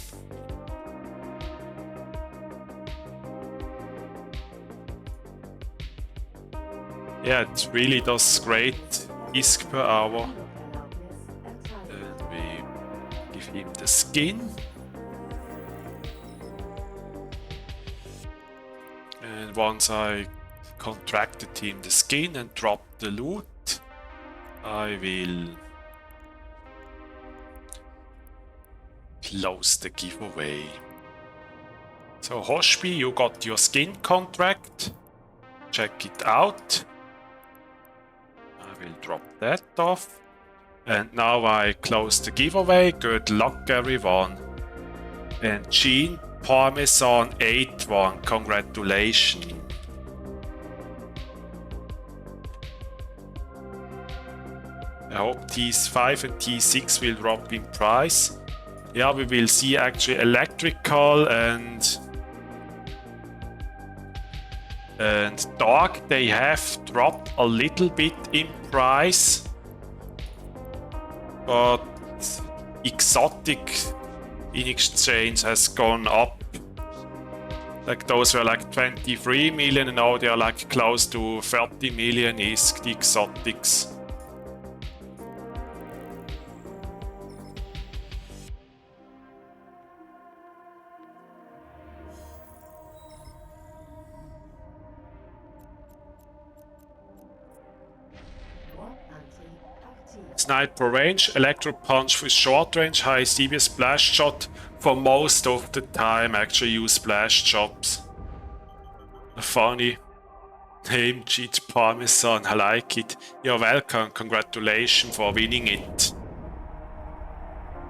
Yeah, it really does great ISK per hour. And we give him the skin. And once I contracted him the skin and dropped the loot, I will close the giveaway. So Hoshby, you got your skin contract. Check it out. I will drop that off. And now I close the giveaway. Good luck everyone. And Gene Parmesan 81, congratulations. I hope T5 and T6 will drop in price. Yeah, we will see actually electrical and dark. They have dropped a little bit in price, but exotic in exchange has gone up. Like those were like 23 million and now they are like close to 30 million is the exotics. Sniper range, electro punch with short range, high CB splash shot. For most of the time actually use splash shots. A funny name, cheat parmesan, I like it. You're welcome, congratulations for winning it.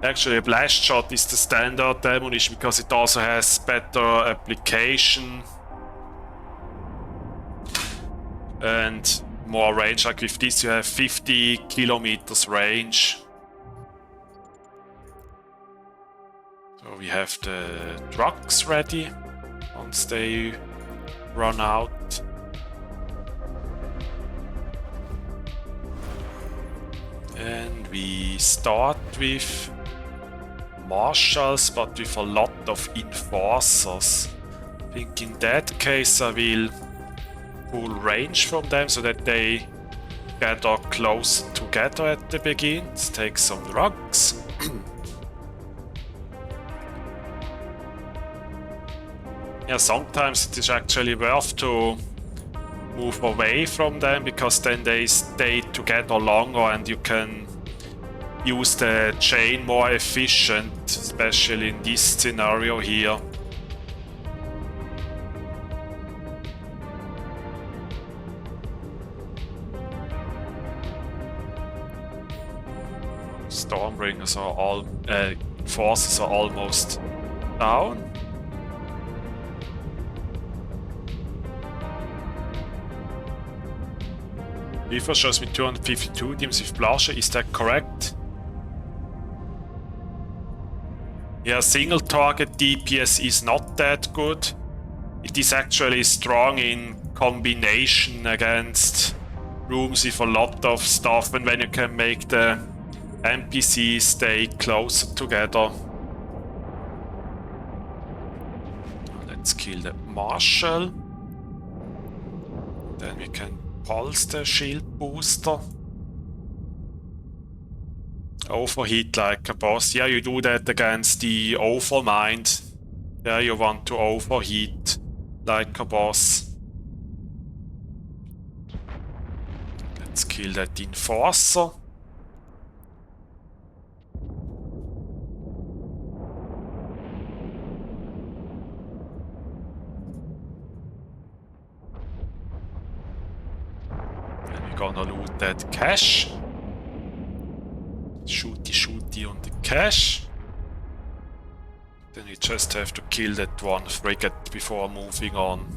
Actually a blast shot is the standard ammunition because it also has better application and more range. Like with this you have 50 kilometers range. So we have the trucks ready once they run out. And we start with marshals but with a lot of enforcers. I think in that case I will pull range from them so that they gather close together at the beginning. Let's take some drugs. Yeah, sometimes it is actually worth to move away from them because then they stay together longer and you can use the chain more efficient, especially in this scenario here. Stormbringers are all forces are almost down. FIFA shows me 252 teams with Blasche, is that correct? Yeah, single target DPS is not that good. It is actually strong in combination against rooms with a lot of stuff and when you can make the NPCs stay closer together. Let's kill the Marshal. Then we can pulse the shield booster. Overheat like a boss. Yeah, you do that against the Overmind. Yeah, you want to overheat like a boss. Let's kill that Enforcer. Gonna loot that cache. Shooty on the cache. Then we just have to kill that one frigate before moving on.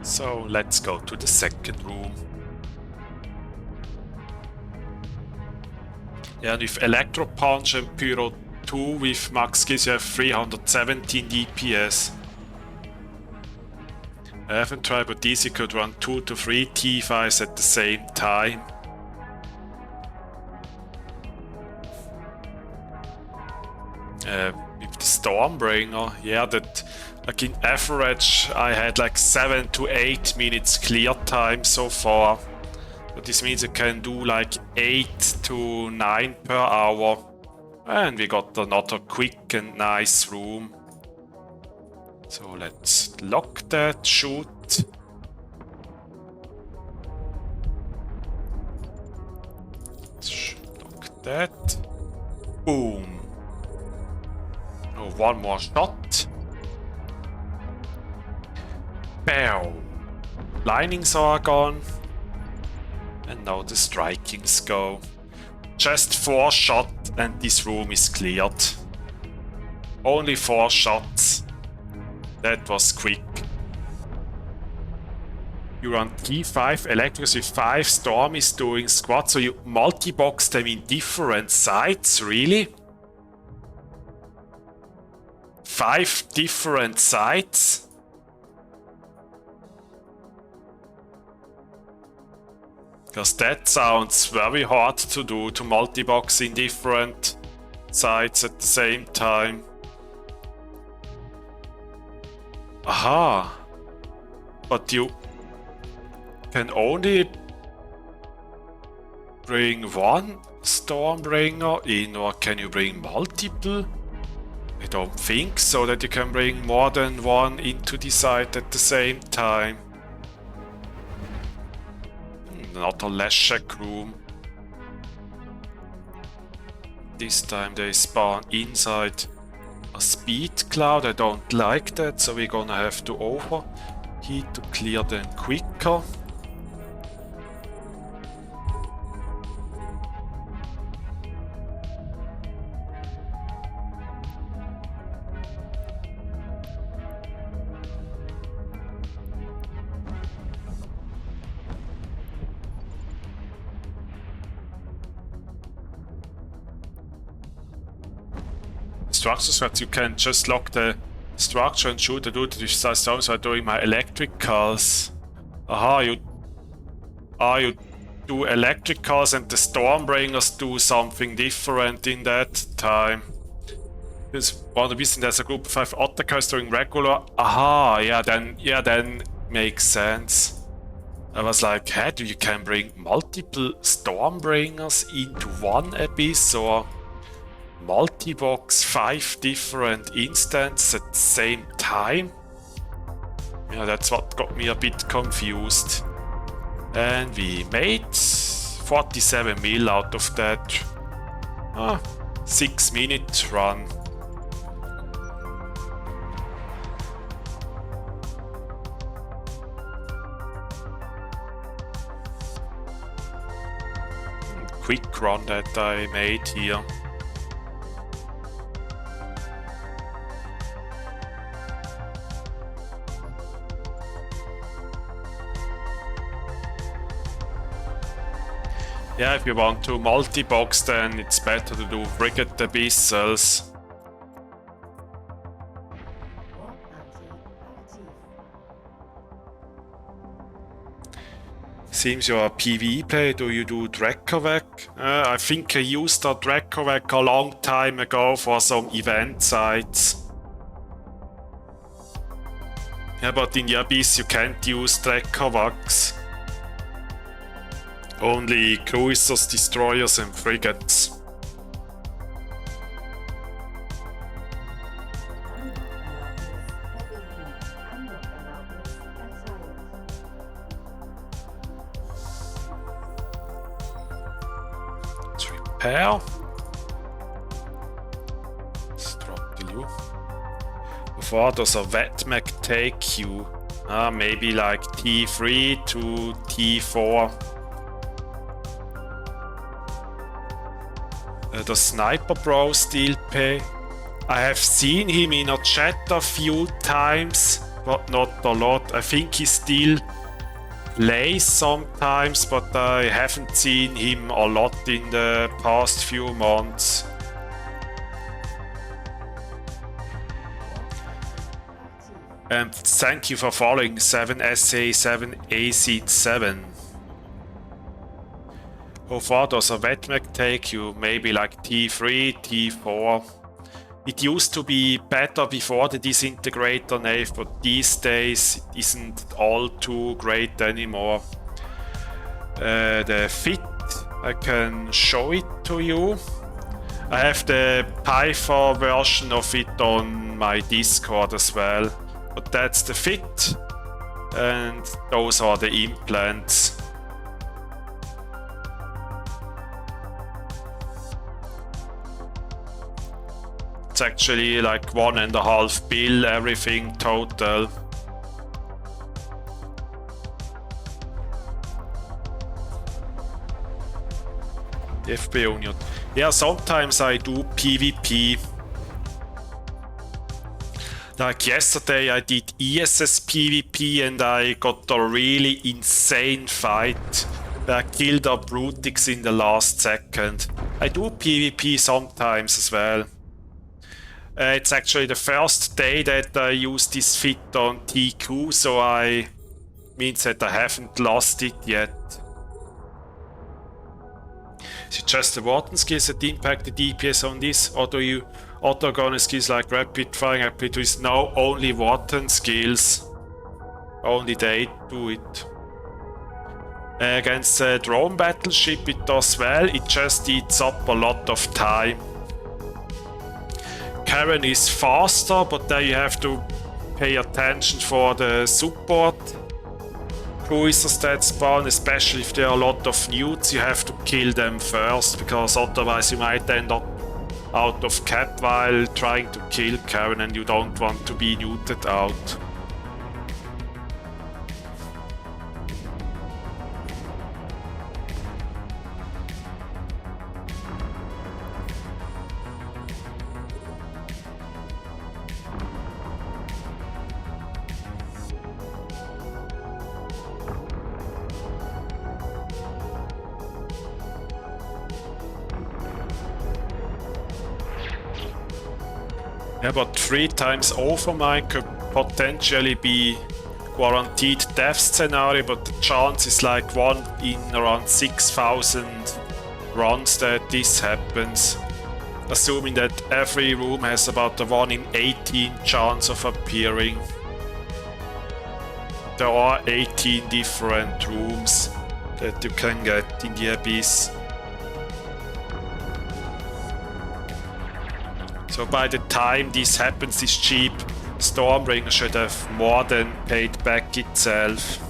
So let's go to the second room. Yeah, with Electro Punch and Pyro 2 with max skills you have 317 DPS. I haven't tried, but easy could run 2 to 3 T5s at the same time. With the Stormbringer, yeah, that like in average I had like 7 to 8 minutes clear time so far. But this means you can do like 8 to 9 per hour. And we got another quick and nice room. So let's lock that, shoot. Lock that. Boom. Oh, one more shot. Bow. Linings are gone. And now the strikings go. Just 4 shots and this room is cleared. Only 4 shots. That was quick. You run T5 electrics with 5 Stormies doing squad, so you multi-box them in different sites, really? 5 different sites? Because that sounds very hard to do, to multi-box in different sites at the same time. Aha! But you can only bring 1 Stormbringer in, or can you bring multiple? I don't think so, that you can bring more than 1 into the site at the same time. Not a less check room. This time they spawn inside a speed cloud. I don't like that, so we're gonna have to overheat to clear them quicker. Structure threats, you can just lock the structure and shoot the dude with storms while doing my electricals. Aha, you do electricals and the Stormbringers do something different in that time. Because one of the reasons there's a group of 5 attackers doing regular. Aha, yeah, then makes sense. I was like, hey, you can bring multiple Stormbringers into one Abyss, or multi-box 5 different instances at the same time? Yeah, that's what got me a bit confused. And we made 47 mil out of that 6-minute run. Quick run that I made here. Yeah, if you want to multi-box, then it's better to do frigate abyssals. Seems you're a PvE player. Do you do Drakowek? I think I used a Drakowek a long time ago for some event sites. Yeah, but in the Abyss you can't use Drakoweks. Only cruisers, destroyers and frigates. Let's repair. Let's drop the loot. Before does a Vetmec take you? Maybe like T3 to T4. The Sniper Bro still pay. I have seen him in a chat a few times, but not a lot. I think he still lays sometimes, but I haven't seen him a lot in the past few months. And thank you for following 7SA7AC7. How far does a Vetmec take you? Maybe like T3, T4. It used to be better before the disintegrator nerf, but these days it isn't all too great anymore. The fit, I can show it to you. I have the Python version of it on my Discord as well. But that's the fit, and those are the implants. It's actually like 1.5 bill, everything total. FP Union. Yeah, sometimes I do PvP. Like yesterday I did ESS PvP and I got a really insane fight where I killed a Brutix in the last second. I do PvP sometimes as well. It's actually the first day that I use this fit on TQ, so means that I haven't lost it yet. Is it just the Warden skills that impact the DPS on this, or do you auto-gunner skills like rapid firing abilities? No, only Warden skills. Only they do it. Against the drone battleship it does well, it just eats up a lot of time. Karen is faster, but there you have to pay attention for the support cruisers that spawn, especially if there are a lot of newts. You have to kill them first, because otherwise you might end up out of cap while trying to kill Karen and you don't want to be neutered out. Yeah, but 3 times Overmind could potentially be guaranteed death scenario, but the chance is like 1 in around 6,000 runs that this happens. Assuming that every room has about a 1 in 18 chance of appearing. There are 18 different rooms that you can get in the Abyss. So by the time this happens, this cheap Stormbringer should have more than paid back itself.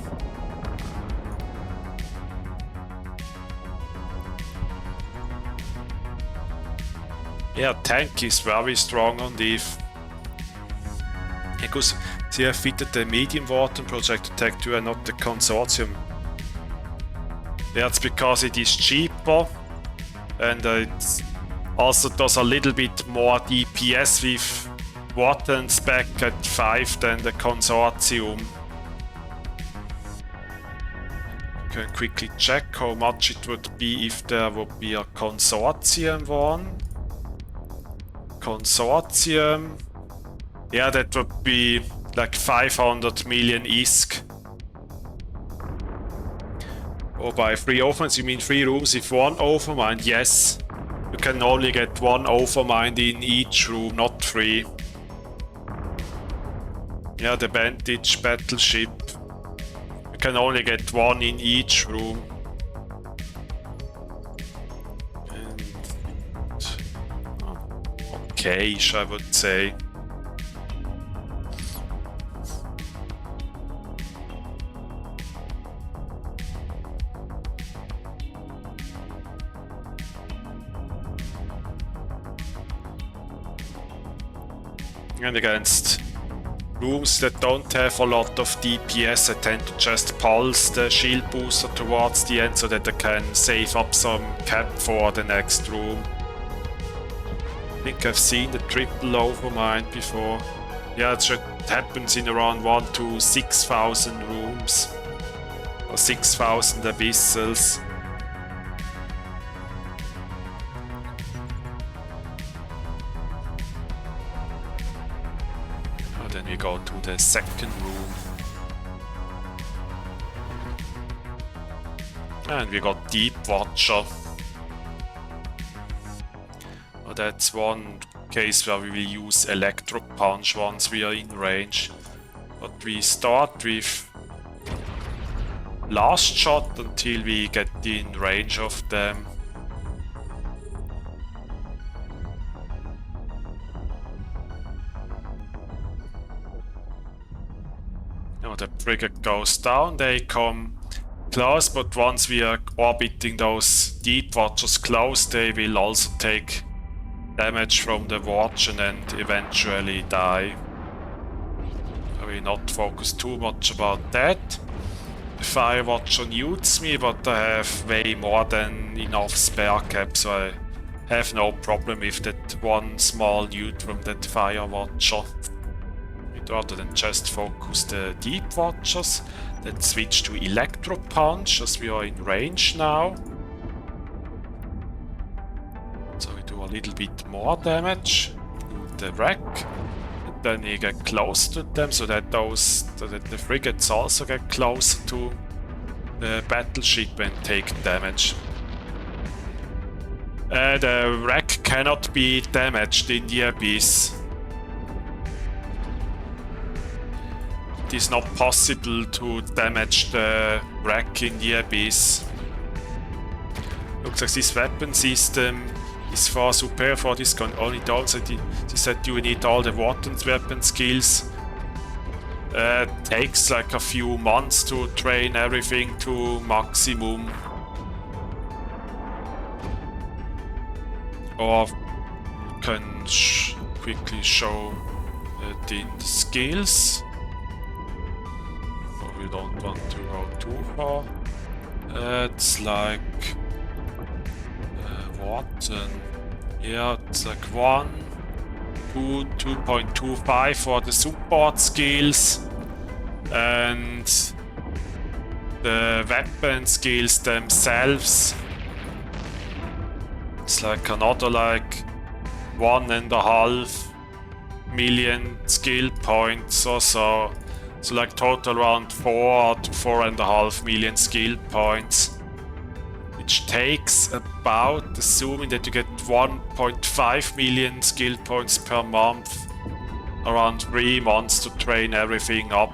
Yeah, tank is very strong on this. Because they have fitted the medium water project attack 2 and not the consortium. That's because it is cheaper and it's also does a little bit more DPS with Water spec at 5 than the consortium. You can quickly check how much it would be if there would be a consortium one. Consortium. Yeah, that would be like 500 million ISK. Oh, by 3 overminds you mean 3 rooms with 1 overmind? Yes. You can only get 1 overmind in each room, not 3. Yeah, the Vantage battleship. You can only get 1 in each room. And okay-ish, I would say. And against rooms that don't have a lot of DPS, I tend to just pulse the shield booster towards the end so that I can save up some cap for the next room. I think I've seen the triple overmind before. Yeah, it happens in around 1 to 6,000 rooms. Or 6,000 abyssals. Then we go to the second room. And we got Deep Watcher. Well, that's one case where we will use Electro Punch once we are in range. But we start with Last Shot until we get in range of them. The frigate goes down, they come close, but once we are orbiting those Deep Watchers close, they will also take damage from the watch and eventually die. I will not focus too much about that. the Firewatcher newts me, but I have way more than enough spare cap, so I have no problem with that one small newt from that Firewatcher. Rather than just focus the Deep Watchers, let's switch to Electro Punch as we are in range now. So we do a little bit more damage to the wreck. And then you get close to them so that the frigates also get closer to the battleship and take damage. The wreck cannot be damaged in the Abyss. It is not possible to damage the wreck in the Abyss. Looks like this weapon system is far superior for this gun. Only also they said you need all the weapon skills. Takes like a few months to train everything to maximum. Or you can quickly show the skills. We don't want to go too far. It's like what? Yeah, it's like 2.25 for the support skills, and the weapon skills themselves. It's like another like 1.5 million skill points or so. So like total around 4 to 4.5 million skill points, which takes about, assuming that you get 1.5 million skill points per month, around 3 months to train everything up.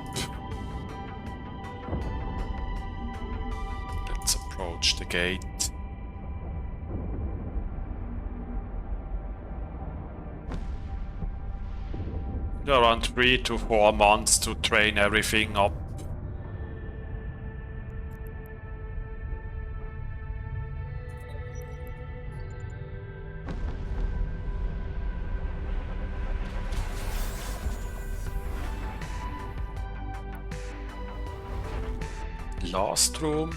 Let's approach the gate. Around 3 to 4 months to train everything up. Last room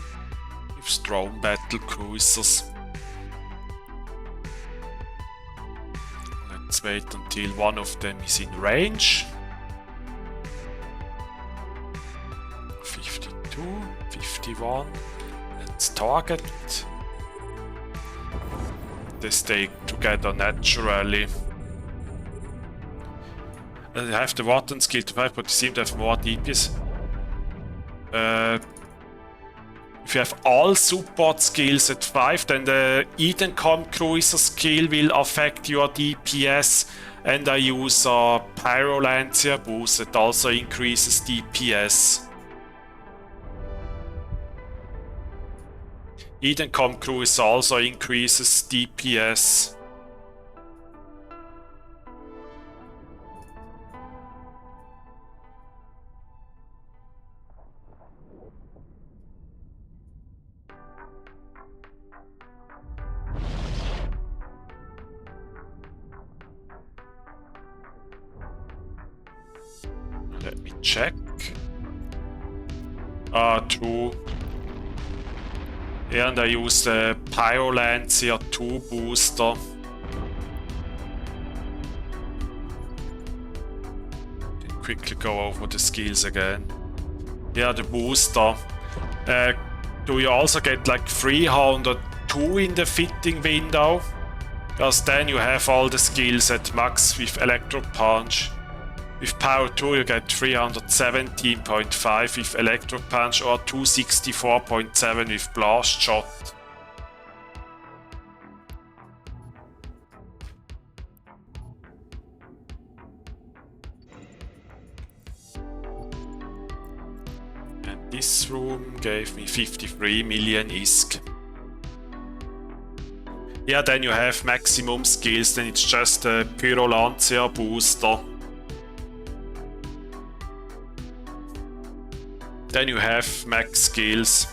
with strong battle cruisers. Let's wait until one of them is in range. 52, 51. Let's target. They stay together naturally. I have the Warden skill to 5, but you seem to have more DPS. If you have all support skills at 5, then the Ingame Cruiser skill will affect your DPS, and I use a Pyrolancer boost that also increases DPS. Ingame Cruiser also increases DPS. Let me check. True. Yeah, and I use the Pyrolancer 2 booster. Quickly go over the skills again. Yeah, the booster. Do you also get like 302 in the fitting window? Because then you have all the skills at max with Electro Punch. With Power 2 you get 317.5 with Electro Punch or 264.7 with Blast Shot. And this room gave me 53 million ISK. Yeah, then you have maximum skills, then it's just a Pyrolancer booster. Then you have max skills.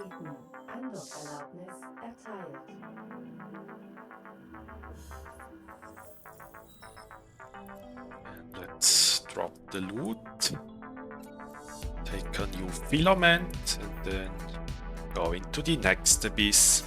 betreten. Andockerlaubnis erteilt. And let's drop the loot. Take a new filament and then go into the next abyss.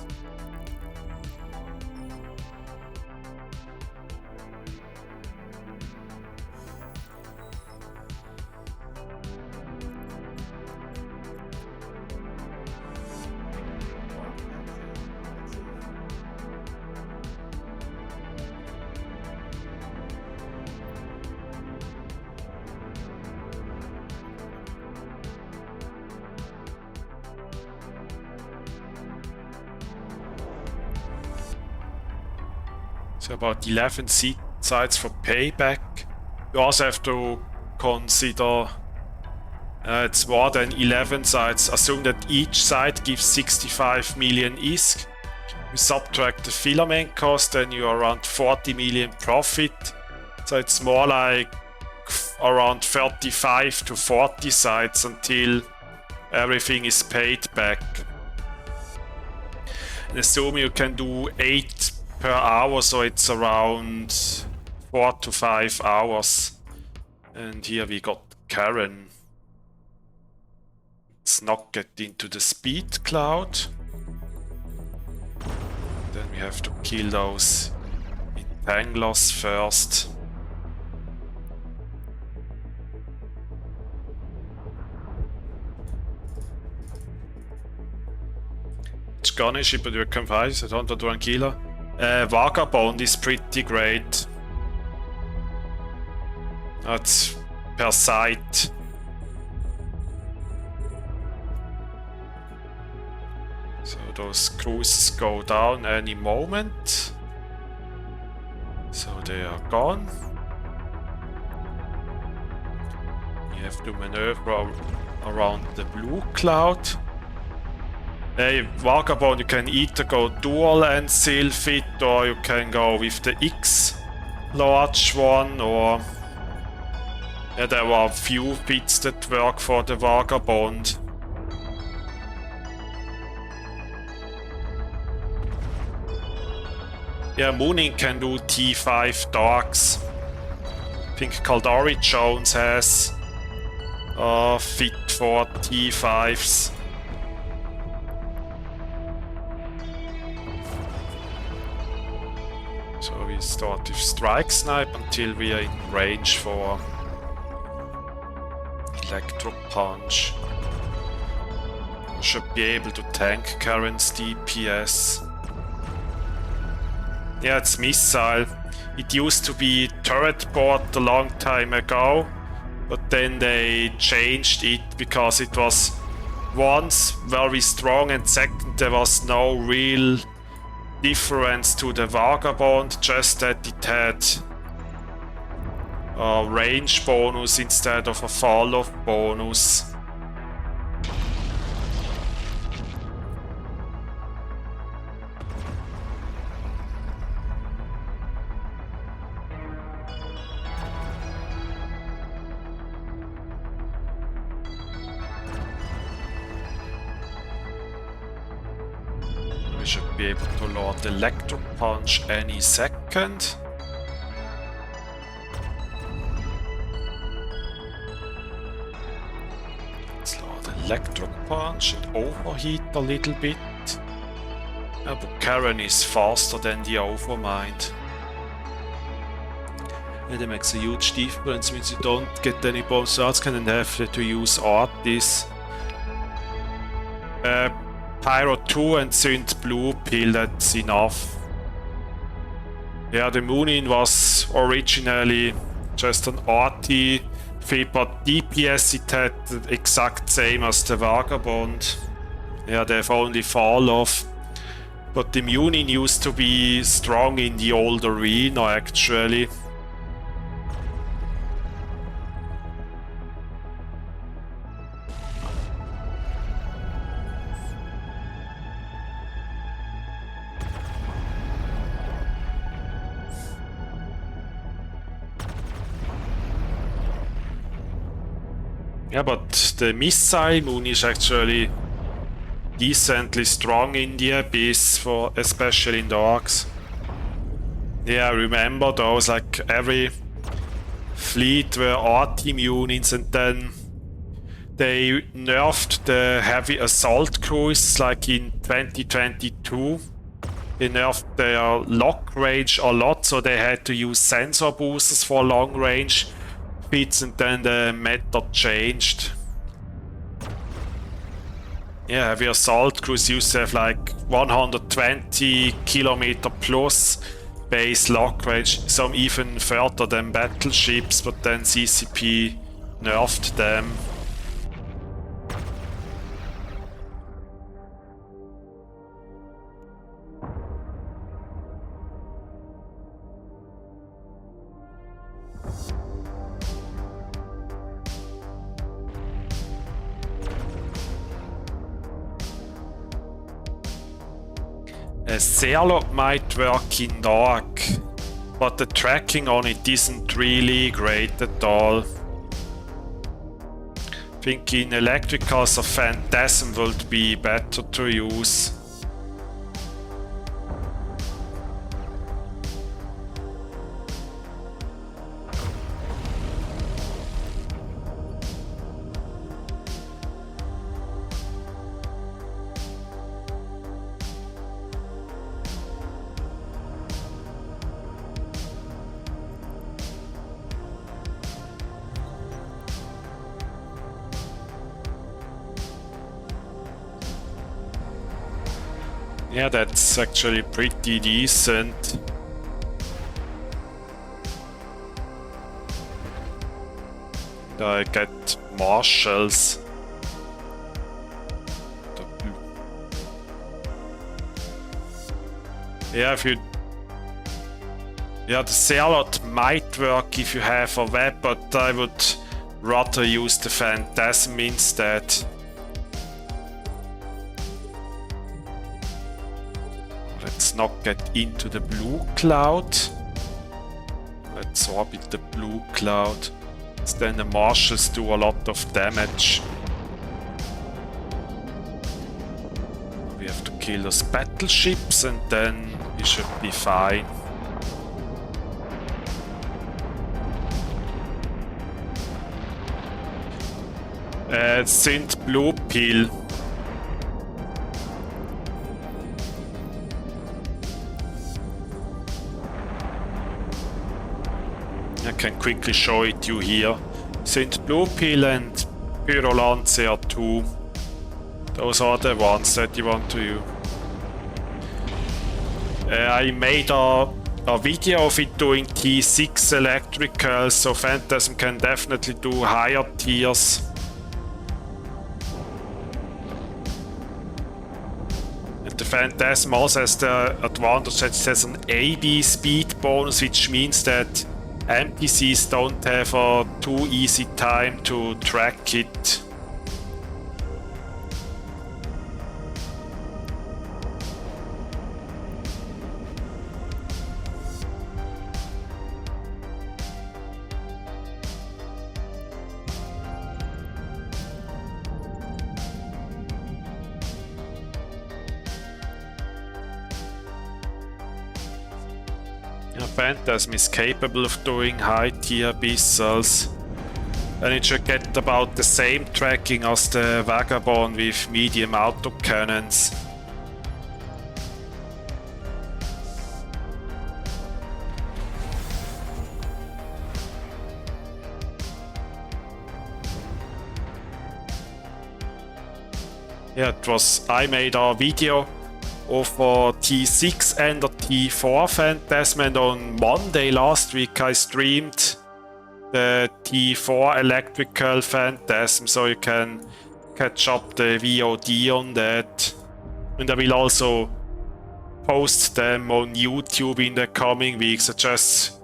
So about 11 sites for payback. You also have to consider it's more than 11 sites. Assume that each site gives 65 million ISK. You subtract the filament cost, then you're around 40 million profit. So it's more like around 35 to 40 sites until everything is paid back. And assume you can do 8 per hour, so it's around 4 to 5 hours. And here we got Karen. Let's not get into the speed cloud. Then we have to kill those entanglers first. Which gun is it, but you can find it, 101 killer. Vagabond is pretty great. That's per site. So those cruises go down any moment. So they are gone. You have to maneuver around the blue cloud. Vagabond, you can either go dual and Sylphid, or you can go with the X large one, or there were a few bits that work for the Vagabond. Yeah, Mooning can do T5 darks. I think Caldari Jones has fit for T5s. So we start with Strike Snipe until we are in range for Electro Punch. Should be able to tank Karen's DPS. Yeah, it's missile. It used to be turret board a long time ago, but then they changed it because it was once very strong, and second there was no real difference to the Vagabond, just that it had a range bonus instead of a fall off bonus. We should be able to load Electro Punch any second. Let's load Electro Punch and overheat a little bit. Yeah, but Karen is faster than the Overmind. And it makes a huge difference, means you don't get any bombs arts and have to use Artis. Pyro 2 and Synth Blue Pill, that's enough. Yeah, the Moonin was originally just an RT fit, but DPS it had the exact same as the Vagabond. Yeah, they have only fall off. But the Moonin used to be strong in the old arena actually. Yeah, but the missile moon is actually decently strong in the Abyss, for especially in the orcs. Yeah, I remember those, like every fleet were art-team units, and then they nerfed the heavy assault cruisers like in 2022. They nerfed their lock range a lot, so they had to use sensor boosters for long range fits, and then the meta changed. Yeah, heavy assault cruise used to have like 120 kilometer plus base lock range, some even further than battleships, but then CCP nerfed them. A Sailor might work in dark, but the tracking on it isn't really great at all. I think in electricals a Phantasm would be better to use. Yeah, that's actually pretty decent. I get marshals. Yeah, if you... Yeah, the Zealot might work if you have a web, but I would rather use the Phantasm instead. Let's not get into the blue cloud. Let's orbit the blue cloud. Then the marshals do a lot of damage. We have to kill those battleships and then we should be fine. Synth blue pill. I can quickly show it you here. Synth blue pill and Pyrolancer 2. Those are the ones that you want to use. I made a video of it doing T6 electrical, so Phantasm can definitely do higher tiers. And the Phantasm also has the advantage that it has an AB speed bonus, which means that NPCs don't have a too easy time to track it. Phantasm is capable of doing high tier abyssals, and it should get about the same tracking as the Vagabond with medium autocannons. Yeah, I made a video of a T6 and a T4 Phantasm, and on Monday last week I streamed the T4 electrical Phantasm, so you can catch up the VOD on that. And I will also post them on YouTube in the coming weeks. I just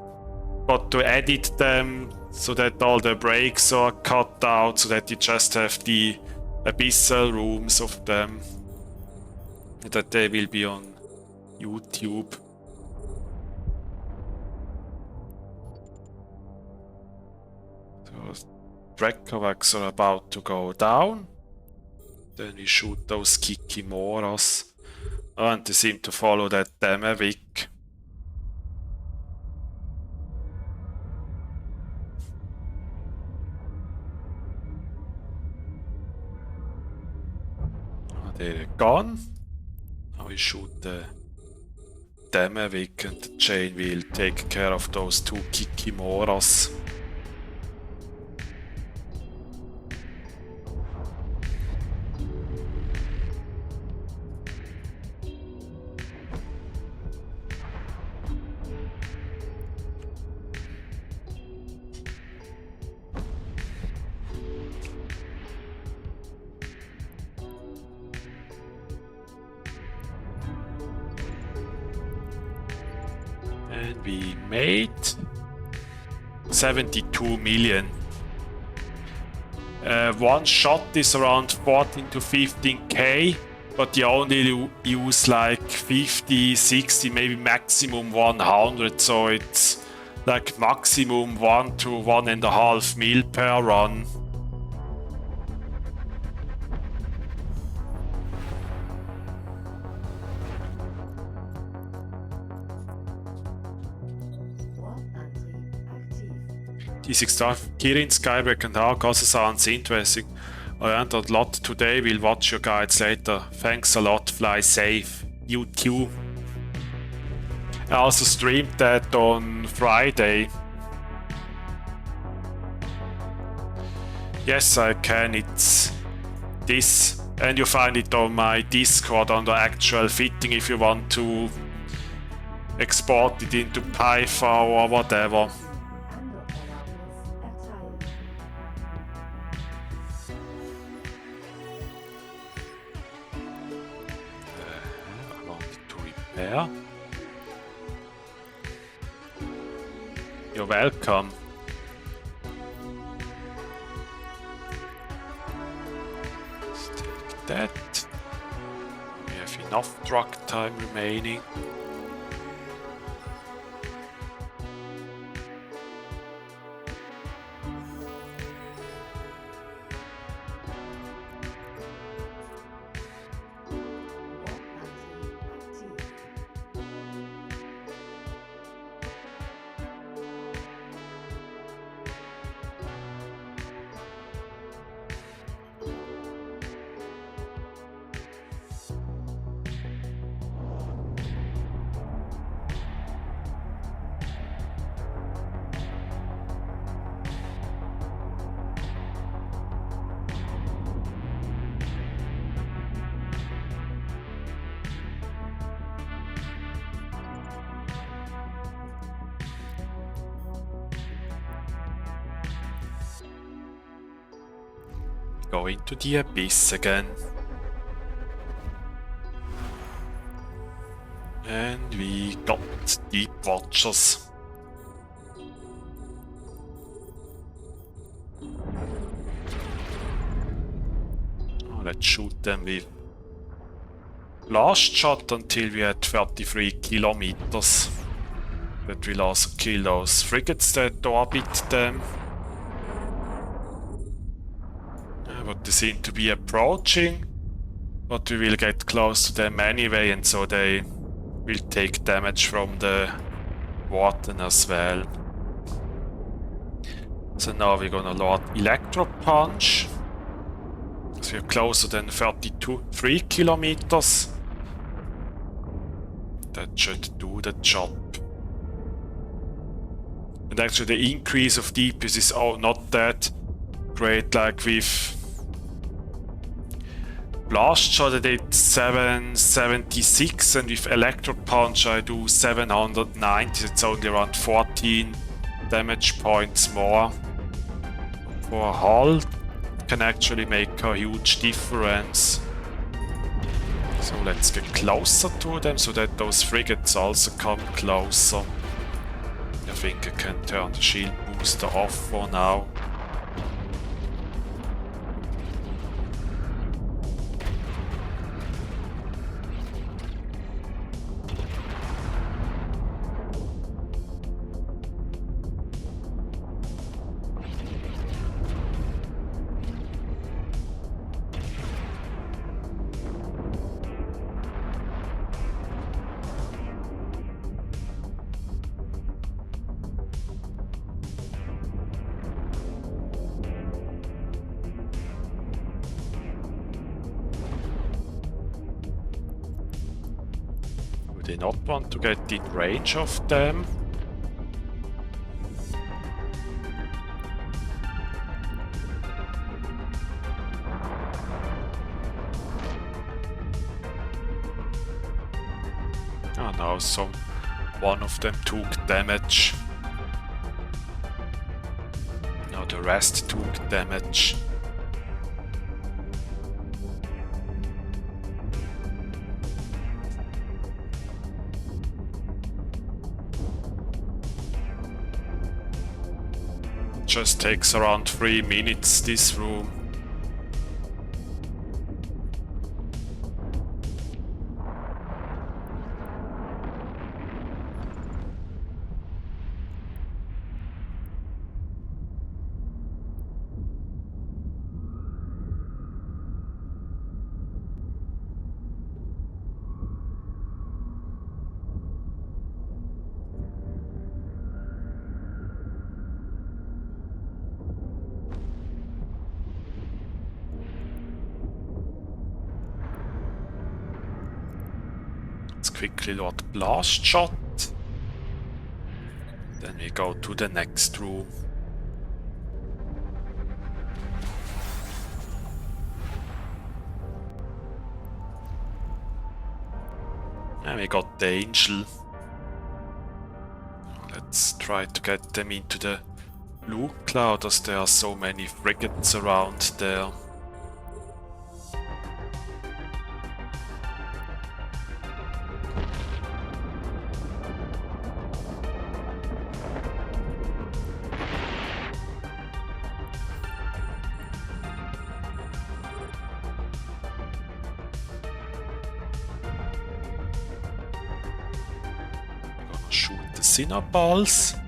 got to edit them so that all the breaks are cut out, so that you just have the abyssal rooms of them. That they will be on YouTube. So Drekavax are about to go down. Then we shoot those Kikimoras. Oh, and they seem to follow that Demavic. Oh, they're gone. Now we shoot the Demavic and the chain will take care of those two Kikimoras. And we made 72 million. One shot is around 14 to 15k, but you only use like 50, 60, maybe maximum 100, so it's like maximum 1 to 1.5 mil per run. Die 65 Kirin Skybreak and Ark also sounds interesting. I learned a lot today, will watch your guides later. Thanks a lot, fly safe. You too. I also streamed that on Friday. Yes, I can, it's this. And you find it on my Discord under actual fitting if you want to export it into Python or whatever. Yeah. You're welcome. Let's take that. We have enough truck time remaining. Go into the abyss again. And we got deep watchers. Oh, let's shoot them with last shot until we had 33 kilometers. That will also kill those frigates that orbit them. But they seem to be approaching, but we will get close to them anyway, and so they will take damage from the water as well. So now we're gonna load Electro Punch. So we're closer than 3 kilometers. That should do the job. And actually the increase of DPS is not that great, like with Blast Shot I did 776 and with Electro Punch I do 790, it's only around 14 damage points more. For a hull can actually make a huge difference. So let's get closer to them so that those frigates also come closer. I think I can turn the shield booster off for now. they not want to get in range of them? Oh no, one of them took damage. No, the rest took damage. Just takes around 3 minutes, this room. Quickly load blast shot. Then we go to the next room. And we got the angel. Let's try to get them into the blue cloud as there are so many frigates around there. Shoot the Cinnaballs.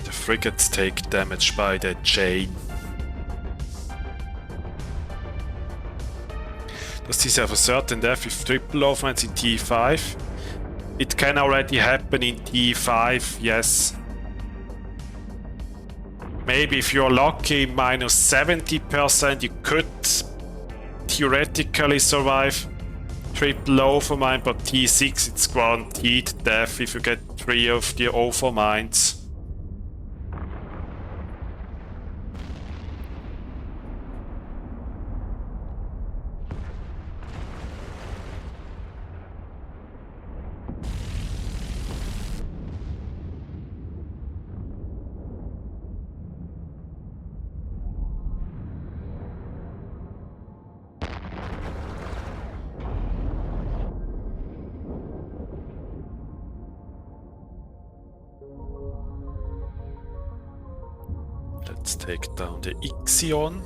The frigates take damage by the chain. Does this have a certain death with triple Overmind in T5? It can already happen in T5, yes. Maybe if you're lucky, minus 70%, you could theoretically survive triple Overmind, but T6 it's guaranteed death if you get 3 of the Overminds. Let's take down the Ixion.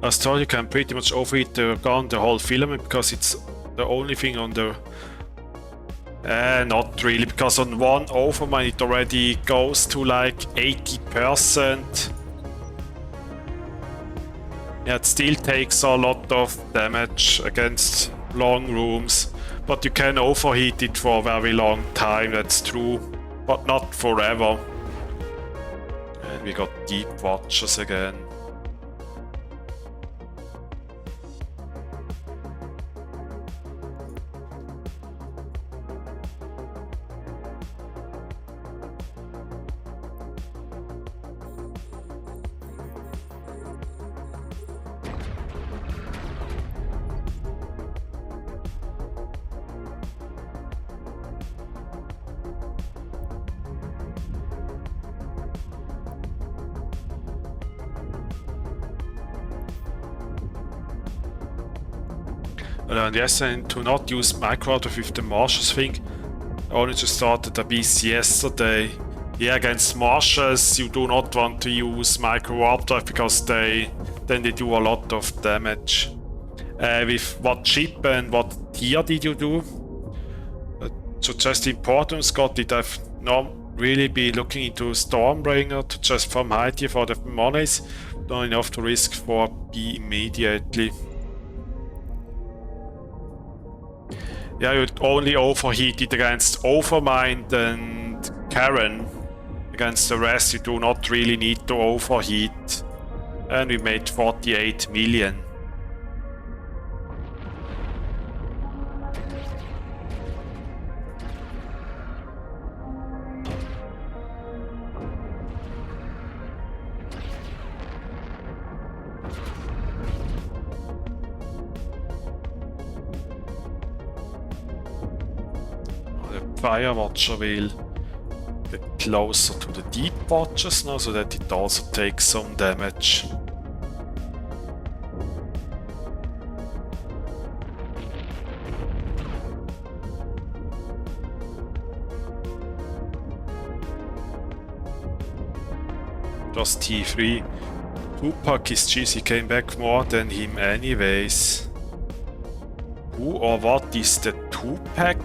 As told, you can pretty much overheat the gun, the whole filament, because it's the only thing on the... not really, because on one Overmind it already goes to like 80%. Yeah, it still takes a lot of damage against long rooms, but you can overheat it for a very long time, that's true, but not forever. And we got Deep Watchers again. And yes, and to not use micro auto with the Marshes thing. I only just started Abyss yesterday. Yeah, against Marshes you do not want to use micro warp drive because then they do a lot of damage. with what ship and what tier did you do. So just important, Scott, did I've not really be looking into Stormbringer to just farm high tier for the monies, not enough to risk for B immediately. Yeah, you only overheated against Overmind and Karen. Against the rest you do not really need to overheat. And we made 48 million. Fire Watcher will get closer to the Deep Watchers now, so that it also takes some damage. Just T3. Tupac is cheesy, came back more than him anyways. Who or what is the Tupac?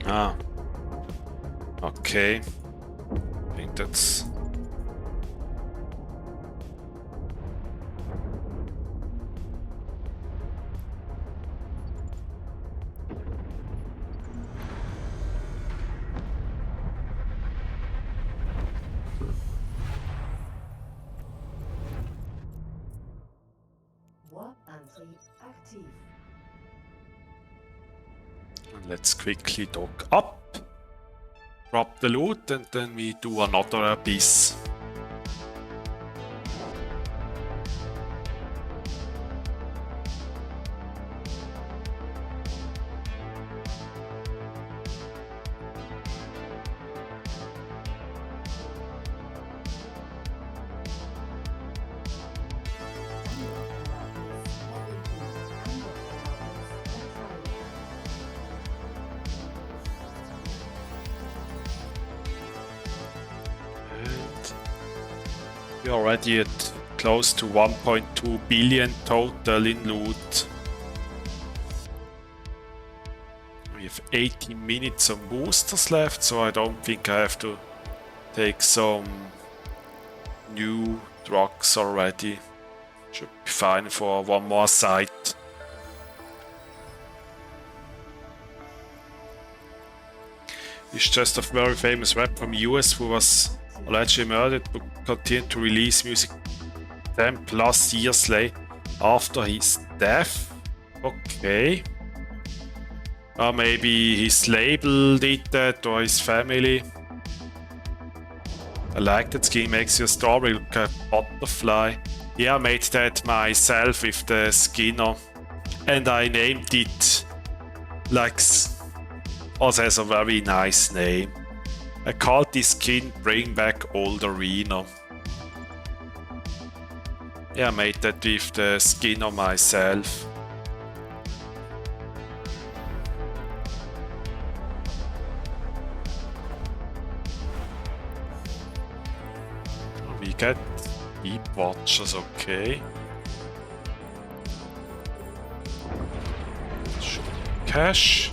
Ah, okay. I think that's... Warp entry active. Let's quickly dock up, drop the loot, and then we do another abyss. We're already at close to 1.2 billion total in loot. We have 80 minutes of boosters left, so I don't think I have to take some new drugs already. Should be fine for one more site. It's just a very famous rapper from US who was allegedly murdered but continued to release music 10 plus years later after his death. Okay. Or maybe his label did that, or his family. I like that skin, makes your story look like a butterfly. Yeah, I made that myself with the Skinner. And I named it like... Also has a very nice name. I called this skin Bring Back Old Arena. Yeah, I made that with the Skinner myself. We get Deep Watchers, okay. Shoot cash.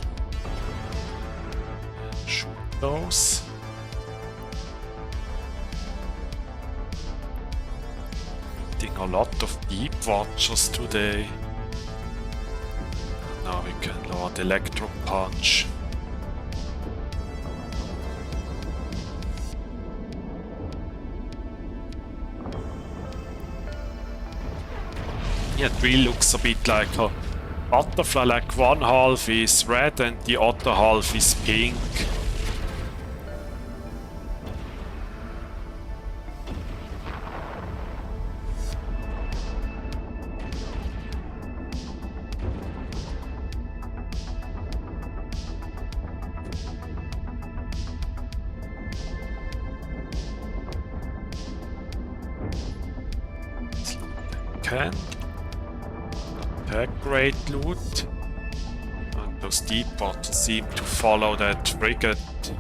Shoot those. Getting a lot of Deep Watchers today. Now we can load Electro Punch. Yeah, it really looks a bit like a butterfly, like one half is red and the other half is pink. can. Tag great loot. And those deep waters seem to follow that frigate.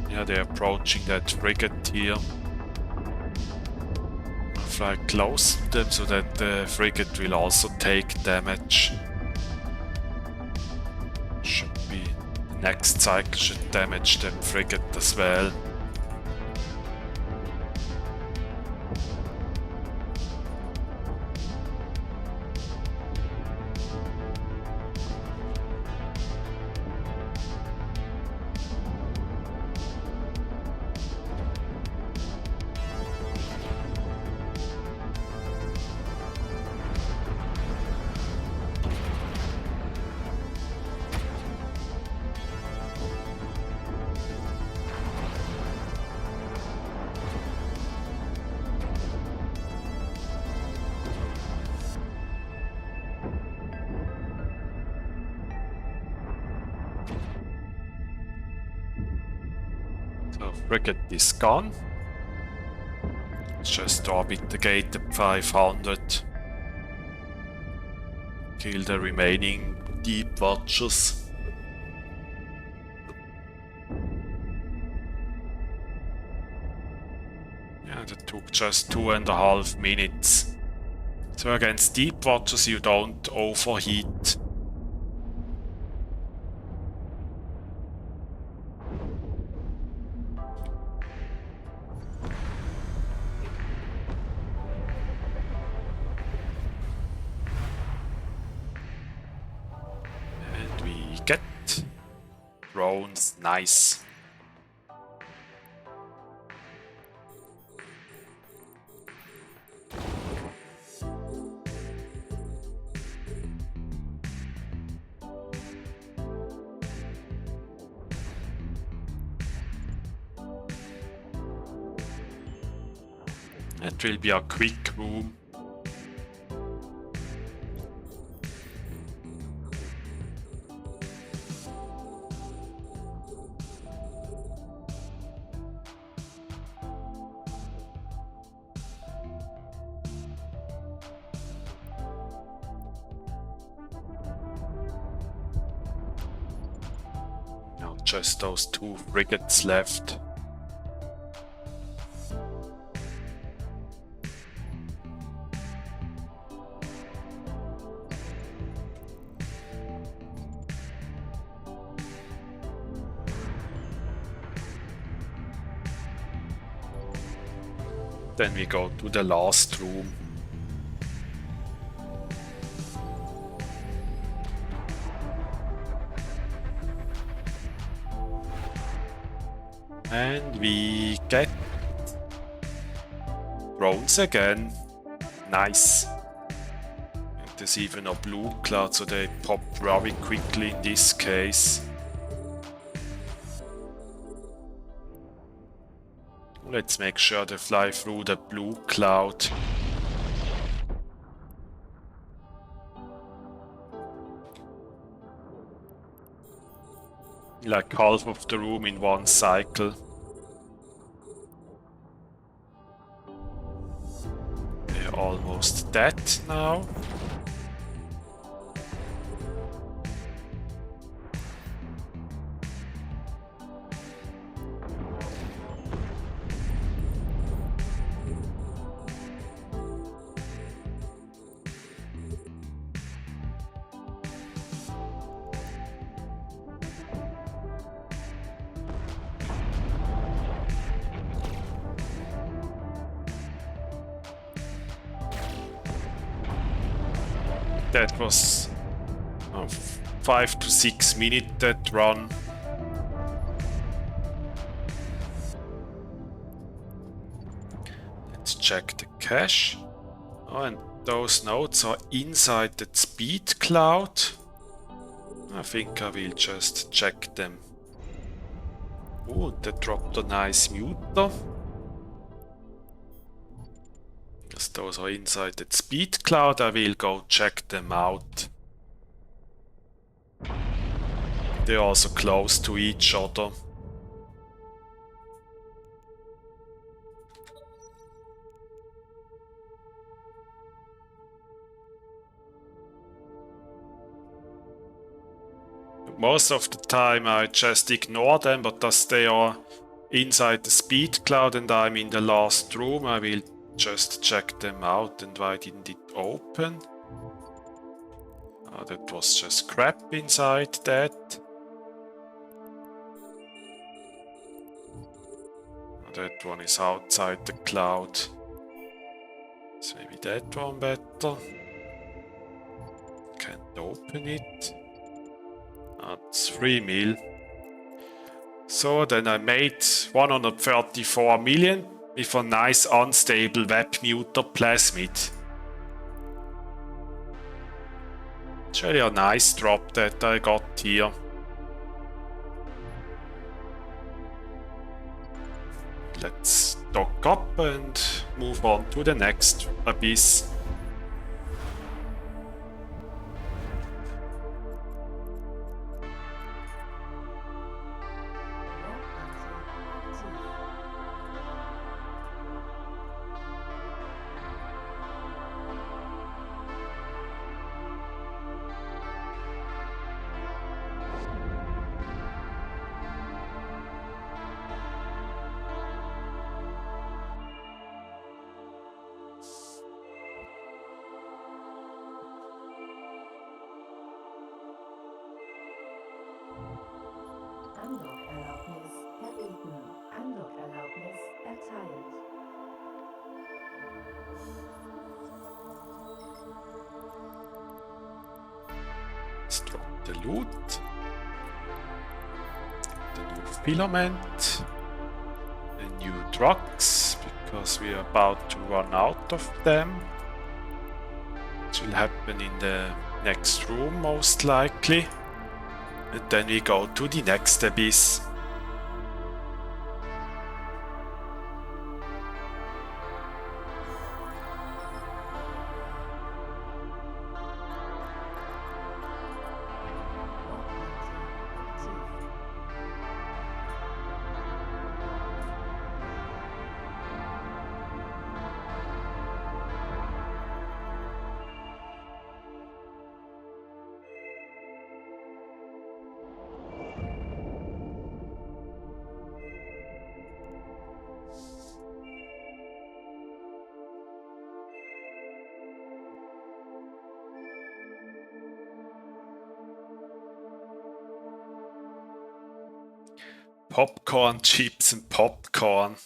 Yeah, they're approaching that frigate here. Fly close to them so that the frigate will also take damage. Should be the next cycle should damage the frigate as well. So frigate is gone. Just orbit the gate at 500. Kill the remaining deep watchers. Yeah, that took just 2.5 minutes. So against deep watchers you don't overheat. And we get drones, nice. It will be a quick room. Now just those 2 frigates left. Then we go to the last room. And we get drones again. Nice. And there's even a blue cloud, so they pop very quickly in this case. Let's make sure they fly through the blue cloud. Like half of the room in one cycle. They're almost dead now. That was 5 to 6 minutes that run. Let's check the cache. Oh, and those nodes are inside that speed cloud. I think I will just check them. Oh, that dropped a nice neuter. As those are inside that speed cloud, I will go check them out. They're also close to each other. Most of the time I just ignore them, but as they are inside the speed cloud and I'm in the last room, I will just check them out. And why didn't it open? Oh, that was just crap inside that. Oh, that one is outside the cloud. So maybe that one better. Can't open it. That's 3 mil. So then I made 134 million with a nice unstable web neuter plasmid. It's really a nice drop that I got here. Let's dock up and move on to the next abyss. Unlock-Erlaubnis erhalten. Unlock-Erlaubnis erteilt. Let's drop the loot. The new filament. The new drugs, because we are about to run out of them. It will happen in the next room most likely. And then we go to the next abyss. Popcorn, chips and popcorn.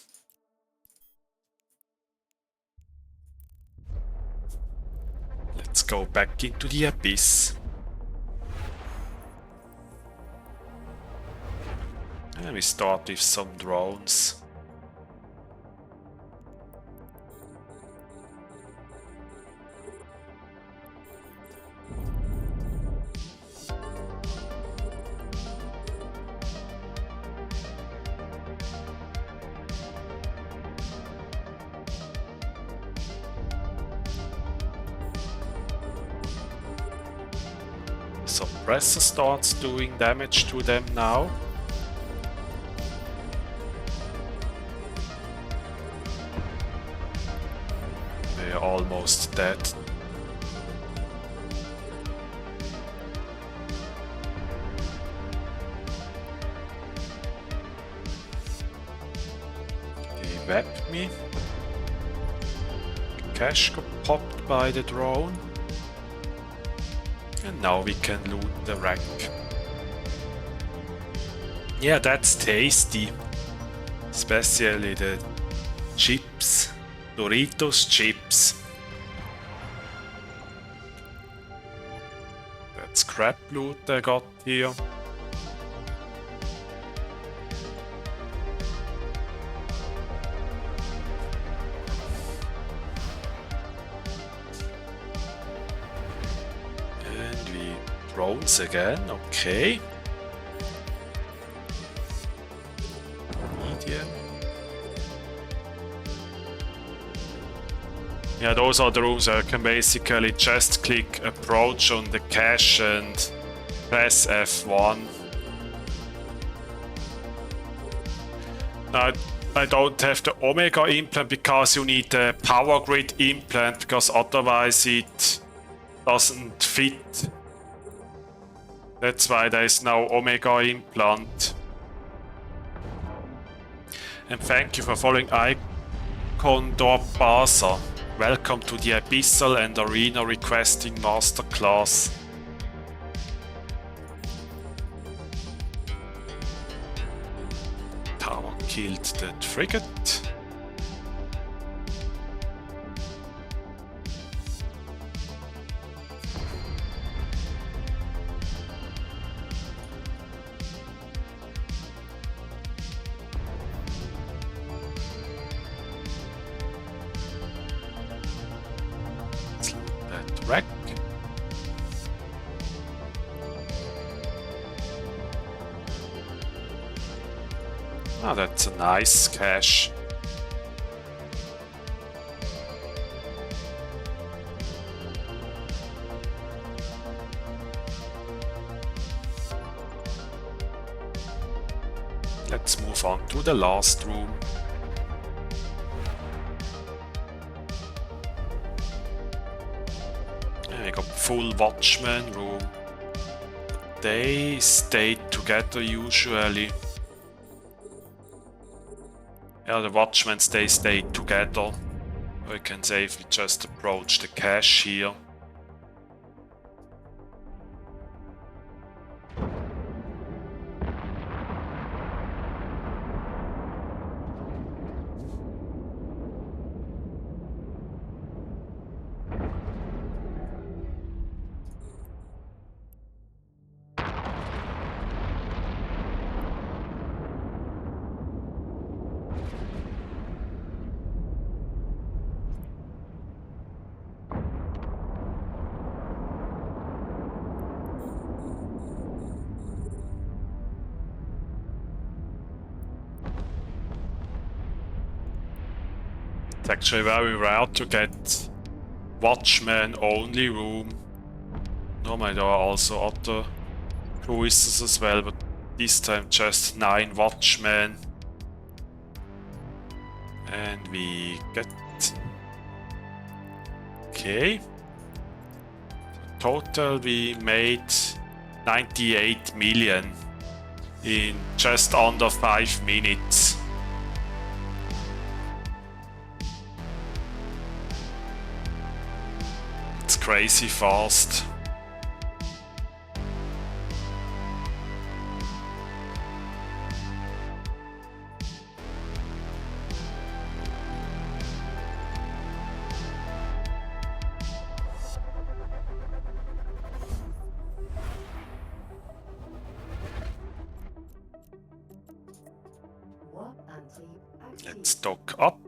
Let's go back into the abyss. And we start with some drones. Suppressor starts doing damage to them now. They are almost dead. They webbed me. The cache got popped by the drone. And now we can loot the wreck. Yeah, that's tasty. Especially the chips. Doritos chips. That's crap loot I got here. Drones again, okay. Medium. Yeah, those are the rooms where I can basically just click approach on the cache and press F1. Now, I don't have the Omega implant because you need the power grid implant, because otherwise it doesn't fit. That's why there is now Omega implant. And thank you for following Icon Dorpasa. Welcome to the Abyssal and Arena Requesting Masterclass. Tower killed the frigate. Wreck. Oh, that's a nice cache. Let's move on to the last room. We got full watchman room. They stay together usually. Yeah, the watchmen stay together. We can say if we just approach the cache here. It's actually very rare to get watchman only room. Normally there are also other cruisers as well, but this time just 9 watchmen. And we get... Okay. Total we made 98 million in just under 5 minutes. It's crazy fast. Let's dock up.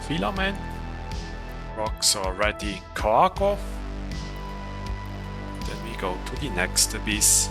Filament. Rocks are ready in cargo. Then we go to the next abyss.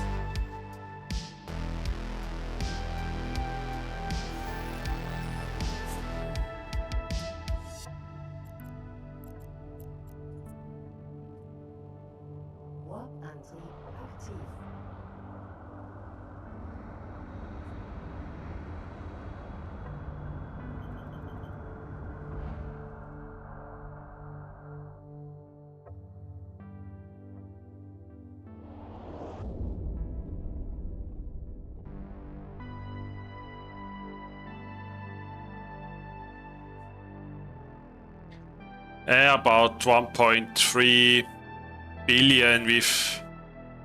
About 1.3 billion with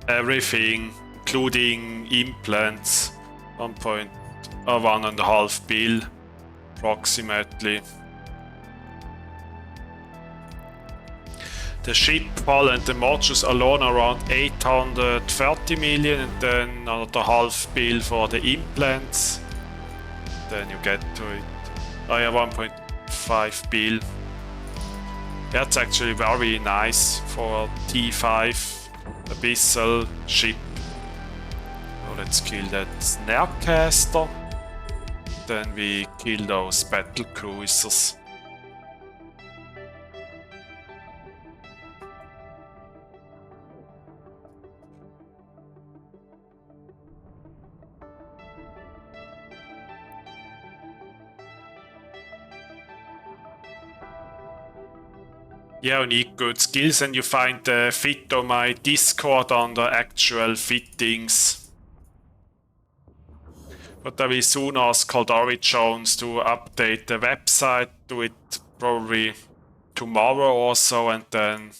everything, including implants. 1.5 bill approximately. the ship hull and the modules alone around 830 million, and then another half bill for the implants. Then you get to it. Oh yeah, 1.5 bill. That's actually very nice for T5 Abyssal ship. So let's kill that Snarecaster. Then we kill those battle cruisers. Yeah, you need good skills, and you find the fit on my Discord under actual fittings. But I will soon ask Caldari Jones to update the website, do it probably tomorrow or so, and then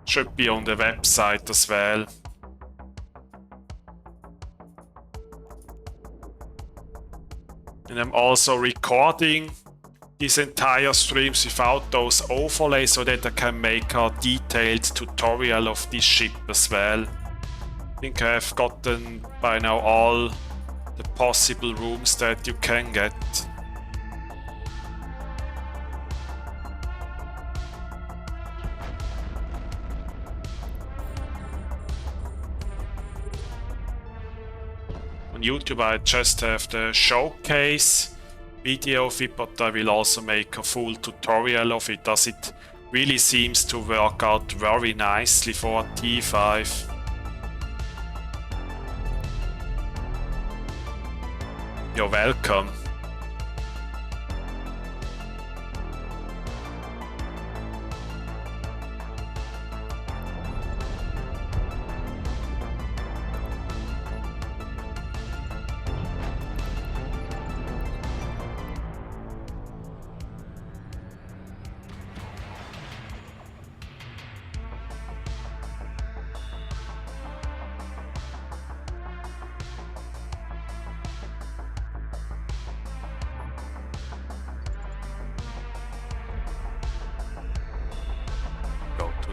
should be on the website as well. And I'm also recording these entire streams without those overlays so that I can make a detailed tutorial of this ship as well. I think I have gotten by now all the possible rooms that you can get. On YouTube I just have the showcase video of it, but I will also make a full tutorial of it, as it really seems to work out very nicely for T5. You're welcome.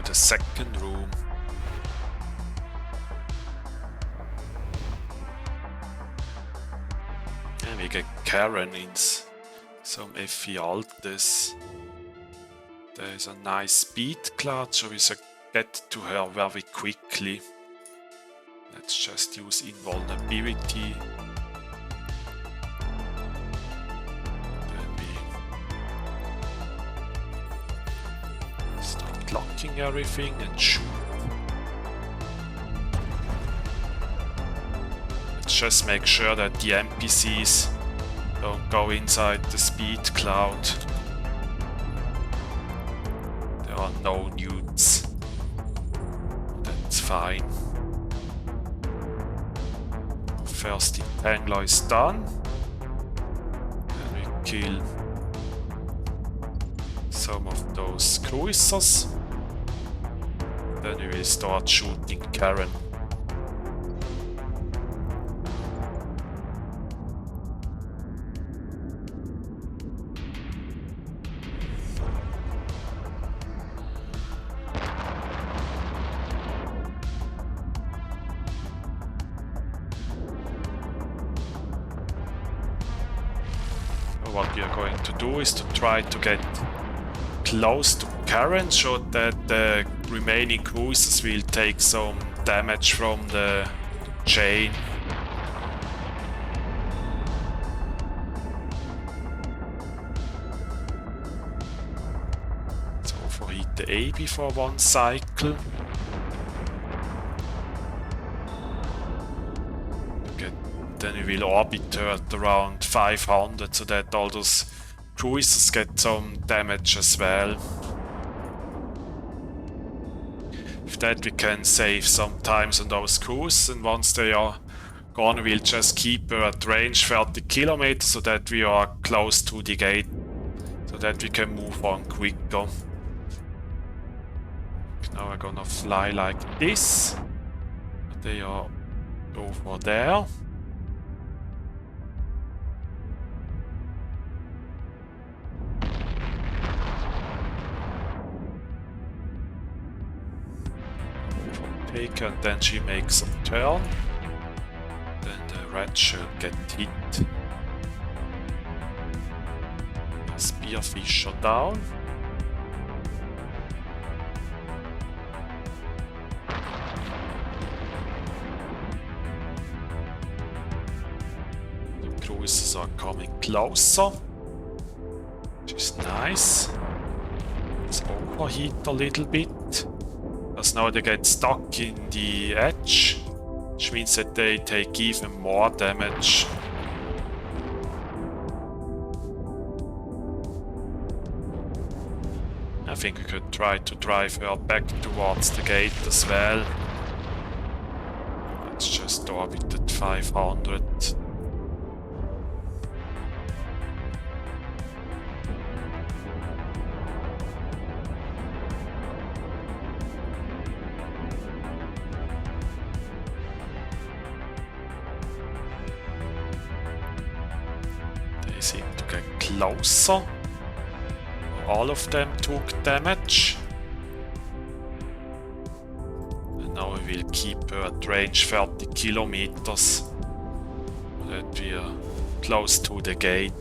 The second room. And we get Karen in some Ephialtes. There is a nice speed cloud, so we get to her very quickly. Let's just use invulnerability. Locking everything and shoot. Let's just make sure that the NPCs don't go inside the speed cloud. There are no newts. That's fine. First entangler is done. Then we kill some of those cruisers. Then we will start shooting Karen. What we are going to do is to try to get close to Karen, so that the remaining cruisers will take some damage from the chain. So overheat the AB for one cycle. Then we will orbit her at around 500 so that all those cruisers get some damage as well. With that we can save some times on those cruisers, and once they are gone we'll just keep her at range 30 kilometers so that we are close to the gate, so that we can move on quicker. Now we're gonna fly like this. They are over there. take and then she makes a turn. Then the red should get hit. Spearfisher down. The cruisers are coming closer, which is nice. Let's overheat a little bit, because now they get stuck in the edge, which means that they take even more damage. I think we could try to drive her back towards the gate as well. Let's just orbit at 500. They seem to get closer. All of them took damage. And now we will keep her at range 30 kilometers. That we are close to the gate.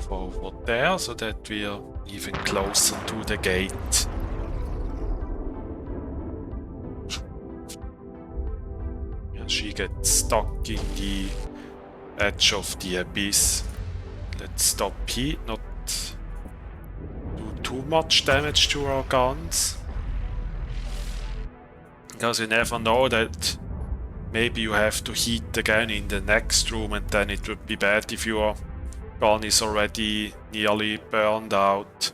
Over there so that we are even closer to the gate. And she gets stuck in the edge of the abyss. Let's stop here, not do too much damage to our guns. Because you never know that maybe you have to heat again in the next room, and then it would be bad if your gun is already nearly burned out.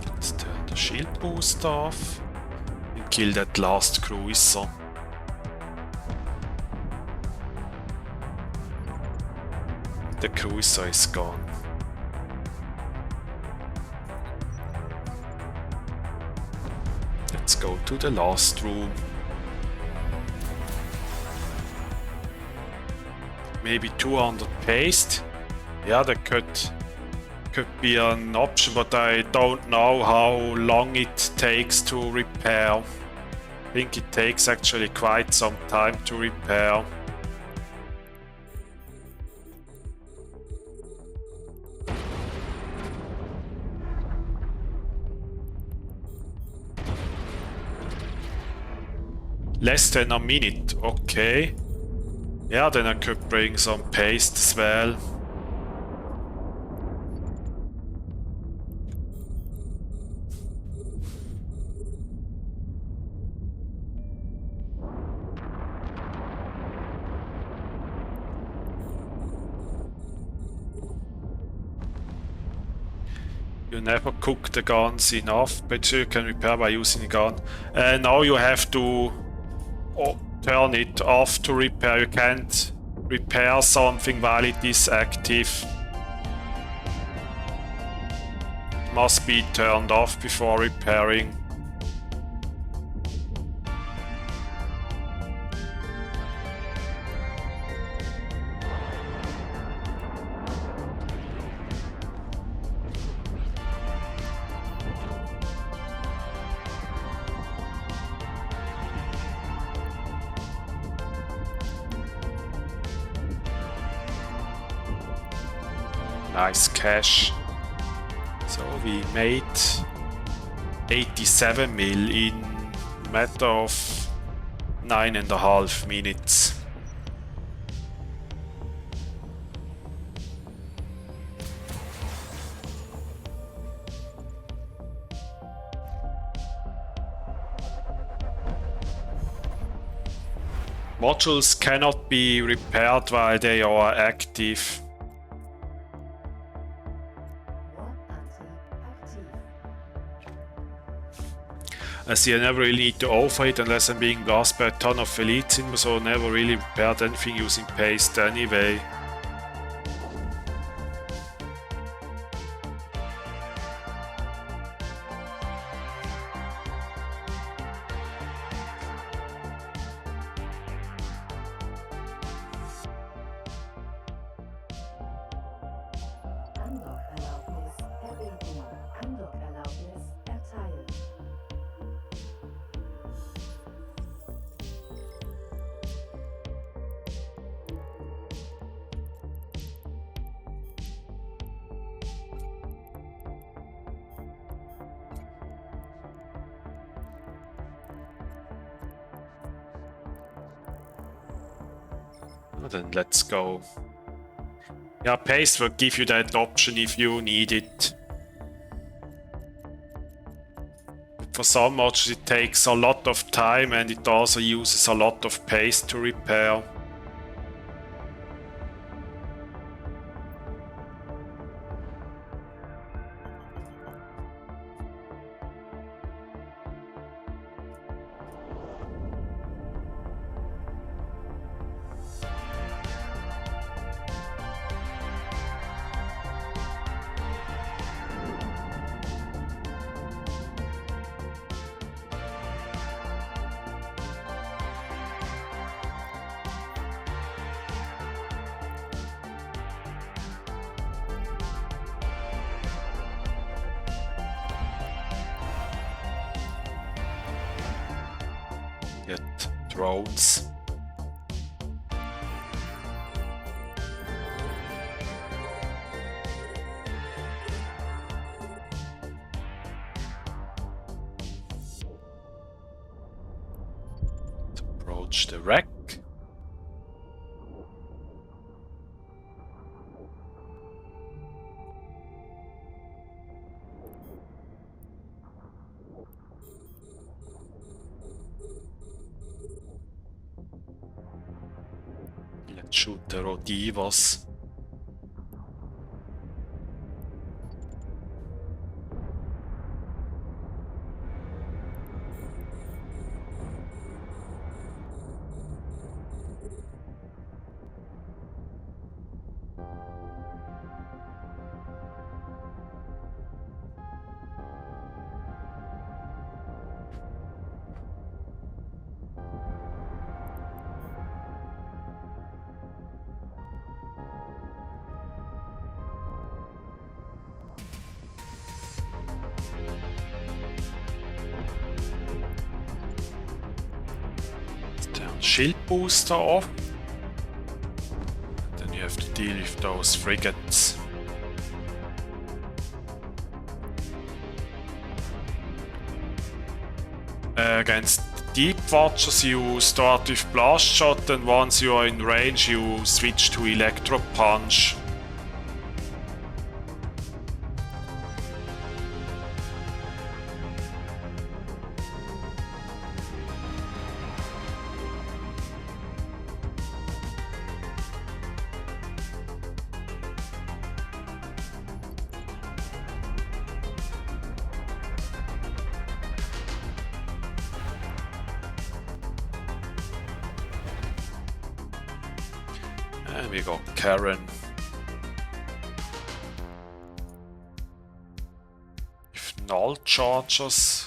Let's turn the shield boost off and kill that last cruiser. The cruiser is gone. Let's go to the last room. Maybe 200 paste. Yeah, that could be an option, but I don't know how long it takes to repair. I think it takes actually quite some time to repair. Less than a minute, okay. Yeah, then I could bring some paste as well. You never cook the guns enough, but you can repair by using the gun. Now you have to turn it off to repair. You can't repair something while it is active. It must be turned off before repairing. Nice cash. So we made 87 mil in a matter of 9.5 minutes. Modules cannot be repaired while they are active. I see I never really need to overheat unless I'm being blasted by a ton of elites in, so I never really repaired anything using paste anyway. Then let's go. Yeah, paste will give you that option if you need it. For some mods it takes a lot of time and it also uses a lot of paste to repair. Get drones. Approach the wreck. Let's shoot the Rodivas. Shield booster off. Then you have to deal with those frigates. Against deep watchers you start with blast shot and once you are in range you switch to electro punch. And we got Karen. With null chargers,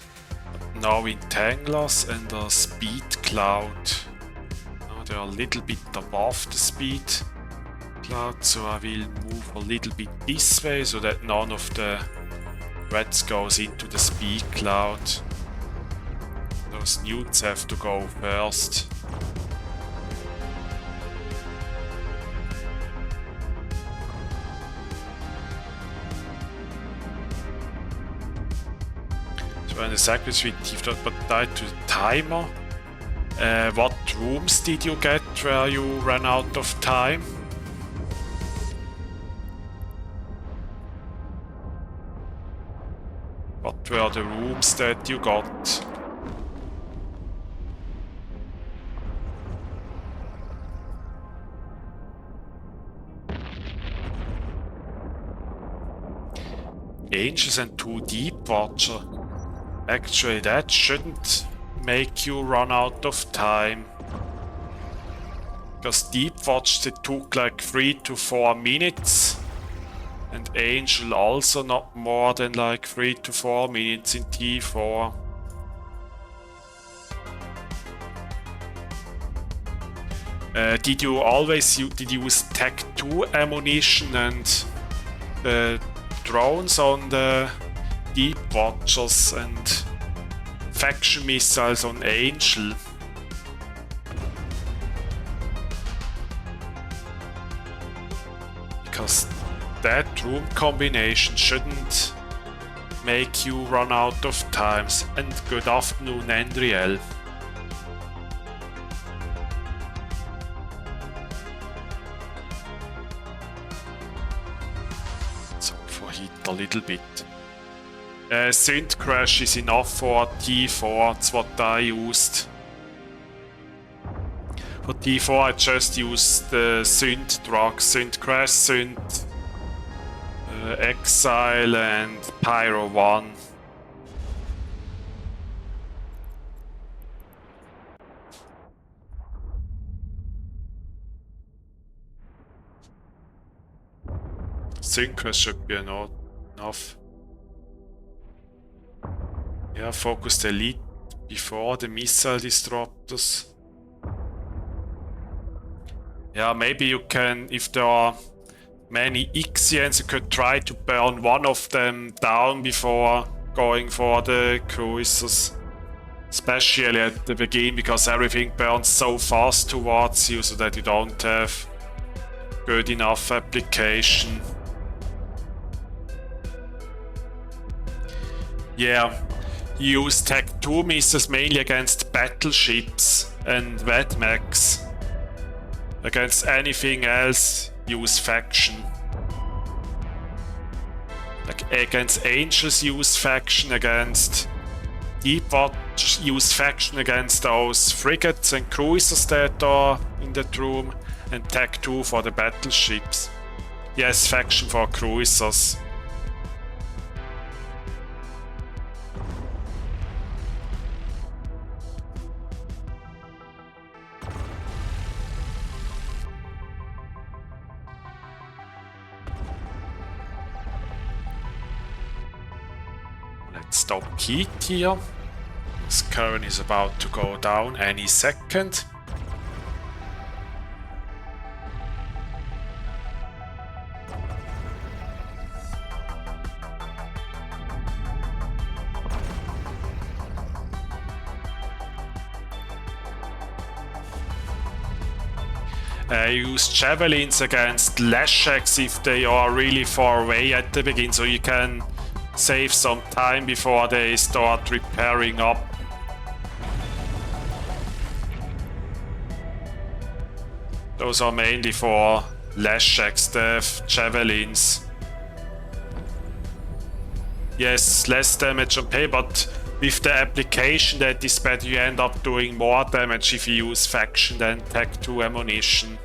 but now entanglers and a speed cloud. Now they are a little bit above the speed cloud, so I will move a little bit this way so that none of the reds goes into the speed cloud. Those newts have to go first. Eine Secretary but died to the timer. What rooms did you get where you ran out of time? What were the rooms that you got? Angels and 2 deep watcher. Actually, that shouldn't make you run out of time. Because Deep Watch it took like 3 to 4 minutes. And Angel also not more than like 3 to 4 minutes in T4. Did you always use Tech 2 ammunition and drones on the Deep Watchers and faction missiles on Angel? Because that room combination shouldn't make you run out of times. And good afternoon, Andriel. a little bit. Synth Crash is enough for T4, that's what I used. For T4 I just used the Synth drugs, Synth Crash, Synth Exile and Pyro 1. Synth Crash should be enough. Yeah, focus the elite before the missile disruptors. Yeah, maybe you can, if there are many Ixians, you could try to burn one of them down before going for the cruisers. Especially at the beginning, because everything burns so fast towards you so that you don't have good enough application. Yeah, use Tech 2 missiles mainly against battleships and Wetmax. Against anything else, use Faction. Like against Angels, use Faction. Against Deep Watch, use Faction against those frigates and cruisers that are in that room. And Tech 2 for the battleships. Yes, Faction for cruisers. Stop heat here. This current is about to go down any second. Use javelins against Lesheks if they are really far away at the beginning, so you can save some time before they start repairing up. Those are mainly for Lesheks, the javelins. Yes, less damage on pay, but with the application that is better, you end up doing more damage if you use Faction than Tech 2 ammunition.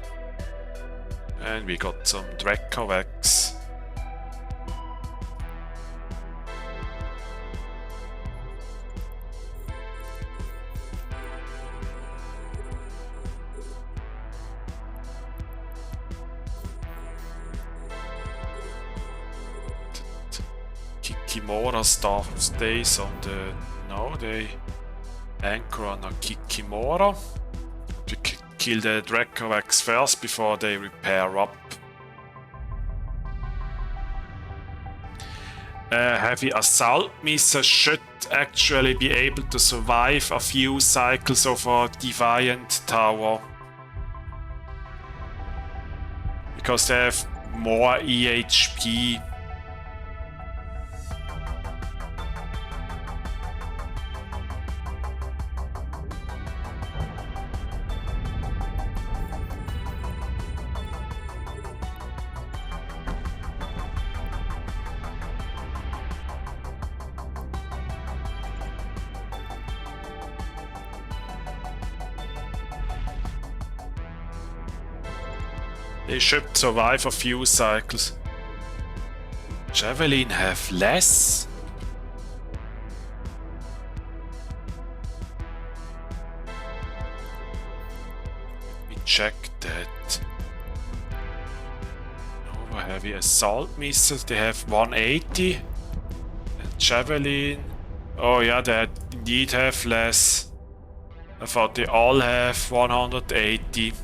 And we got some Dracovax. Kikimora staff stays on the... No, they anchor on a Kikimora. We kill the Dracovax first before they repair up. Heavy assault missiles should actually be able to survive a few cycles of a Defiant tower. Because they have more EHP. They should survive a few cycles. Javelin have less? Let me check that. Nova heavy assault missiles, they have 180. And Javelin, oh yeah, they indeed have less. I thought they all have 180.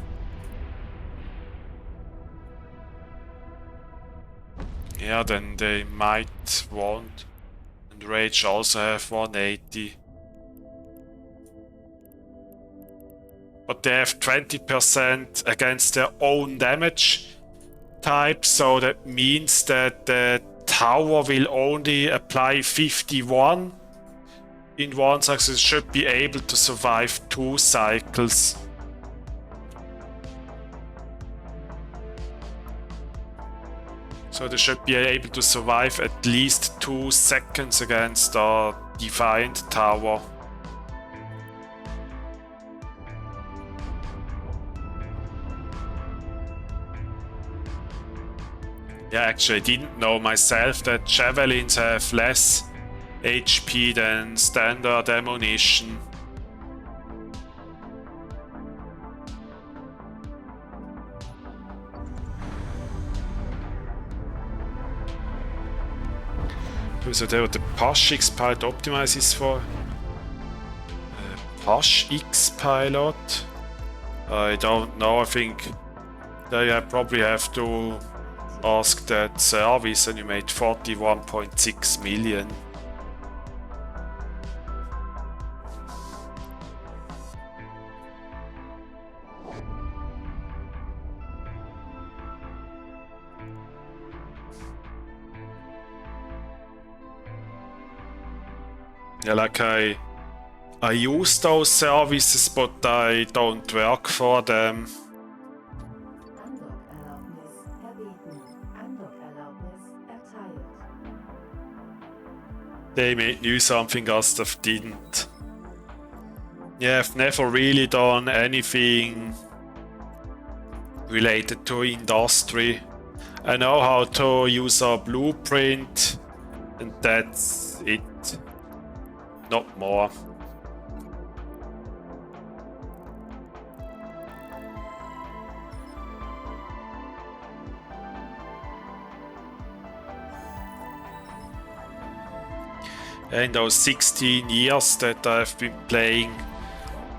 Yeah, then they might want. And Rage also have 180. But they have 20% against their own damage type, so that means that the tower will only apply 51 in one cycle. It should be able to survive 2 cycles. So they should be able to survive at least 2 seconds against the Defiant Tower. Yeah, actually I didn't know myself that javelins have less HP than standard ammunition. So there the Push X pilot optimizes for Push X pilot. I don't know. I think I probably have to ask that service, and you made 41.6 million. Yeah, like I use those services, but I don't work for them. They may knew something else that didn't. Yeah, I've never really done anything related to industry. I know how to use a blueprint, and that's it. Not more. In those 16 years that I've been playing,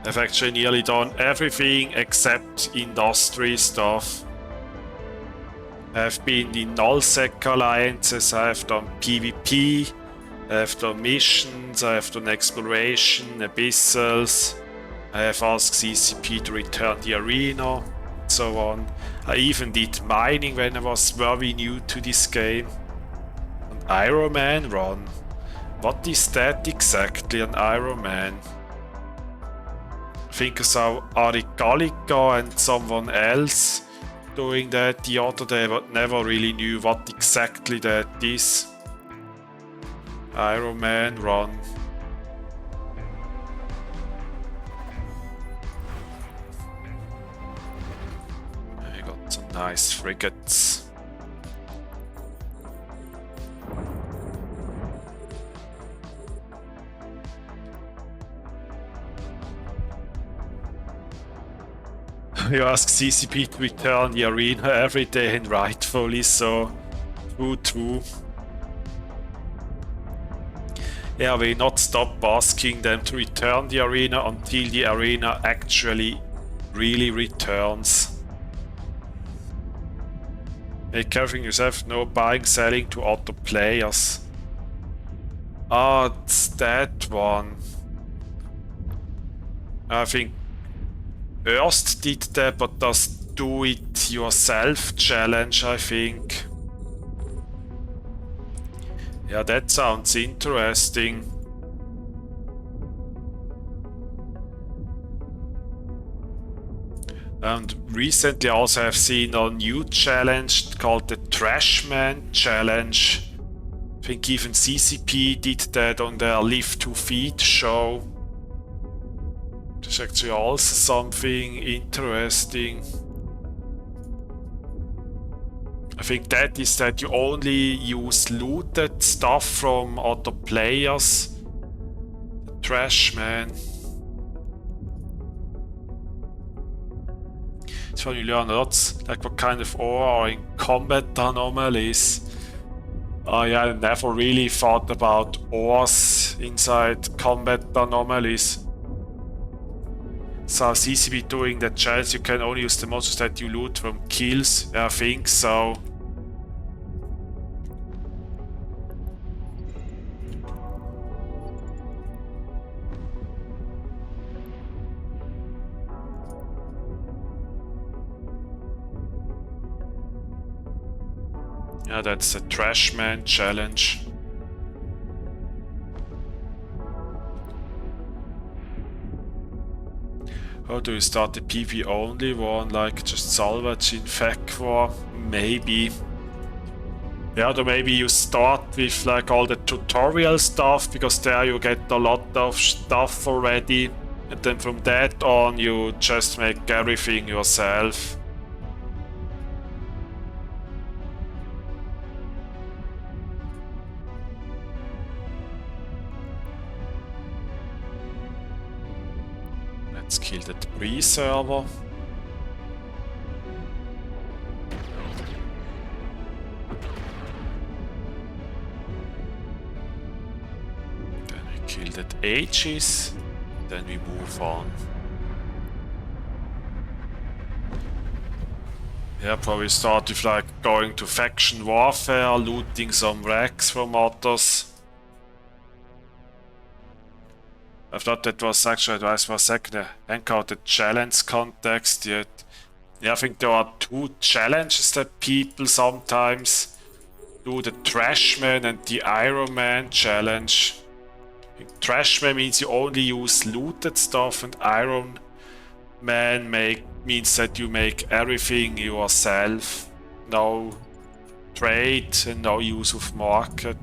I've actually nearly done everything except industry stuff. I've been in nullsec alliances, I've done PvP, I've done missions, I've done exploration, abyssals, I have asked CCP to return the arena, and so on. I even did mining when I was very new to this game. An Iron Man run. What is that exactly, an Iron Man? I think I saw Arigalika and someone else doing that the other day, but never really knew what exactly that is. Iron Man run. I got some nice frigates. You ask CCP to return the arena every day, and rightfully so. True. Yeah, we not stop asking them to return the arena until the arena actually really returns. Make everything yourself, no buying, selling to other players. Ah, it's that one. I think Erst did that, but does do it yourself challenge, I think. Yeah, that sounds interesting. And recently I also have seen a new challenge called the Trashman Challenge. I think even CCP did that on their Live to Feed show. There's actually also something interesting. I think that is that you only use looted stuff from other players. The Trash Man. It's when you learn lots, like what kind of ore are in combat anomalies. Yeah, I never really thought about ores inside combat anomalies. So CCP doing that challenge, you can only use the monsters that you loot from kills. Yeah, I think so. Yeah, that's the Trashman challenge. How do you start the PV only one, like just salvage in FAC War? Maybe. Yeah, or maybe you start with like all the tutorial stuff, because there you get a lot of stuff already, and then from that on you just make everything yourself. Let's kill the pre-server. Kill that Aegis, then we move on. Yeah, probably start with like going to faction warfare, looting some wrecks from others. I thought that was actually advice for a second. I haven't got the challenge context yet. Yeah, I think there are two challenges that people sometimes do, the Trashman and the Iron Man challenge. Trashman means you only use looted stuff, and Iron Man means that you make everything yourself. No trade and no use of market.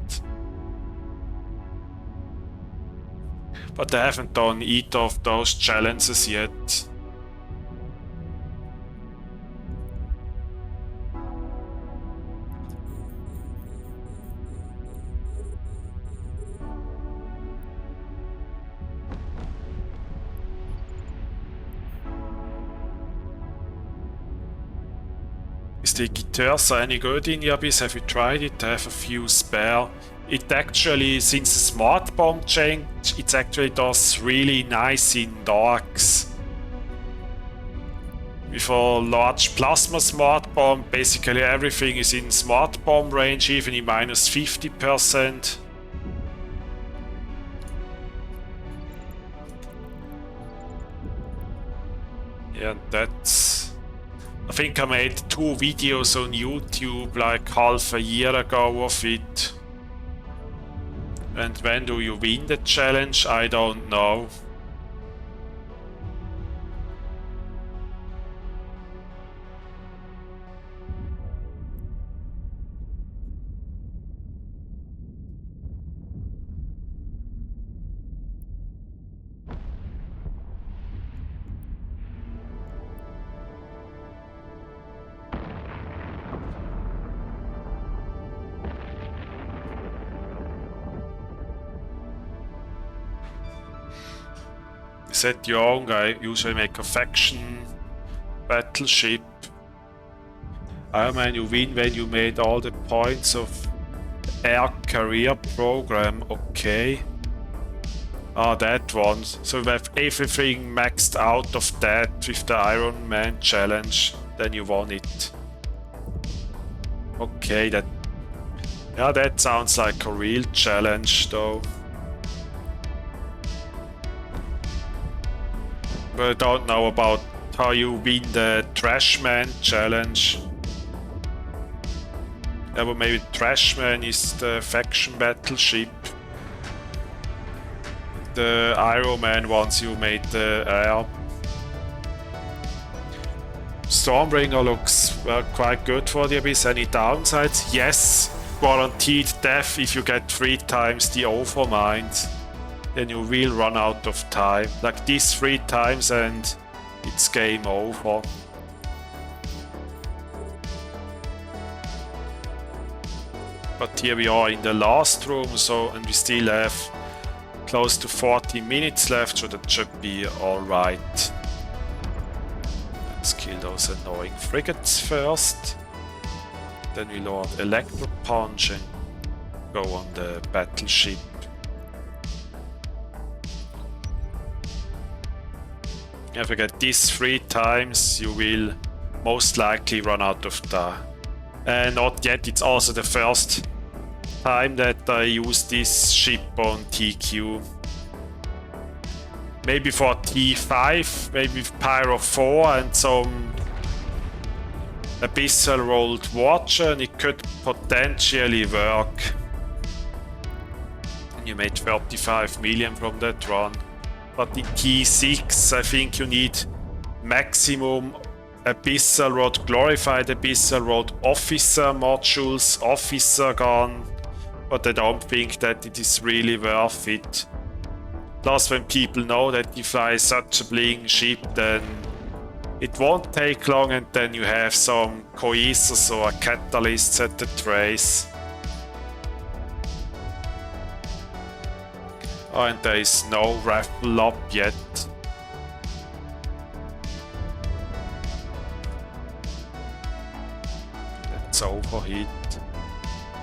But I haven't done either of those challenges yet. Is the guitars any good in the Abyss? Have you tried it? I have a few spare. It actually, since the smart bomb change, it actually does really nice in darks. With a large plasma smart bomb, basically everything is in smart bomb range, even in minus 50%. Yeah, that's... I think I made 2 videos on YouTube like half a year ago of it. And when do you win the challenge? I don't know. Set young, I usually make a faction battleship. Iron Man, you win when you made all the points of air career program. Okay. Ah, that one. So we have everything maxed out of that with the Iron Man challenge. Then you won it. Okay, that... Yeah, that sounds like a real challenge though. But I don't know about how you win the Trashman challenge. Yeah, but maybe Trashman is the faction battleship. The Iron Man ones you made the air. Stormbringer looks quite good for the Abyss. Any downsides? Yes, guaranteed death if you get 3 times the Overmind. Then you will run out of time. Like this 3 times and it's game over. But here we are in the last room, so, and we still have close to 40 minutes left, so that should be alright. Let's kill those annoying frigates first. Then we load Electro Punch and go on the battleship. If you get this 3 times, you will most likely run out of time. Not yet, it's also the first time that I use this ship on TQ. Maybe for T5, maybe with Pyro 4 and some Abyssal rolled Watcher, and it could potentially work. And you made 35 million from that run. But in T6, I think you need maximum Abyssal Road, glorified Abyssal Road officer modules, officer gun, but I don't think that it is really worth it. Plus, when people know that you fly such a bling ship, then it won't take long, and then you have some cohesers or catalysts at the trace. Oh, and there is no raffle up yet. Let's overheat.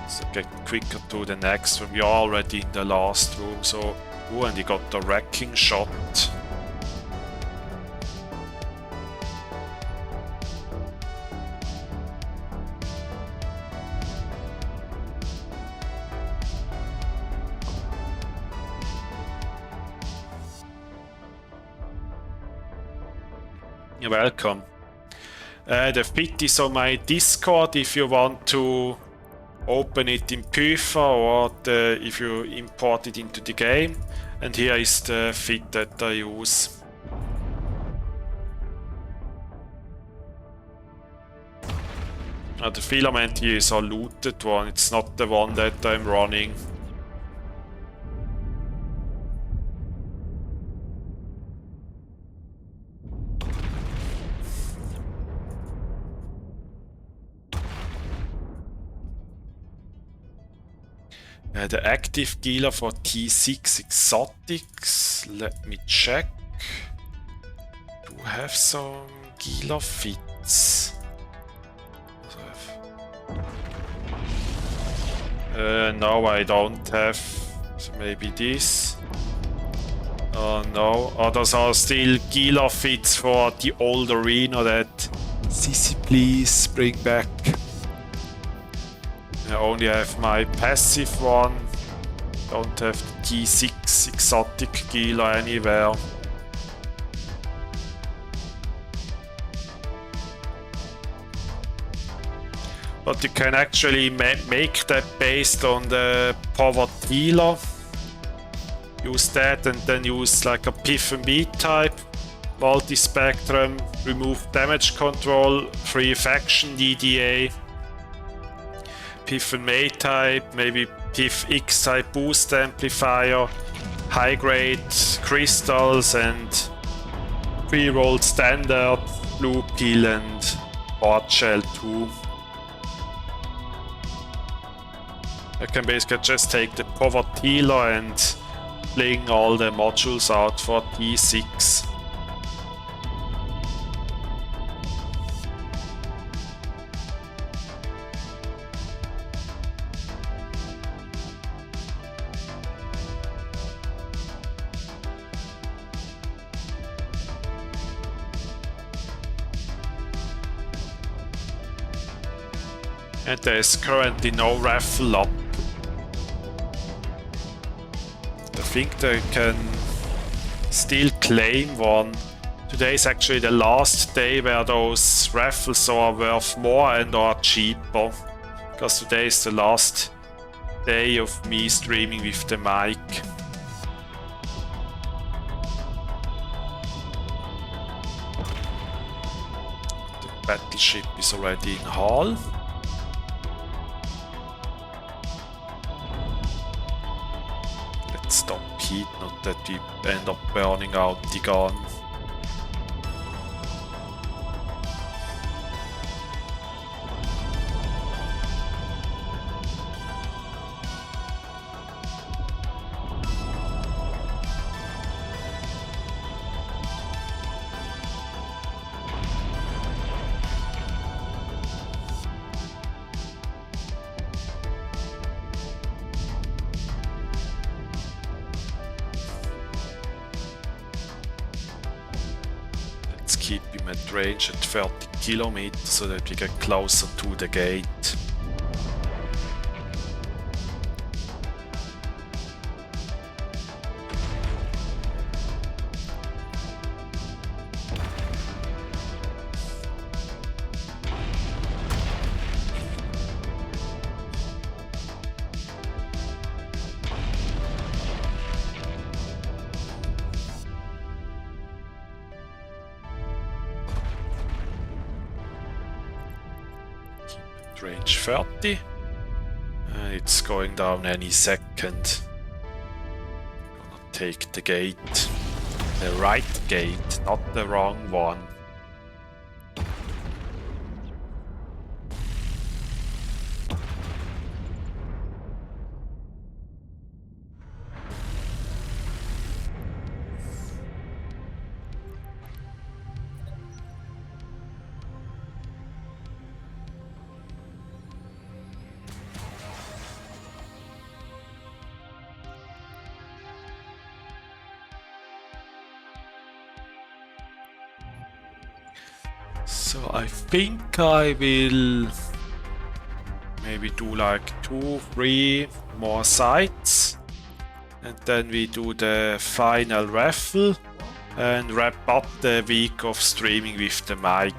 So get quicker to the next one. We are already in the last room, so... Oh, and he got the wrecking shot. You're welcome. The fit is on my Discord if you want to open it in Python or if you import it into the game. And here is the fit that I use. The filament here is a looted one, it's not the one that I'm running. The active dealer for T6 exotics, let me check. Do I have some Gila fits? No, I don't have. So maybe this. Oh no, others are still Gila fits for the old arena that Sissy please bring back. I only have my passive one, don't have the T6 exotic Gila anywhere. But you can actually make that based on the power dealer. Use that and then use like a Piff and B type, multi-spectrum, remove damage control, free faction DDA. Piff and May type, maybe Piff X type boost amplifier, high grade crystals and pre-rolled standard, blue pill and hard shell 2. I can basically just take the power dealer and bling all the modules out for T6. And there is currently no raffle up. I think they can still claim one. Today is actually the last day where those raffles are worth more and are cheaper. Because today is the last day of me streaming with the mic. The battleship is already in Hall. Stop heat, not that we end up burning out the gun. Keep him at range at 30 kilometers so that we get closer to the gate. range 30. It's going down any second. Gonna take the gate. The right gate, not the wrong one. So I think I will maybe do like 2-3 more sites, and then we do the final raffle and wrap up the week of streaming with the mic.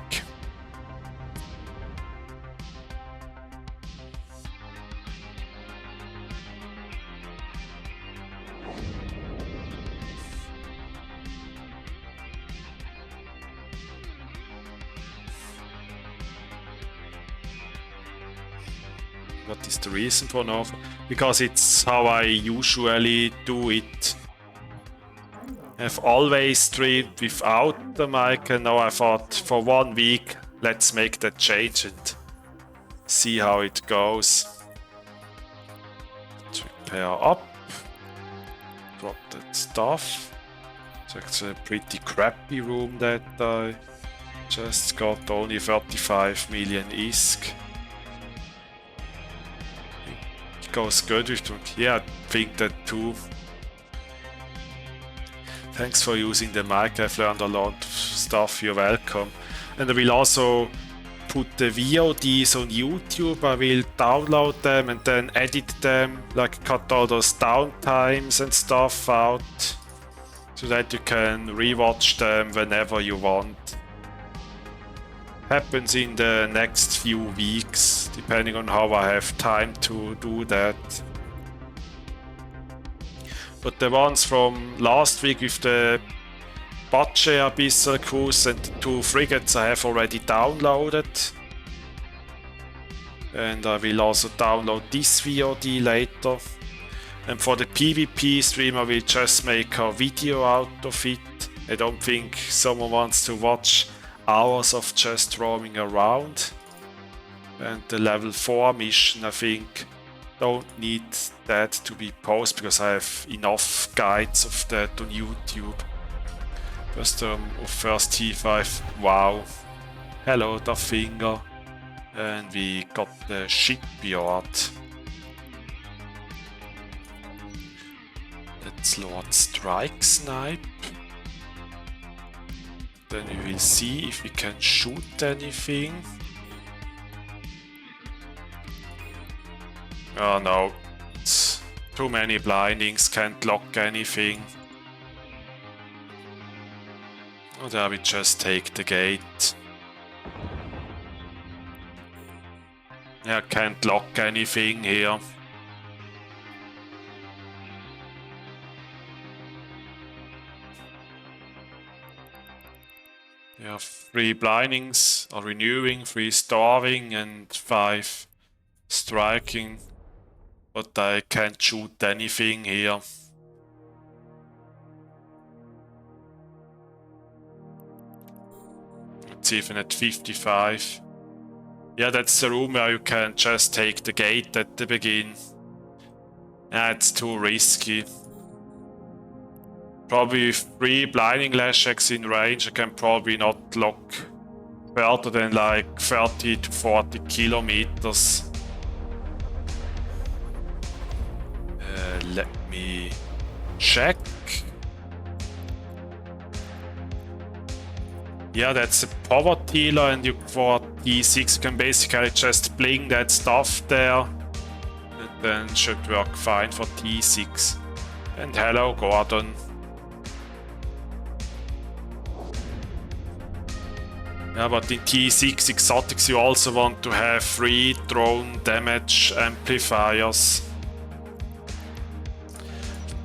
What is the reason for now? Because it's how I usually do it. I've always streamed without the mic, and now I thought for 1 week let's make that change and see how it goes. Let's repair up. Drop that stuff. So it's a pretty crappy room that I just got, only 35 million ISK. Goes good with them. Yeah, I think that too. Thanks for using the mic, I've learned a lot of stuff, you're welcome. And I will also put the VODs on YouTube, I will download them and then edit them, like cut all those downtimes and stuff out, so that you can rewatch them whenever you want. Happens in the next few weeks, depending on how I have time to do that. But the ones from last week with the Pache Abyssal Cruise and the 2 frigates I have already downloaded. And I will also download this VOD later. And for the PvP stream I will just make a video out of it. I don't think someone wants to watch hours of just roaming around. And the level 4 mission, I think, don't need that to be posted because I have enough guides of that on YouTube. First of first T5, wow. Hello, the finger. And we got the Shipyard. That's Lord Strike Snipe. Then we will see if we can shoot anything. Oh no, it's too many blindings, can't lock anything. Oh, there we just take the gate. Yeah, can't lock anything here. We have 3 blindings are renewing, 3 starving and 5 striking. But I can't shoot anything here. It's even at 55. Yeah, that's the room where you can just take the gate at the beginning. Yeah, it's too risky. Probably with 3 blinding Lasheks in range, I can probably not lock further than like 30 to 40 kilometers. Let me check. Yeah, that's a power dealer, and you for T6 you can basically just bling that stuff there, and then should work fine for T6. And hello, Gordon. Yeah, but in T6 exotics you also want to have 3 drone damage amplifiers.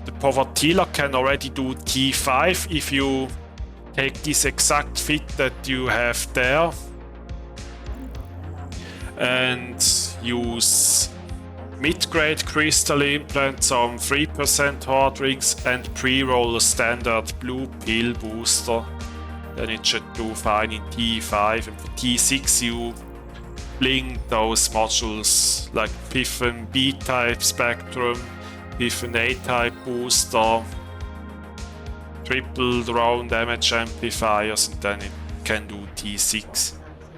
The Povertila can already do T5 if you take this exact fit that you have there. and use mid-grade crystal implants, some 3% hard rings, and pre-roll a standard blue pill booster. Then it should do fine in T5, and for T6 you bling those modules like Piffin B-type spectrum, Piffin A-type booster, triple drone damage amplifiers, and then it can do T6.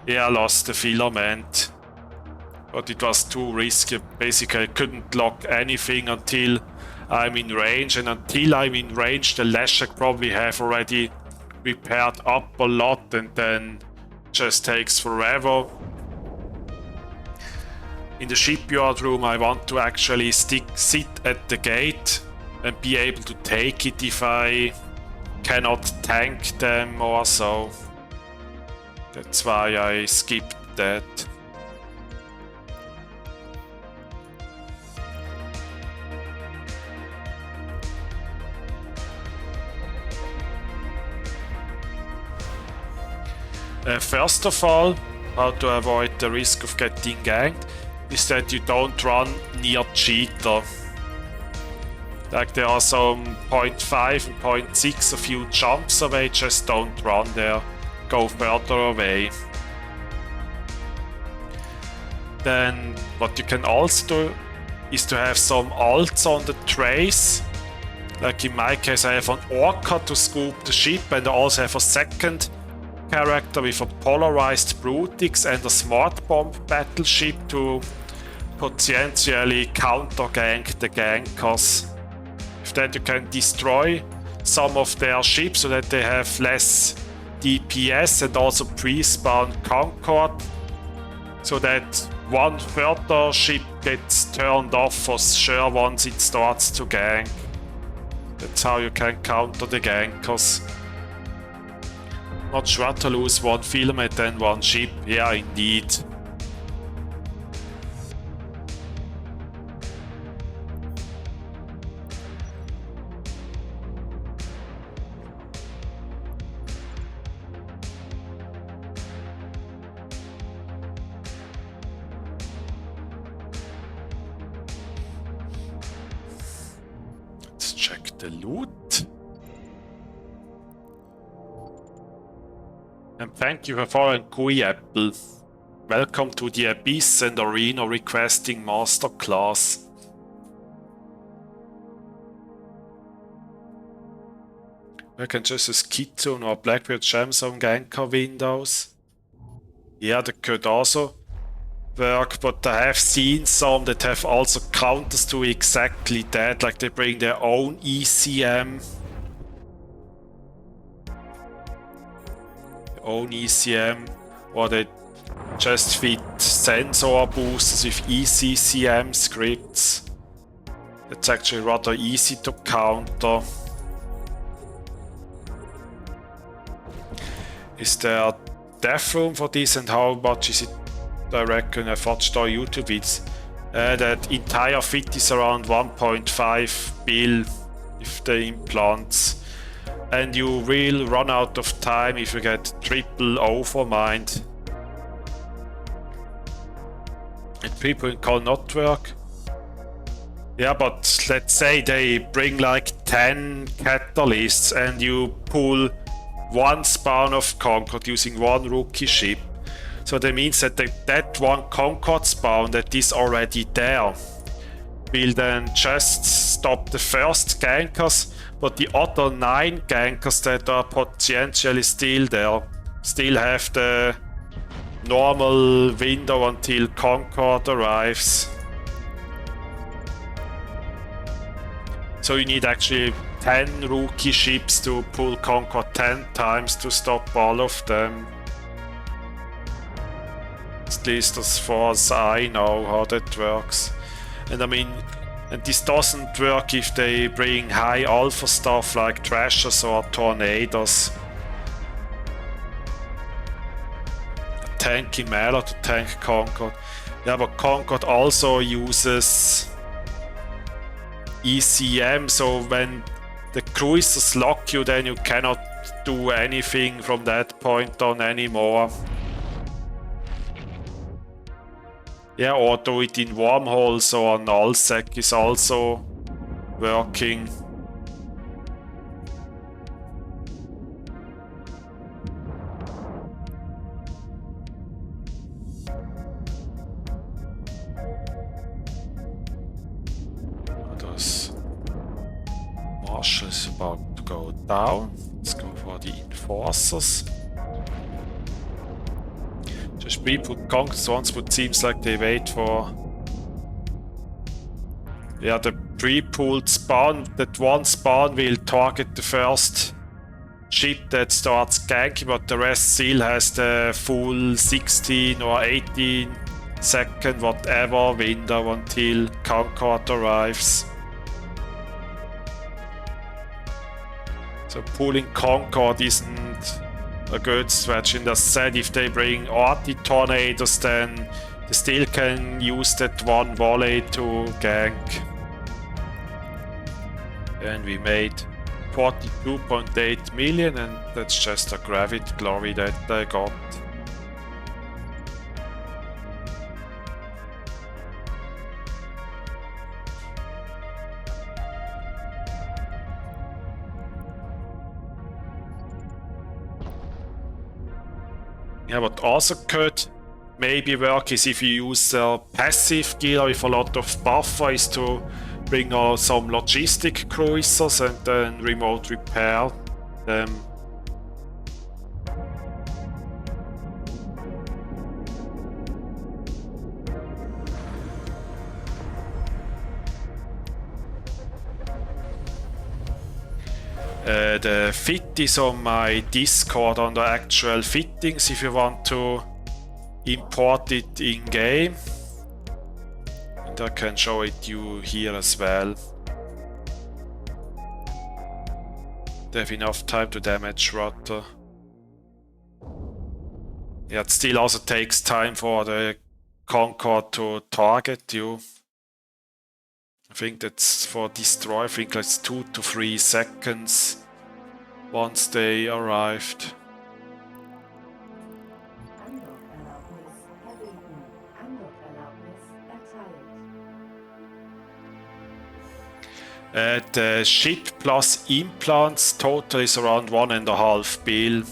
Yeah, I lost the filament, but it was too risky. Basically I couldn't lock anything until I'm in range, and until I'm in range the Leshek probably have already repaired up a lot, and then just takes forever. In the shipyard room I want to actually sit at the gate and be able to take it if I cannot tank them or so. That's why I skipped that. First of all, how to avoid the risk of getting ganked is that you don't run near cheater. Like there are some 0.5 and 0.6 a few jumps away, just don't run there, go further away. Then what you can also do is to have some alts on the trace. Like in my case I have an Orca to scoop the ship, and I also have a second character with a Polarized Brutix and a Smart Bomb battleship to potentially counter gank the gankers. With that you can destroy some of their ships so that they have less DPS, and also pre-spawn Concord so that one further ship gets turned off for sure once it starts to gank. That's how you can counter the gankers. Much rather lose one filament than one ship, yeah indeed. Let's check the loot. And thank you for following Kui Apple. Welcome to the Abyss and Arena Requesting Masterclass. I can just use Kitsune or Blackbeard Gems on Ganker windows. Yeah, that could also work, but I have seen some that have also counters to exactly that, like they bring their own ECM. Or they just fit sensor boosters with ECCM scripts. That's actually rather easy to counter. Is there a death room for this, and how much is it? I reckon I've watched our YouTube vids. That entire fit is around 1.5 bill with the implants. And you will run out of time if you get triple Overmind. And people in call not work. Yeah, but let's say they bring like 10 catalysts and you pull one spawn of Concord using one rookie ship. So that means that that one Concord spawn that is already there will then just stop the first gankers, but the other 9 gankers that are potentially still there still have the normal window until Concord arrives. So you need actually 10 rookie ships to pull Concord 10 times to stop all of them. At least as far as I know how that works. And I mean, and this doesn't work if they bring high alpha stuff like Thrashers or Tornadoes. A tanky Mailer to tank Concord. Yeah, but Concord also uses ECM, so when the cruisers lock you, then you cannot do anything from that point on anymore. Yeah, or do it in Wormhole, so a nullsec is also working. This Marshal is about to go down. Let's go for the enforcers. Just pre-put conquest once, but seems like they wait for... Yeah, the pre-pulled spawn, that one spawn will target the first ship that starts ganking, but the rest still has the full 16 or 18 second whatever window until Concord arrives. So pulling Concord isn't a good strategy. And as said, if they bring Arty Tornadoes, then they still can use that one volley to gank. And we made 42.8 million, and that's just a gravity glory that I got. Yeah, what also could maybe work is if you use a passive gear with a lot of buffer, is to bring some logistic cruisers and then remote repair them. The fit is on my Discord on the actual fittings if you want to import it in game. And I can show it you here as well. They have enough time to damage Rotter. Yeah, it still also takes time for the Concord to target you. I think that's for destroy, I think that's 2 to 3 seconds once they arrived. The ship plus implants total is around 1.5 bill.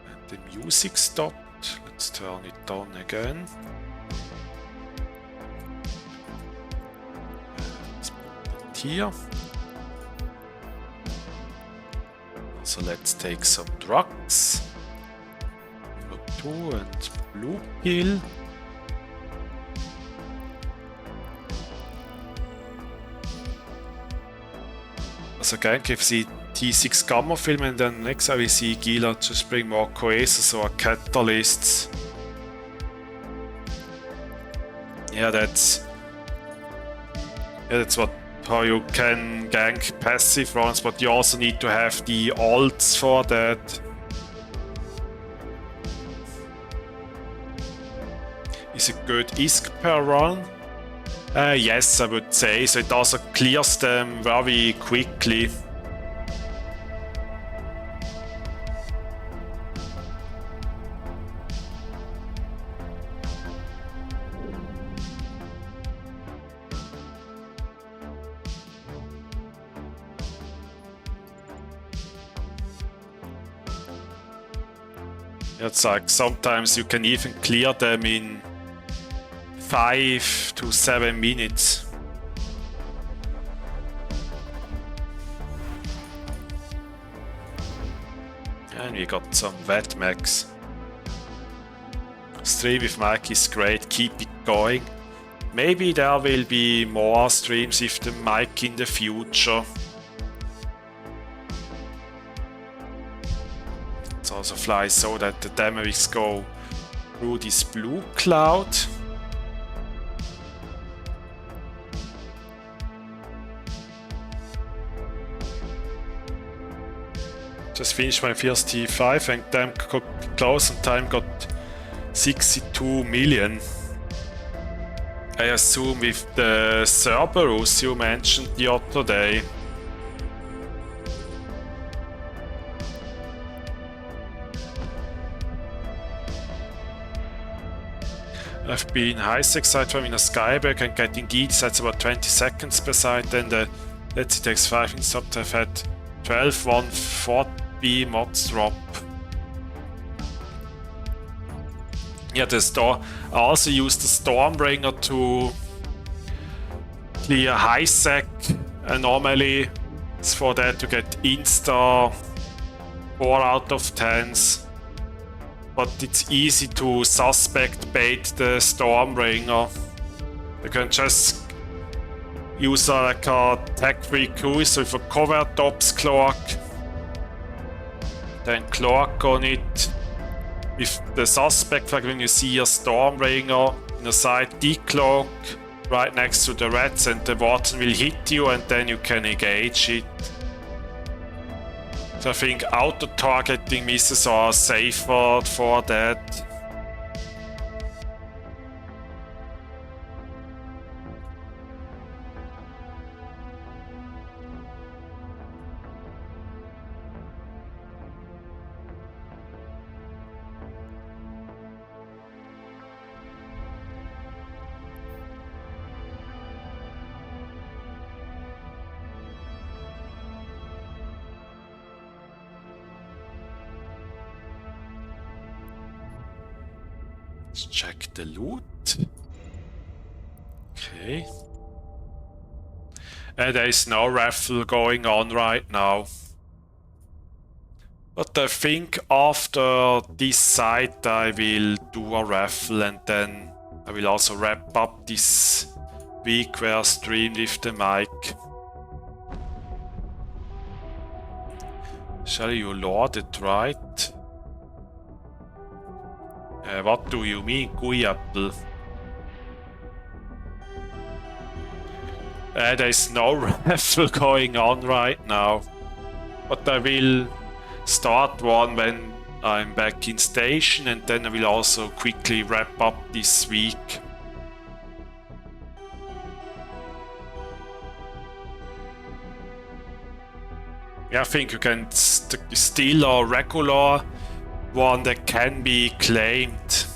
And the music stopped. Let's turn it on again. Let's put it here. So let's take some drugs. O2 and blue pill. Also Ganking, if Sie T6 Gamma filmen, and then next time we see Gila just bring more cohesors or catalysts. Yeah, that's what how you can gank passive runs, but you also need to have the alts for that. Is it good ISK per run? Yes, I would say. So it also clears them very quickly. It's like sometimes you can even clear them in 5 to 7 minutes. And we got some wet max. Stream with Mike is great, keep it going. Maybe there will be more streams with the mic in the future. It also flies so that the dynamics go through this blue cloud. Just finished my first T5 and time got close and time got 62 million. I assume with the Cerberus you mentioned the other day. I've been high sec side from in a Skyberg and getting geeks, that's about 20 seconds per side, then the let's see, takes 5 minutes up. I've had 12 140 mods drop. Yeah, I also used the Stormbringer to clear high sec, and normally it's for that to get insta 4 out of 10s. But it's easy to suspect bait the Stormbringer. You can just use like a tech-free cruise with a covert ops cloak, then cloak on it with the suspect, like when you see a Stormbringer in a side decloak right next to the rats and the warden will hit you and then you can engage it. So I think auto-targeting misses are safer for that. Let's check the loot. Okay. There is no raffle going on right now. But I think after this site I will do a raffle and then I will also wrap up this week where I stream with the mic. Shall you load it, right? What do you mean, GUI apple? There is no raffle going on right now, but I will start one when I'm back in station, and then I will also quickly wrap up this week. Yeah, I think you can steal a regular one that can be claimed.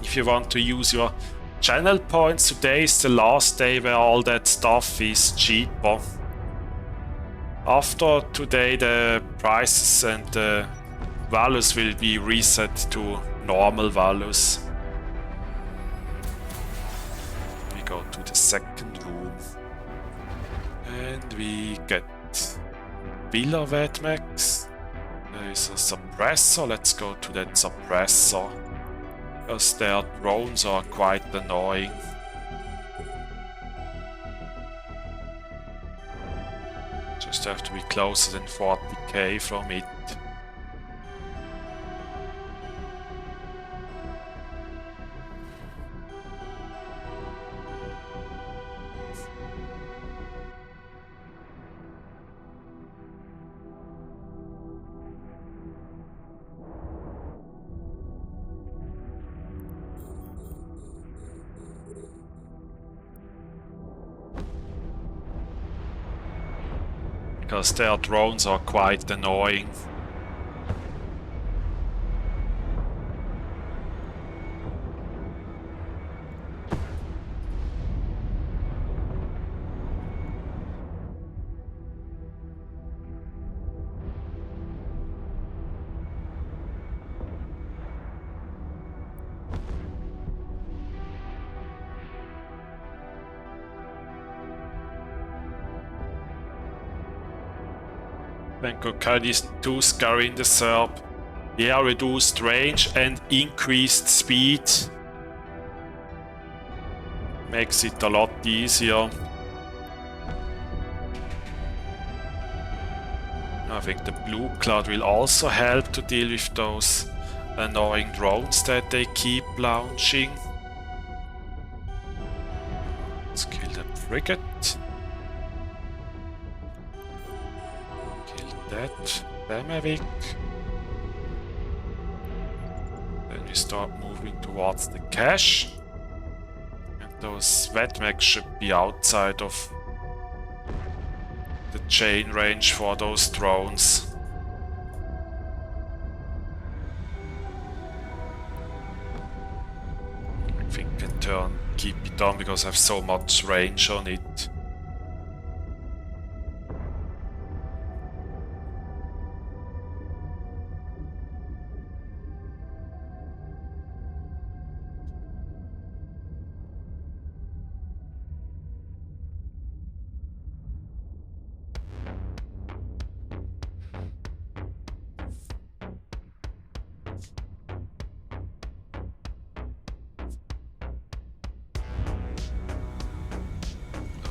If you want to use your channel points, today is the last day where all that stuff is cheaper. After today the prices and the values will be reset to normal values. We go to the second room and we get Villa Vedmax. There is a suppressor. Let's go to that suppressor, because their drones are quite annoying. Just have to be closer than 40k from it. Because their drones are quite annoying. Carries 2 scurry in the SERP. Yeah, reduced range and increased speed. Makes it a lot easier. I think the blue cloud will also help to deal with those annoying drones that they keep launching. Let's kill the frigate. That Bemavik. Then we start moving towards the cache. And those Vedmax should be outside of the chain range for those drones. keep it on because I have so much range on it.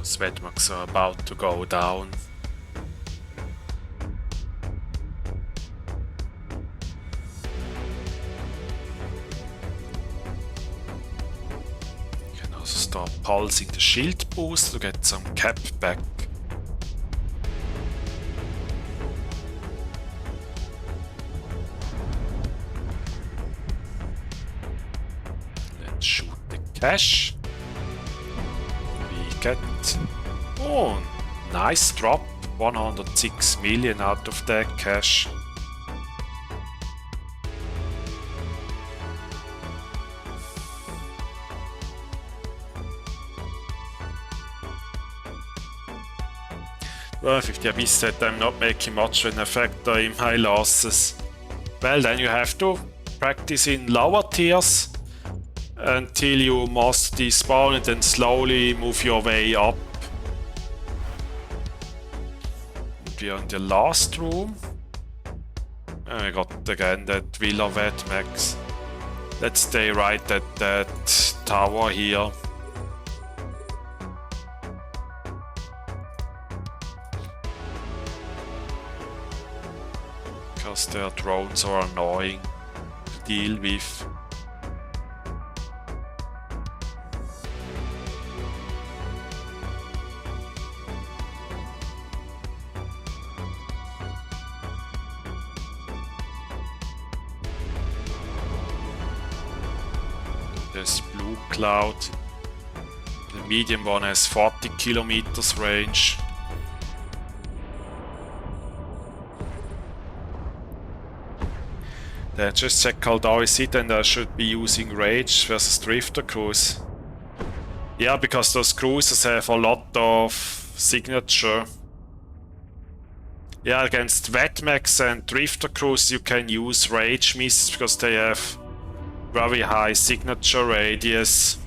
Sweatmarks are about to go down. You can also start pulsing the shield boost to get some cap back. Let's shoot the cash. Get oh, nice drop, 106 million out of that cash. Well, if the Abyss said I'm not making much of an factor in my losses, well then you have to practice in lower tiers until you master the spawn and then slowly move your way up. We are in the last room. I got again that Villa Vetmax. Let's stay right at that tower here. Because their drones are annoying to deal with. This blue cloud. The medium one has 40 kilometers range. Then just check how Dow is it, and I should be using Rage versus Drifter Cruise. Yeah, because those cruisers have a lot of signature. Yeah, against Vetmax and Drifter Cruise you can use Rage missiles because they have very high signature radius.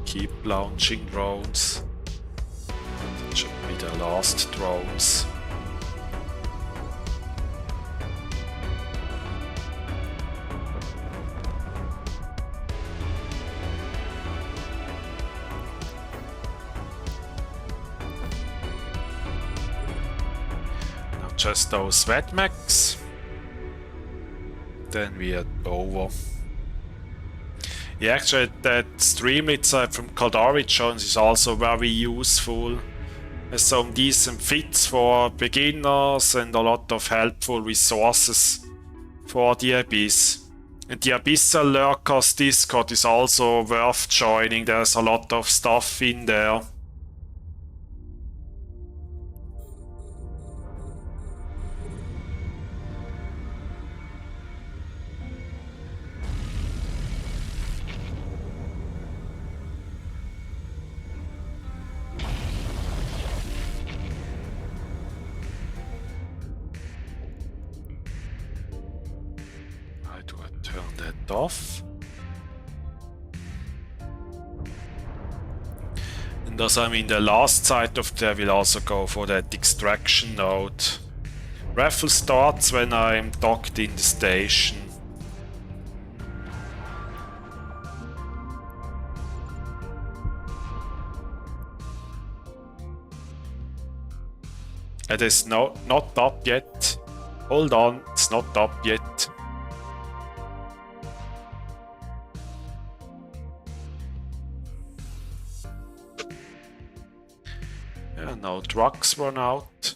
Keep launching drones. That should be the last drones. Now just those Vetmax. Then we are over. Yeah, actually that streamlit side from Caldari Jones is also very useful. Has some decent fits for beginners and a lot of helpful resources for the Abyss. And the Abyssal Lurkers Discord is also worth joining, there's a lot of stuff in there. Off. And as I'm in the last side of there, will also go for that extraction node. Raffle starts when I'm docked in the station. It is not up yet. Hold on, it's not up yet. Yeah, now drugs run out.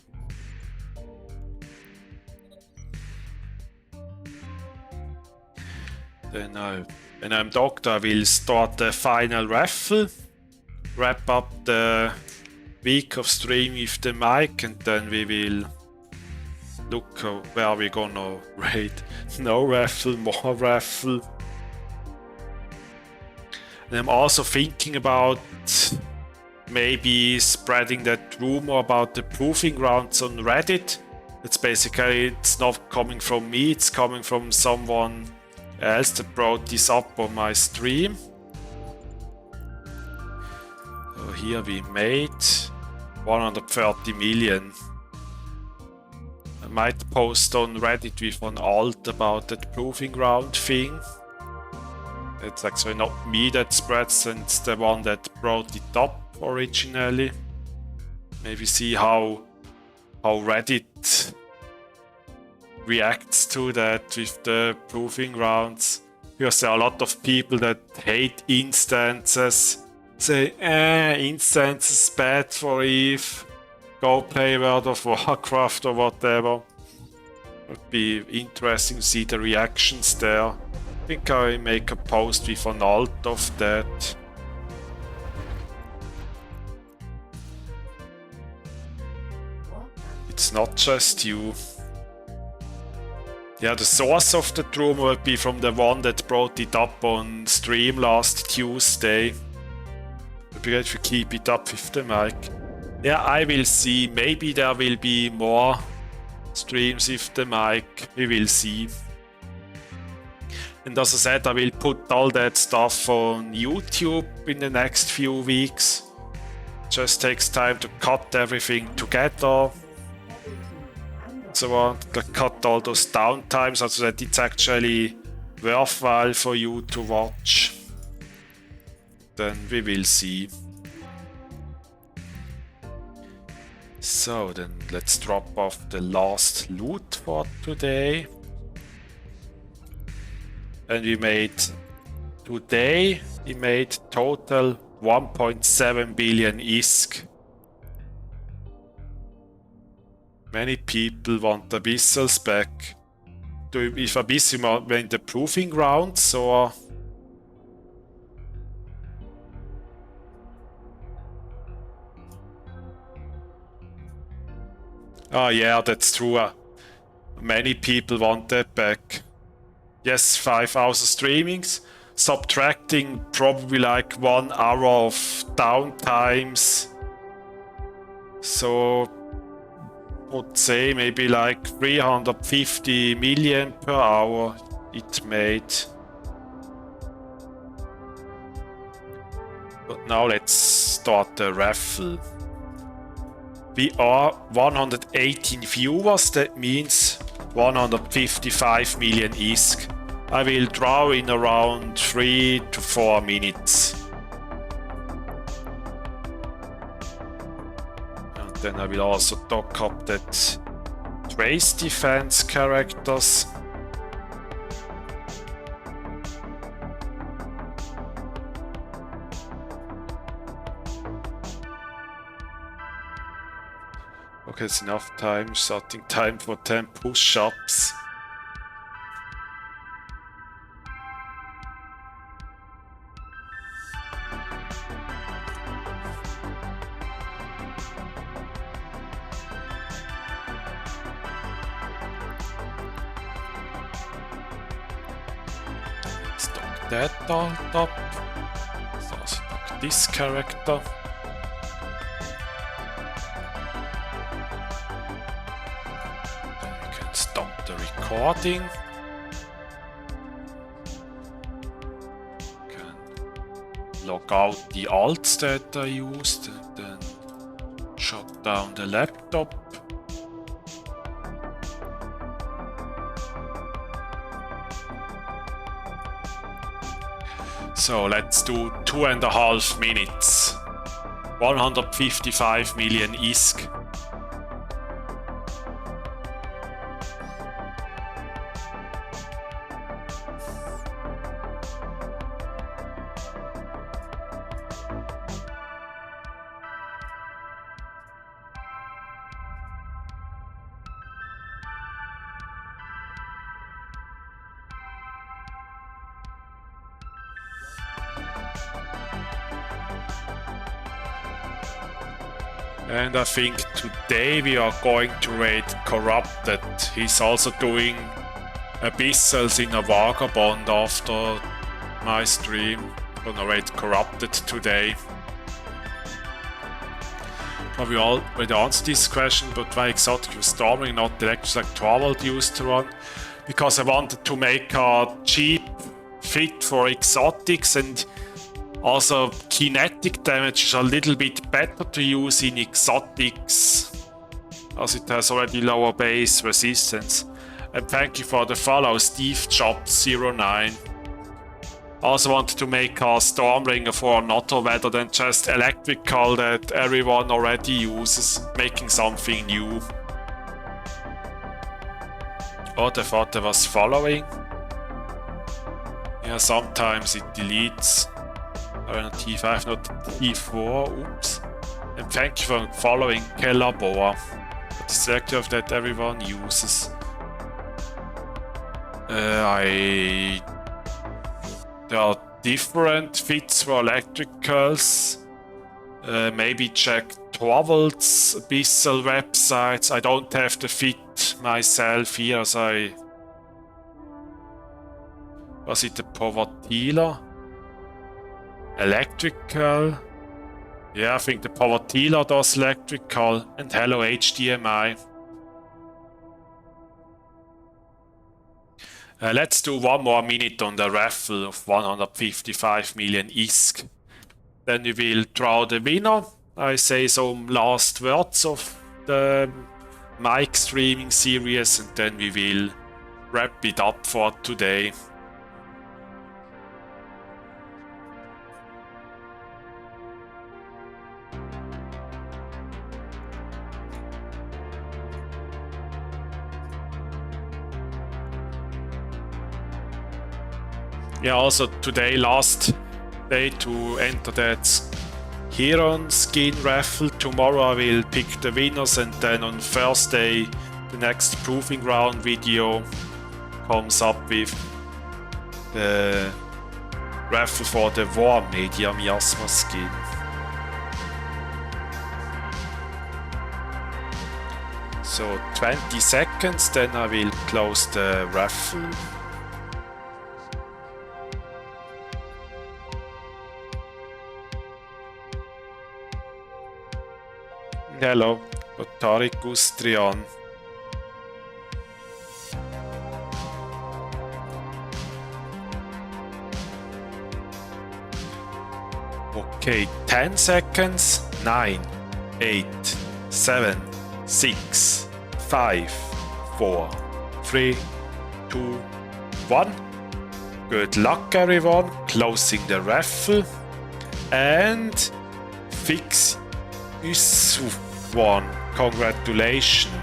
Then when I'm doctor, I will start the final raffle, wrap up the week of stream with the mic, and then we will look where we're gonna raid. No raffle, more raffle. And I'm also thinking about maybe spreading that rumor about the proving grounds on Reddit. It's basically, it's not coming from me, it's coming from someone else that brought this up on my stream. So here we made 130 million. I might post on Reddit with an alt about that proving ground thing. It's actually not me that spreads, it's the one that brought it up originally. Maybe see how Reddit reacts to that with the proving grounds. Because there are a lot of people that hate instances. Say, instances bad for Eve. Go play World of Warcraft or whatever. Would be interesting to see the reactions there. I think I make a post with an alt of that. It's not just you. Yeah, the source of the rumor will be from the one that brought it up on stream last Tuesday. It'd be great if you keep it up with the mic. Yeah, I will see. Maybe there will be more streams with the mic. We will see. And as I said, I will put all that stuff on YouTube in the next few weeks. Just takes time to cut everything together. So I want to cut all those downtimes so that it's actually worthwhile for you to watch. Then we will see. So then let's drop off the last loot for today. And we made total 1.7 billion ISK. Many people want Abyssals back. If Abyssal went the proving grounds, or oh yeah, that's true. Many people want that back. Yes, 5 hours of streamings, subtracting probably like 1 hour of downtimes. So would say maybe like 350 million per hour it made. But now let's start the raffle. We are 118 viewers, that means 155 million ISK. I will draw in around 3 to 4 minutes. And then I will also dock up that trace defense characters. Okay, it's enough time. Starting time for 10 push-ups. Let's dock that on top. Let's also dock this character. Recording. Can log out the alts that I used and then shut down the laptop. So let's do 2.5 minutes. 155 million ISK. And I think today we are going to raid Corrupted. He's also doing Abyssals in a Vagabond after my stream. Gonna raid Corrupted today. Probably already answered this question, but why exotic with Stormbringer, not direct like Travel used to run? Because I wanted to make a cheap fit for exotics, and also kinetic damage is a little bit better to use in exotics, as it has already lower base resistance. And thank you for the follow, Steve Jobs 09. Also wanted to make a Stormbringer for another weather than just electrical that everyone already uses, making something new. Oh, I thought I was following. Yeah, sometimes it deletes. T5, not T4, oops. And thank you for following Kelaboa. The sector of that everyone uses. There are different fits for electricals. Maybe check Travel's Abyssal websites. I don't have the fit myself here, as I... Was it the Povatila? Electrical? Yeah, I think the Povatila does electrical. And hello HDMI. Let's do one more minute on the raffle of 155 million ISK. Then we will draw the winner. I say some last words of the mic streaming series, and then we will wrap it up for today. Yeah, also today, last day to enter that Heron skin raffle. Tomorrow I will pick the winners, and then on Thursday the next Proving Ground video comes up with the raffle for the War Media Miasma skin. So 20 seconds, then I will close the raffle. Hello, Tarik Ustrian. Okay, 10 seconds. 9, 8, 7, 6, 5, 4, 3, 2, 1. Good luck everyone, closing the raffle. And fix is one. Congratulations.